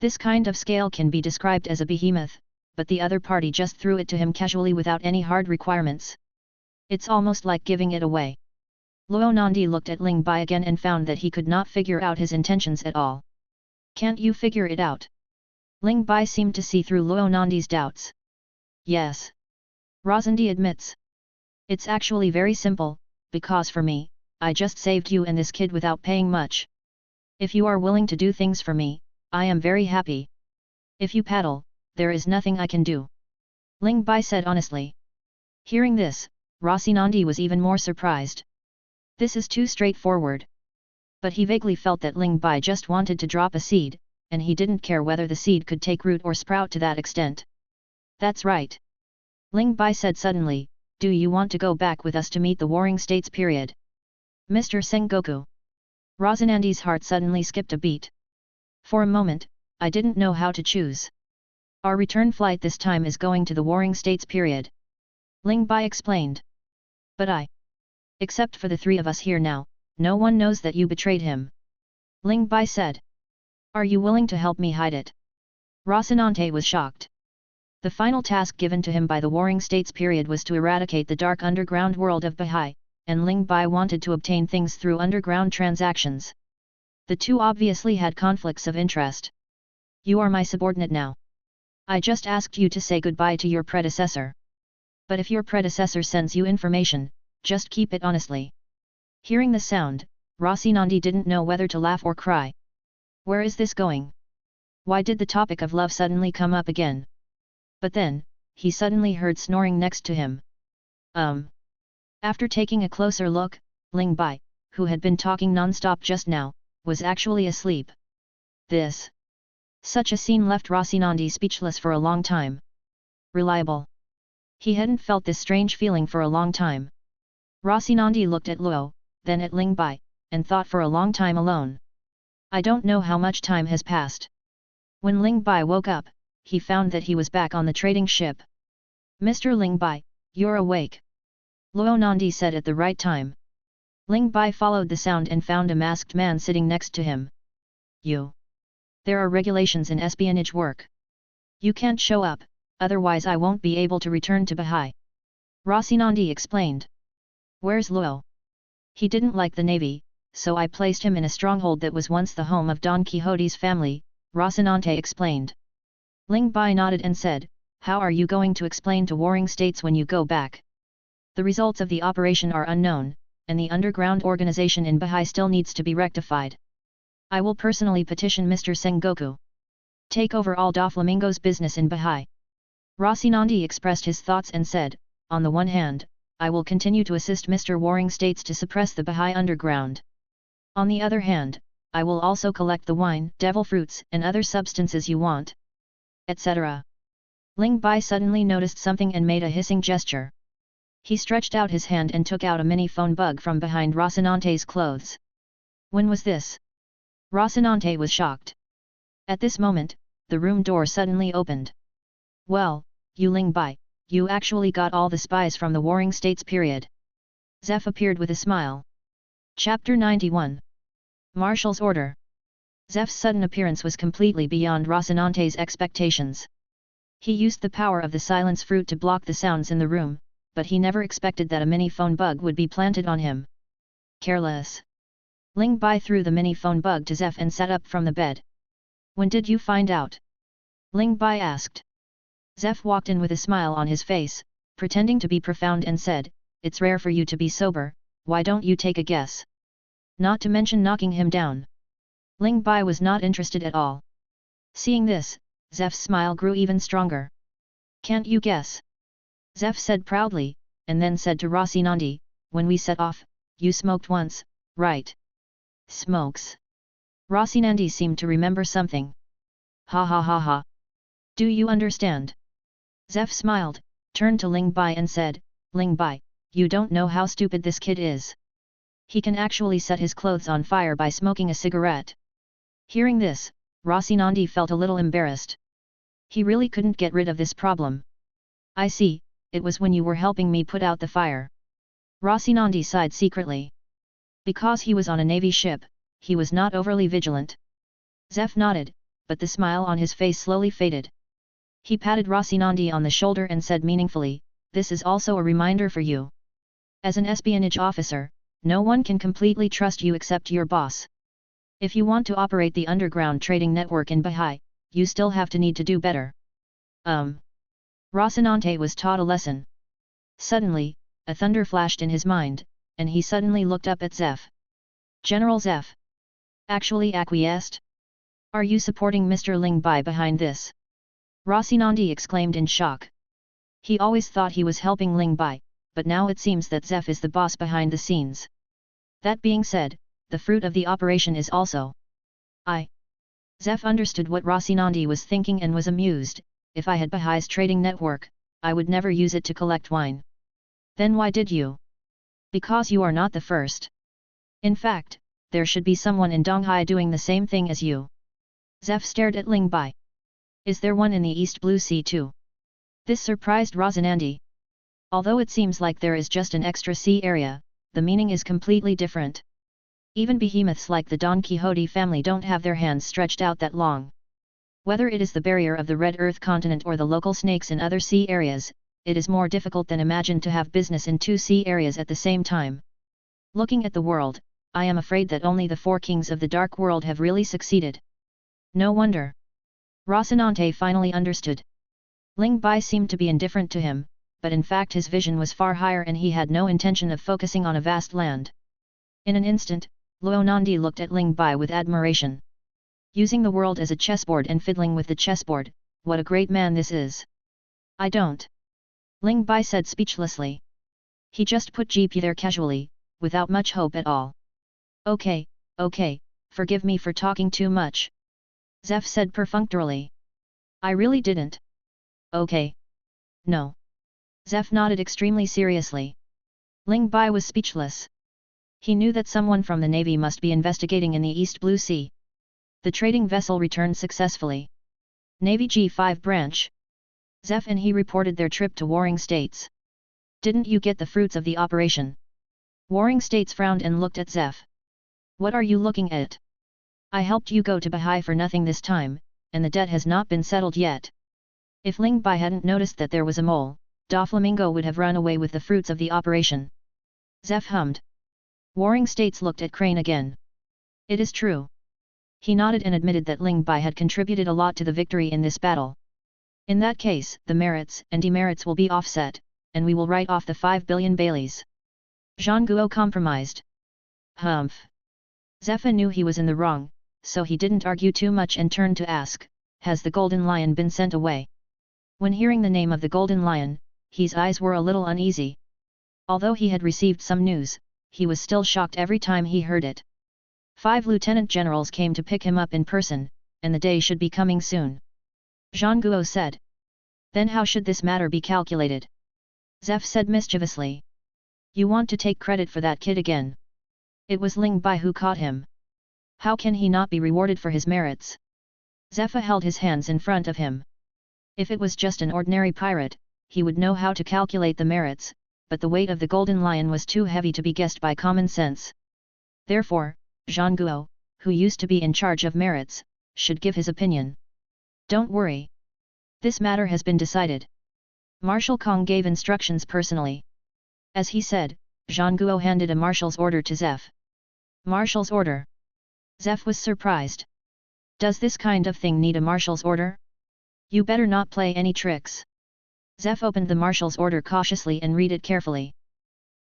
This kind of scale can be described as a behemoth, but the other party just threw it to him casually without any hard requirements. It's almost like giving it away. Luo Nandi looked at Ling Bai again and found that he could not figure out his intentions at all. Can't you figure it out? Ling Bai seemed to see through Luo Nandi's doubts. Yes. Rosandi admits. It's actually very simple, because for me, I just saved you and this kid without paying much. If you are willing to do things for me, I am very happy. If you paddle, there is nothing I can do. Ling Bai said honestly. Hearing this, Rocinante was even more surprised. This is too straightforward. But he vaguely felt that Ling Bai just wanted to drop a seed, and he didn't care whether the seed could take root or sprout to that extent. That's right. Ling Bai said suddenly, do you want to go back with us to meet the Warring States period? Mr. Sengoku. Rocinante's heart suddenly skipped a beat. For a moment, I didn't know how to choose. Our return flight this time is going to the Warring States period. Ling Bai explained. But except for the three of us here now, no one knows that you betrayed him. Ling Bai said. Are you willing to help me hide it? Rocinante was shocked. The final task given to him by the Warring States period was to eradicate the dark underground world of Bahai, and Ling Bai wanted to obtain things through underground transactions. The two obviously had conflicts of interest. You are my subordinate now. I just asked you to say goodbye to your predecessor. But if your predecessor sends you information, just keep it honestly. Hearing the sound, Rosinante didn't know whether to laugh or cry. Where is this going? Why did the topic of love suddenly come up again? But then, he suddenly heard snoring next to him. After taking a closer look, Ling Bai, who had been talking non-stop just now, was actually asleep. Such a scene left Rosinante speechless for a long time. Reliable. He hadn't felt this strange feeling for a long time. Rosinante looked at Luo, then at Ling Bai, and thought for a long time alone. I don't know how much time has passed. When Ling Bai woke up, he found that he was back on the trading ship. Mr. Ling Bai, you're awake. Luo Nandi said at the right time. Ling Bai followed the sound and found a masked man sitting next to him. You. There are regulations in espionage work. You can't show up, otherwise I won't be able to return to Bahai. Rosinante explained. Where's Luo? He didn't like the navy, so I placed him in a stronghold that was once the home of Don Quixote's family, Rosinante explained. Ling Bai nodded and said, how are you going to explain to warring states when you go back? The results of the operation are unknown, and the underground organization in Bahai still needs to be rectified. I will personally petition Mr. Sengoku. Take over all Doflamingo's business in Bahai. Rosinante expressed his thoughts and said, on the one hand, I will continue to assist Mr. Warring States to suppress the Bahai underground. On the other hand, I will also collect the wine, devil fruits and other substances you want. Etc. Ling Bai suddenly noticed something and made a hissing gesture. He stretched out his hand and took out a mini phone bug from behind Rosinante's clothes. When was this? Rosinante was shocked. At this moment, the room door suddenly opened. Well, you Ling Bai, you actually got all the spies from the Warring States period. Zeph appeared with a smile. Chapter 91. Marshal's Order. Zeph's sudden appearance was completely beyond Rosinante's expectations. He used the power of the silence fruit to block the sounds in the room, but he never expected that a mini phone bug would be planted on him. Careless. Ling Bai threw the mini phone bug to Zeph and sat up from the bed. When did you find out? Ling Bai asked. Zeph walked in with a smile on his face, pretending to be profound and said, it's rare for you to be sober, why don't you take a guess? Not to mention knocking him down. Ling Bai was not interested at all. Seeing this, Zeph's smile grew even stronger. Can't you guess? Zeph said proudly, and then said to Rosinante, when we set off, you smoked once, right? Smokes. Rosinante seemed to remember something. Ha ha ha ha. Do you understand? Zeph smiled, turned to Ling Bai and said, Ling Bai, you don't know how stupid this kid is. He can actually set his clothes on fire by smoking a cigarette. Hearing this, Rosinante felt a little embarrassed. He really couldn't get rid of this problem. I see, it was when you were helping me put out the fire. Rosinante sighed secretly. Because he was on a navy ship, he was not overly vigilant. Zeph nodded, but the smile on his face slowly faded. He patted Rosinante on the shoulder and said meaningfully, this is also a reminder for you. As an espionage officer, no one can completely trust you except your boss. If you want to operate the underground trading network in Bahai, you still have to need to do better. Rosinante was taught a lesson. Suddenly, a thunder flashed in his mind, and he suddenly looked up at Zeph. General Zeph. Actually acquiesced? Are you supporting Mr. Ling Bai behind this? Rosinante exclaimed in shock. He always thought he was helping Ling Bai, but now it seems that Zeph is the boss behind the scenes. That being said, the fruit of the operation is also I. Zeph understood what Rosinante was thinking and was amused. If I had Bahai's trading network, I would never use it to collect wine. Then why did you? Because you are not the first. In fact, there should be someone in Donghai doing the same thing as you. Zeph stared at Ling Bai. Is there one in the East Blue Sea too? This surprised Rosinante. Although it seems like there is just an extra sea area, the meaning is completely different. Even behemoths like the Don Quixote family don't have their hands stretched out that long. Whether it is the barrier of the Red Earth continent or the local snakes in other sea areas, it is more difficult than imagined to have business in two sea areas at the same time. Looking at the world, I am afraid that only the four kings of the dark world have really succeeded. No wonder. Rosinante finally understood. Ling Bai seemed to be indifferent to him, but in fact his vision was far higher and he had no intention of focusing on a vast land. In an instant, Luo Nandi looked at Ling Bai with admiration. Using the world as a chessboard and fiddling with the chessboard, what a great man this is. I don't. Ling Bai said speechlessly. He just put GP there casually, without much hope at all. Okay, forgive me for talking too much. Zeph said perfunctorily. I really didn't. Okay. No. Zeph nodded extremely seriously. Ling Bai was speechless. He knew that someone from the Navy must be investigating in the East Blue Sea. The trading vessel returned successfully. Navy G5 branch. Zeph and he reported their trip to Warring States. Didn't you get the fruits of the operation? Warring States frowned and looked at Zeph. What are you looking at? I helped you go to Bahai for nothing this time, and the debt has not been settled yet. If Ling Bai hadn't noticed that there was a mole, Doflamingo would have run away with the fruits of the operation. Zeph hummed. Warring States looked at Crane again. It is true. He nodded and admitted that Ling Bai had contributed a lot to the victory in this battle. In that case, the merits and demerits will be offset, and we will write off the 5 billion Baileys. Zhang Guo compromised. Humph. Zepha knew he was in the wrong, so he didn't argue too much and turned to ask, has the Golden Lion been sent away? When hearing the name of the Golden Lion, his eyes were a little uneasy. Although he had received some news, he was still shocked every time he heard it. 5 lieutenant generals came to pick him up in person, and the day should be coming soon. Zhang Guo said. Then how should this matter be calculated? Zeph said mischievously. You want to take credit for that kid again. It was Ling Bai who caught him. How can he not be rewarded for his merits? Zepha held his hands in front of him. If it was just an ordinary pirate, he would know how to calculate the merits, but the weight of the Golden Lion was too heavy to be guessed by common sense. Therefore, Zhang Guo, who used to be in charge of merits, should give his opinion. Don't worry. This matter has been decided. Marshal Kong gave instructions personally. As he said, Zhang Guo handed a marshal's order to Zeph. Marshal's order? Zeph was surprised. Does this kind of thing need a marshal's order? You better not play any tricks. Zeph opened the marshal's order cautiously and read it carefully.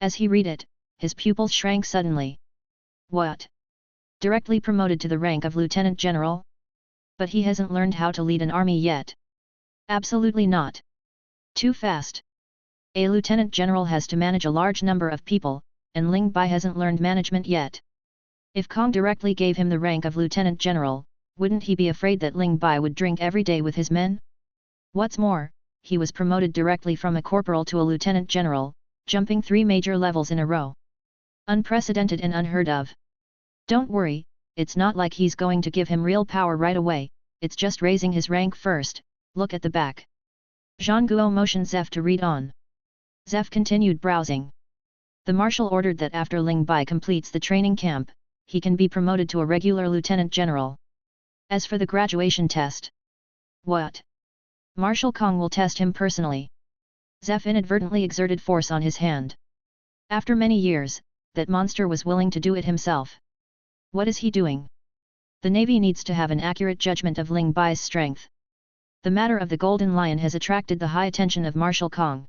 As he read it, his pupils shrank suddenly. What? Directly promoted to the rank of lieutenant general? But he hasn't learned how to lead an army yet. Absolutely not. Too fast. A lieutenant general has to manage a large number of people, and Ling Bai hasn't learned management yet. If Kong directly gave him the rank of lieutenant general, wouldn't he be afraid that Ling Bai would drink every day with his men? What's more, he was promoted directly from a corporal to a lieutenant general, jumping 3 major levels in a row. Unprecedented and unheard of. Don't worry, it's not like he's going to give him real power right away, it's just raising his rank first. Look at the back. Zhang Guo motioned Zeph to read on. Zeph continued browsing. The marshal ordered that after Ling Bai completes the training camp, he can be promoted to a regular lieutenant general. As for the graduation test. What? Marshal Kong will test him personally. Zeph inadvertently exerted force on his hand. After many years, that monster was willing to do it himself. What is he doing? The Navy needs to have an accurate judgment of Ling Bai's strength. The matter of the Golden Lion has attracted the high attention of Marshal Kong.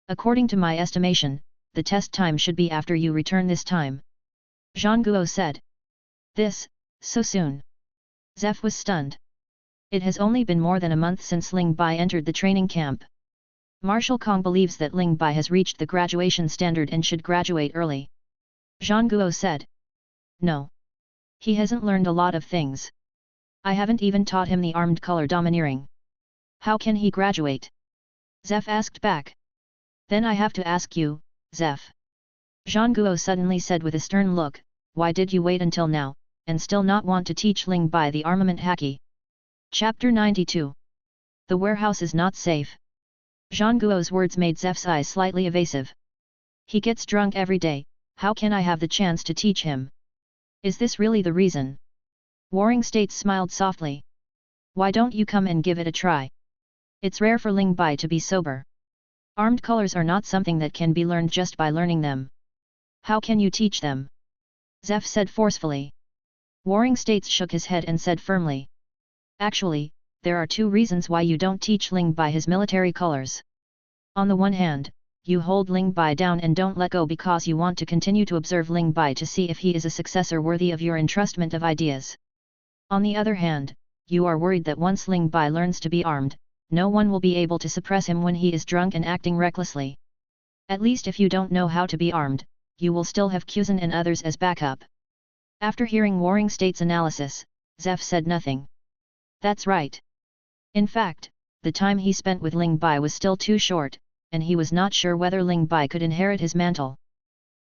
According to my estimation, the test time should be after you return this time. Zhang Guo said. This, so soon? Zeph was stunned. It has only been more than a month since Ling Bai entered the training camp. Marshal Kong believes that Ling Bai has reached the graduation standard and should graduate early. Zhang Guo said. No. He hasn't learned a lot of things. I haven't even taught him the armed color domineering. How can he graduate? Zeph asked back. Then I have to ask you, Zeph. Zhang Guo suddenly said with a stern look, why did you wait until now, and still not want to teach Ling Bai the armament haki? Chapter 92. The warehouse is not safe. Zhang Guo's words made Zeph's eyes slightly evasive. He gets drunk every day, how can I have the chance to teach him? Is this really the reason? Warring States smiled softly. Why don't you come and give it a try? It's rare for Ling Bai to be sober. Armed colors are not something that can be learned just by learning them. How can you teach them? Zeph said forcefully. Warring States shook his head and said firmly. Actually, there are 2 reasons why you don't teach Ling Bai his military colors. On the one hand, you hold Ling Bai down and don't let go because you want to continue to observe Ling Bai to see if he is a successor worthy of your entrustment of ideas. On the other hand, you are worried that once Ling Bai learns to be armed, no one will be able to suppress him when he is drunk and acting recklessly. At least if you don't know how to be armed, you will still have Kuzan and others as backup. After hearing Warring State's analysis, Zeph said nothing. That's right. In fact, the time he spent with Ling Bai was still too short, and he was not sure whether Ling Bai could inherit his mantle.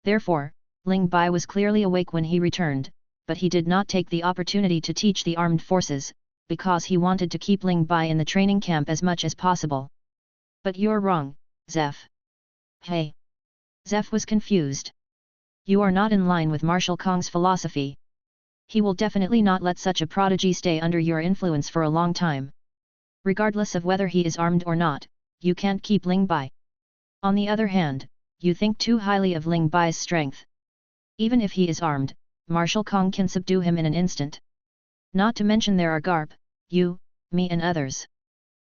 Therefore, Ling Bai was clearly awake when he returned, but he did not take the opportunity to teach the armed forces, because he wanted to keep Ling Bai in the training camp as much as possible. But you're wrong, Zeph. Hey! Zeph was confused. You are not in line with Marshal Kong's philosophy. He will definitely not let such a prodigy stay under your influence for a long time. Regardless of whether he is armed or not, you can't keep Ling Bai. On the other hand, you think too highly of Ling Bai's strength. Even if he is armed, Marshal Kong can subdue him in an instant. Not to mention there are Garp, you, me and others.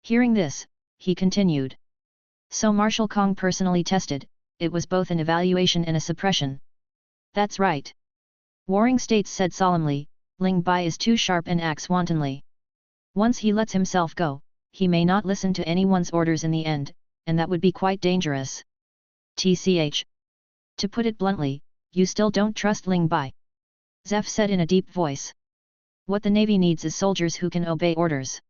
Hearing this, he continued. So Marshal Kong personally tested, it was both an evaluation and a suppression. That's right. Warring States said solemnly, Ling Bai is too sharp and acts wantonly. Once he lets himself go, he may not listen to anyone's orders in the end, and that would be quite dangerous. TCH. To put it bluntly, you still don't trust Ling Bai. Zeph said in a deep voice. What the Navy needs is soldiers who can obey orders.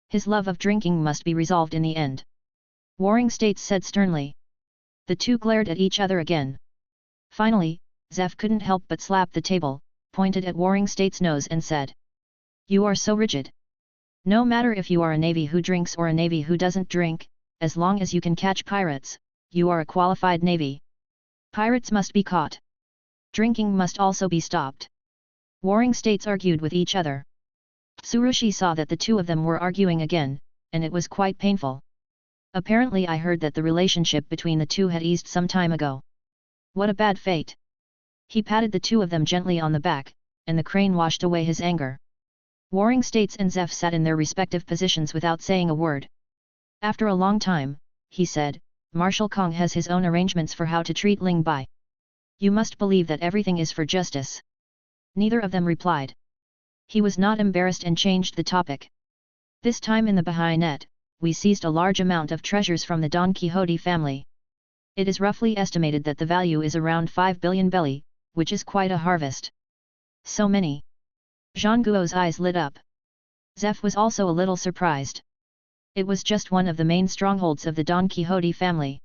His love of drinking must be resolved in the end. Warring States said sternly. The two glared at each other again. Finally, Zeph couldn't help but slap the table, pointed at Warring States' nose and said. You are so rigid. No matter if you are a navy who drinks or a navy who doesn't drink, as long as you can catch pirates, you are a qualified navy. Pirates must be caught. Drinking must also be stopped. Warring States argued with each other. Tsurushi saw that the two of them were arguing again, and it was quite painful. Apparently I heard that the relationship between the two had eased some time ago. What a bad fate. He patted the two of them gently on the back, and the crane washed away his anger. Warring States and Zeph sat in their respective positions without saying a word. After a long time, he said, Marshal Kong has his own arrangements for how to treat Ling Bai. You must believe that everything is for justice. Neither of them replied. He was not embarrassed and changed the topic. This time in the Baha'i net, we seized a large amount of treasures from the Don Quixote family. It is roughly estimated that the value is around 5 billion belly, which is quite a harvest. So many. Zhang Guo's eyes lit up. Zeph was also a little surprised. It was just one of the main strongholds of the Don Quixote family.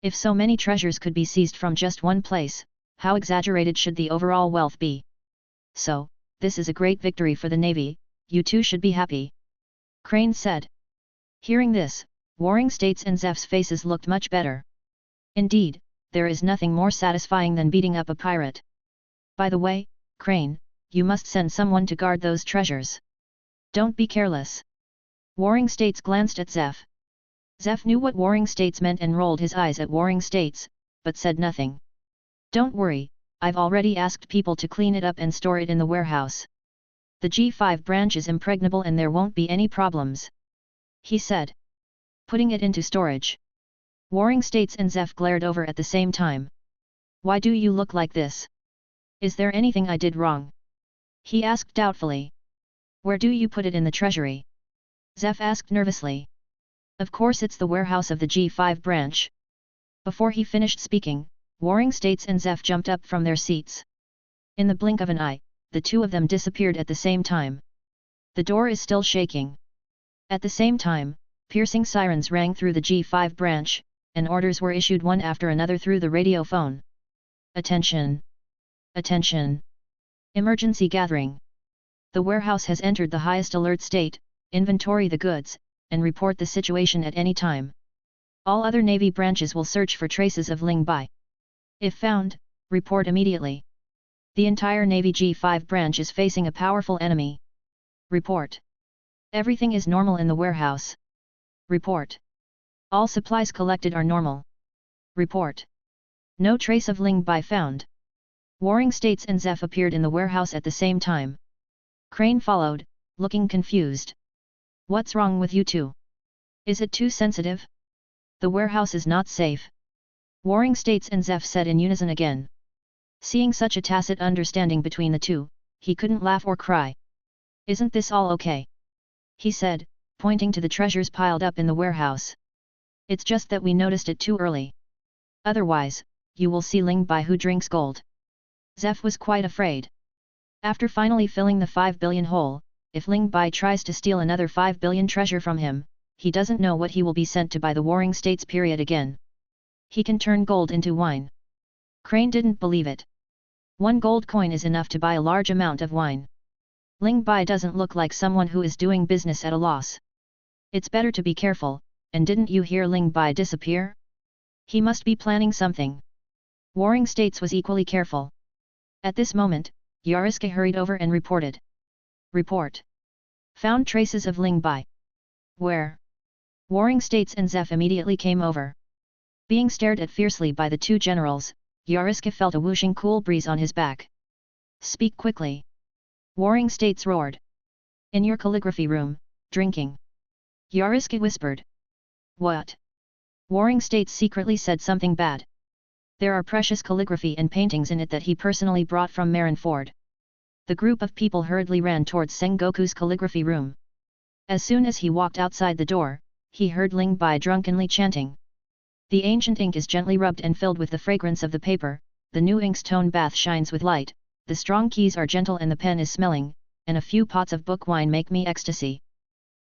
If so many treasures could be seized from just one place, how exaggerated should the overall wealth be? So, this is a great victory for the Navy, you two should be happy. Crane said. Hearing this, Warring States and Zeph's faces looked much better. Indeed, there is nothing more satisfying than beating up a pirate. By the way, Crane, you must send someone to guard those treasures. Don't be careless. Warring States glanced at Zeph. Zeph knew what Warring States meant and rolled his eyes at Warring States, but said nothing. Don't worry, I've already asked people to clean it up and store it in the warehouse. The G5 branch is impregnable and there won't be any problems. He said. Putting it into storage. Warring States and Zeph glared over at the same time. Why do you look like this? Is there anything I did wrong? He asked doubtfully. Where do you put it in the treasury? Zeph asked nervously. Of course it's the warehouse of the G5 branch. Before he finished speaking, Warring States and Zeph jumped up from their seats. In the blink of an eye, the two of them disappeared at the same time. The door is still shaking. At the same time, piercing sirens rang through the G5 branch, and orders were issued one after another through the radio phone. Attention! Attention! Emergency gathering! The warehouse has entered the highest alert state, inventory the goods, and report the situation at any time. All other Navy branches will search for traces of Ling Bai. If found, report immediately. The entire Navy G5 branch is facing a powerful enemy. Report. Everything is normal in the warehouse. Report. All supplies collected are normal. Report. No trace of Ling Bai found. Warring States and Zeph appeared in the warehouse at the same time. Crane followed, looking confused. What's wrong with you two? Is it too sensitive? The warehouse is not safe. Warring States and Zeph said in unison again. Seeing such a tacit understanding between the two, he couldn't laugh or cry. Isn't this all okay? He said, pointing to the treasures piled up in the warehouse. It's just that we noticed it too early. Otherwise, you will see Ling Bai who drinks gold. Zeph was quite afraid. After finally filling the 5 billion hole, if Ling Bai tries to steal another 5 billion treasure from him, he doesn't know what he will be sent to by the Warring States period again. He can turn gold into wine. Crane didn't believe it. 1 gold coin is enough to buy a large amount of wine. Ling Bai doesn't look like someone who is doing business at a loss. It's better to be careful, and didn't you hear Ling Bai disappear? He must be planning something. Warring States was equally careful. At this moment, Yariska hurried over and reported. Report. Found traces of Ling Bai. Where? Warring States and Zeph immediately came over. Being stared at fiercely by the two generals, Yariska felt a whooshing cool breeze on his back. Speak quickly. Warring States roared. In your calligraphy room, drinking. Yariska whispered. What? Warring States secretly said something bad. There are precious calligraphy and paintings in it that he personally brought from Marineford. The group of people hurriedly ran towards Sengoku's calligraphy room. As soon as he walked outside the door, he heard Ling Bai drunkenly chanting. The ancient ink is gently rubbed and filled with the fragrance of the paper, the new ink's tone bath shines with light, the strong keys are gentle and the pen is smelling, and a few pots of book wine make me ecstasy.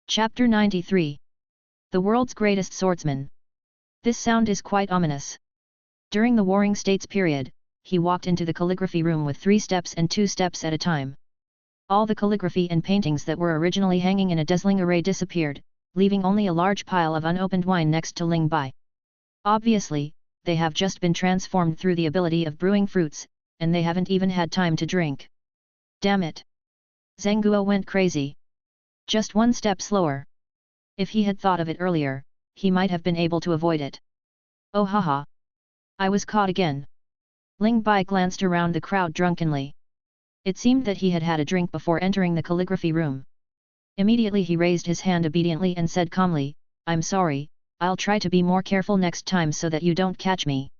Chapter 93. The world's greatest swordsman. This sound is quite ominous. During the Warring States period, he walked into the calligraphy room with 3 steps and 2 steps at a time. All the calligraphy and paintings that were originally hanging in a dazzling array disappeared, leaving only a large pile of unopened wine next to Ling Bai. Obviously, they have just been transformed through the ability of brewing fruits, and they haven't even had time to drink. Damn it! Zheng Guo went crazy. Just 1 step slower. If he had thought of it earlier, he might have been able to avoid it. Oh haha! I was caught again. Ling Bai glanced around the crowd drunkenly. It seemed that he had had a drink before entering the calligraphy room. Immediately he raised his hand obediently and said calmly, I'm sorry, I'll try to be more careful next time so that you don't catch me.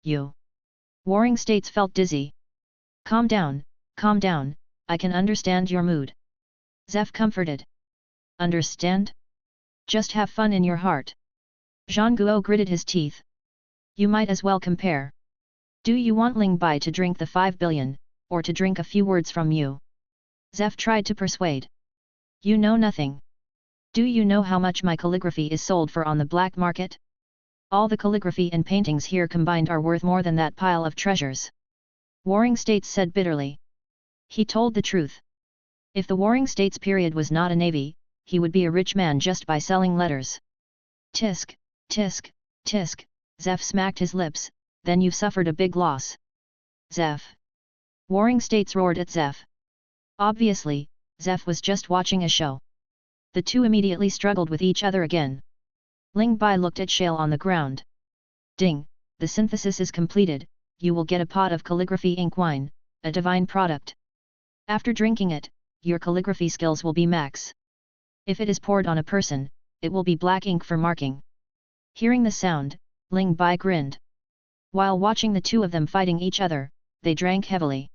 You. Warring States felt dizzy. Calm down, I can understand your mood. Zeph comforted. Understand? Just have fun in your heart. Zhang Guo gritted his teeth. You might as well compare. Do you want Ling Bai to drink the 5 billion, or to drink a few words from you? Zeph tried to persuade. You know nothing. Do you know how much my calligraphy is sold for on the black market? All the calligraphy and paintings here combined are worth more than that pile of treasures. Warring States said bitterly. He told the truth. If the Warring States period was not a navy, he would be a rich man just by selling letters. Tisk, tisk, tisk, Zeph smacked his lips, then you've suffered a big loss. Zeph. Warring States roared at Zeph. Obviously, Zeph was just watching a show. The two immediately struggled with each other again. Ling Bai looked at Shale on the ground. Ding, the synthesis is completed, you will get a pot of calligraphy ink wine, a divine product. After drinking it, your calligraphy skills will be max. If it is poured on a person, it will be black ink for marking. Hearing the sound, Ling Bai grinned. While watching the two of them fighting each other, they drank heavily.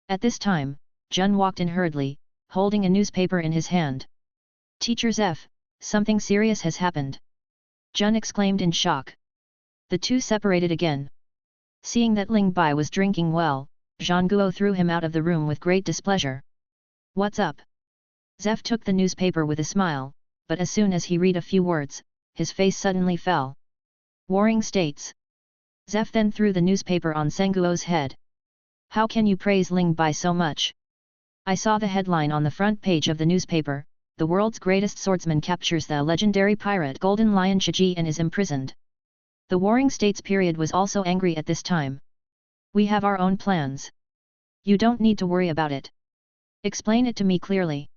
At this time, Jun walked in hurriedly, holding a newspaper in his hand. Teacher Zeph, something serious has happened. Jun exclaimed in shock. The two separated again. Seeing that Ling Bai was drinking well, Zhang Guo threw him out of the room with great displeasure. What's up? Zeph took the newspaper with a smile, but as soon as he read a few words, his face suddenly fell. Warring States. Zeph then threw the newspaper on Senguo's head. How can you praise Ling Bai so much? I saw the headline on the front page of the newspaper, the world's greatest swordsman captures the legendary pirate Golden Lion Shiji and is imprisoned. The Warring States period was also angry at this time. We have our own plans. You don't need to worry about it. Explain it to me clearly.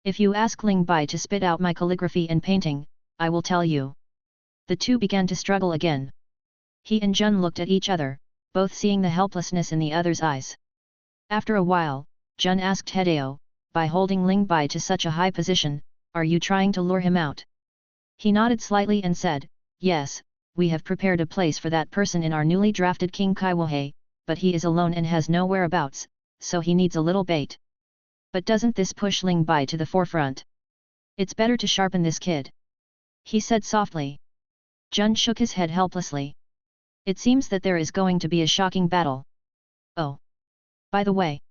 If you ask Ling Bai to spit out my calligraphy and painting, I will tell you. The two began to struggle again. He and Jun looked at each other, both seeing the helplessness in the other's eyes. After a while, Jun asked Hideo, by holding Ling Bai to such a high position, are you trying to lure him out? He nodded slightly and said, Yes, we have prepared a place for that person in our newly drafted King Kaiwohei, but he is alone and has no whereabouts, so he needs a little bait. But doesn't this push Ling Bai to the forefront? It's better to sharpen this kid," he said softly. Jun shook his head helplessly. It seems that there is going to be a shocking battle. Oh! By the way,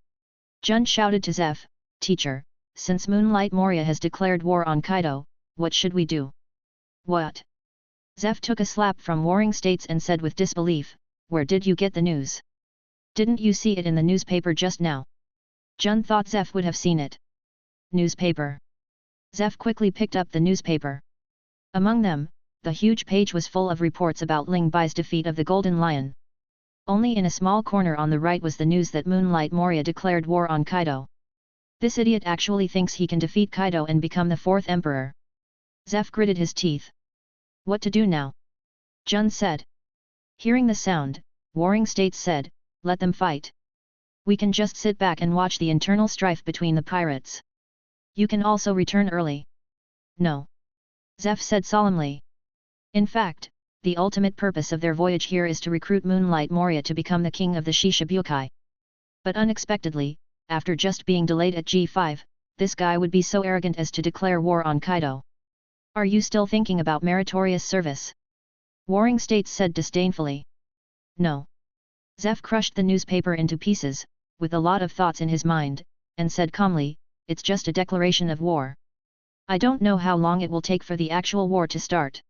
Jun shouted to Zeph, "Teacher, since Moonlight Moria has declared war on Kaido, what should we do?" "What?" Zeph took a slap from Warring States and said with disbelief, "Where did you get the news? Didn't you see it in the newspaper just now?" Jun thought Zeph would have seen it. Newspaper. Zeph quickly picked up the newspaper. Among them, the huge page was full of reports about Ling Bai's defeat of the Golden Lion. Only in a small corner on the right was the news that Moonlight Moria declared war on Kaido. This idiot actually thinks he can defeat Kaido and become the fourth emperor. Zeph gritted his teeth. "What to do now?" Jun said. Hearing the sound, Warring States said, "Let them fight. We can just sit back and watch the internal strife between the pirates. You can also return early." "No," Zeph said solemnly. In fact, the ultimate purpose of their voyage here is to recruit Moonlight Moria to become the king of the Shishibukai. But unexpectedly, after just being delayed at G5, this guy would be so arrogant as to declare war on Kaido. "Are you still thinking about meritorious service?" Warring States said disdainfully. "No." Zeph crushed the newspaper into pieces, with a lot of thoughts in his mind, and said calmly, "It's just a declaration of war. I don't know how long it will take for the actual war to start.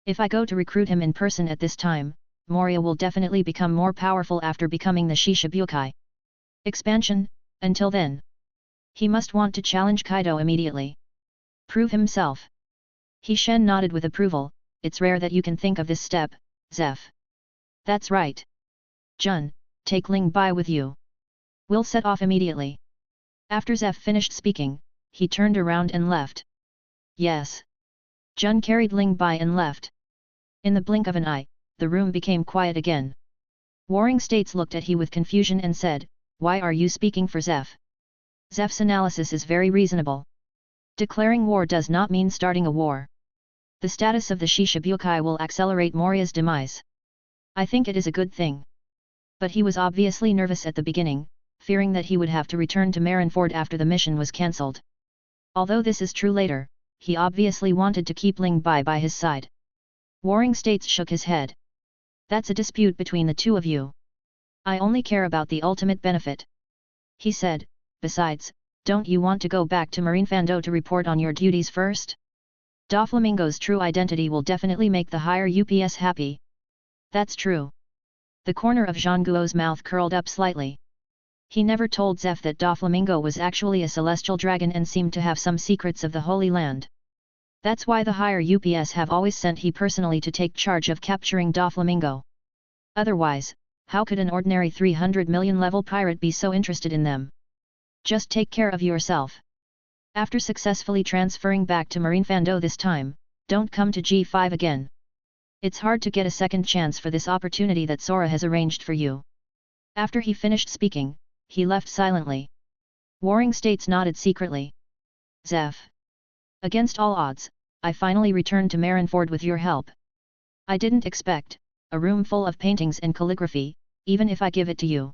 If I go to recruit him in person at this time, Moria will definitely become more powerful after becoming the Shishibukai. Expansion, until then. He must want to challenge Kaido immediately. Prove himself." He Shen nodded with approval. "It's rare that you can think of this step, Zeph." "That's right. Jun, take Ling Bai with you. We'll set off immediately." After Zeph finished speaking, he turned around and left. "Yes." Jun carried Ling Bai and left. In the blink of an eye, the room became quiet again. Warring States looked at he with confusion and said, "Why are you speaking for Zeph?" Zeph's analysis is very reasonable. Declaring war does not mean starting a war. The status of the Shishibukai will accelerate Moria's demise. I think it is a good thing. But he was obviously nervous at the beginning, fearing that he would have to return to Marineford after the mission was cancelled. Although this is true later, he obviously wanted to keep Ling Bai by his side. Warring States shook his head. "That's a dispute between the two of you. I only care about the ultimate benefit," he said. "Besides, don't you want to go back to Marinefando to report on your duties first? Doflamingo's true identity will definitely make the higher UPS happy." "That's true." The corner of Zhang Guo's mouth curled up slightly. He never told Zeph that Doflamingo was actually a celestial dragon and seemed to have some secrets of the Holy Land. That's why the higher UPS have always sent he personally to take charge of capturing Doflamingo. Otherwise, how could an ordinary 300 million level pirate be so interested in them? Just take care of yourself. After successfully transferring back to Marinefando this time, don't come to G5 again. It's hard to get a second chance for this opportunity that Sora has arranged for you." After he finished speaking, he left silently. Warring States nodded secretly. "Zeph. Against all odds, I finally returned to Marineford with your help. I didn't expect a room full of paintings and calligraphy, even if I give it to you.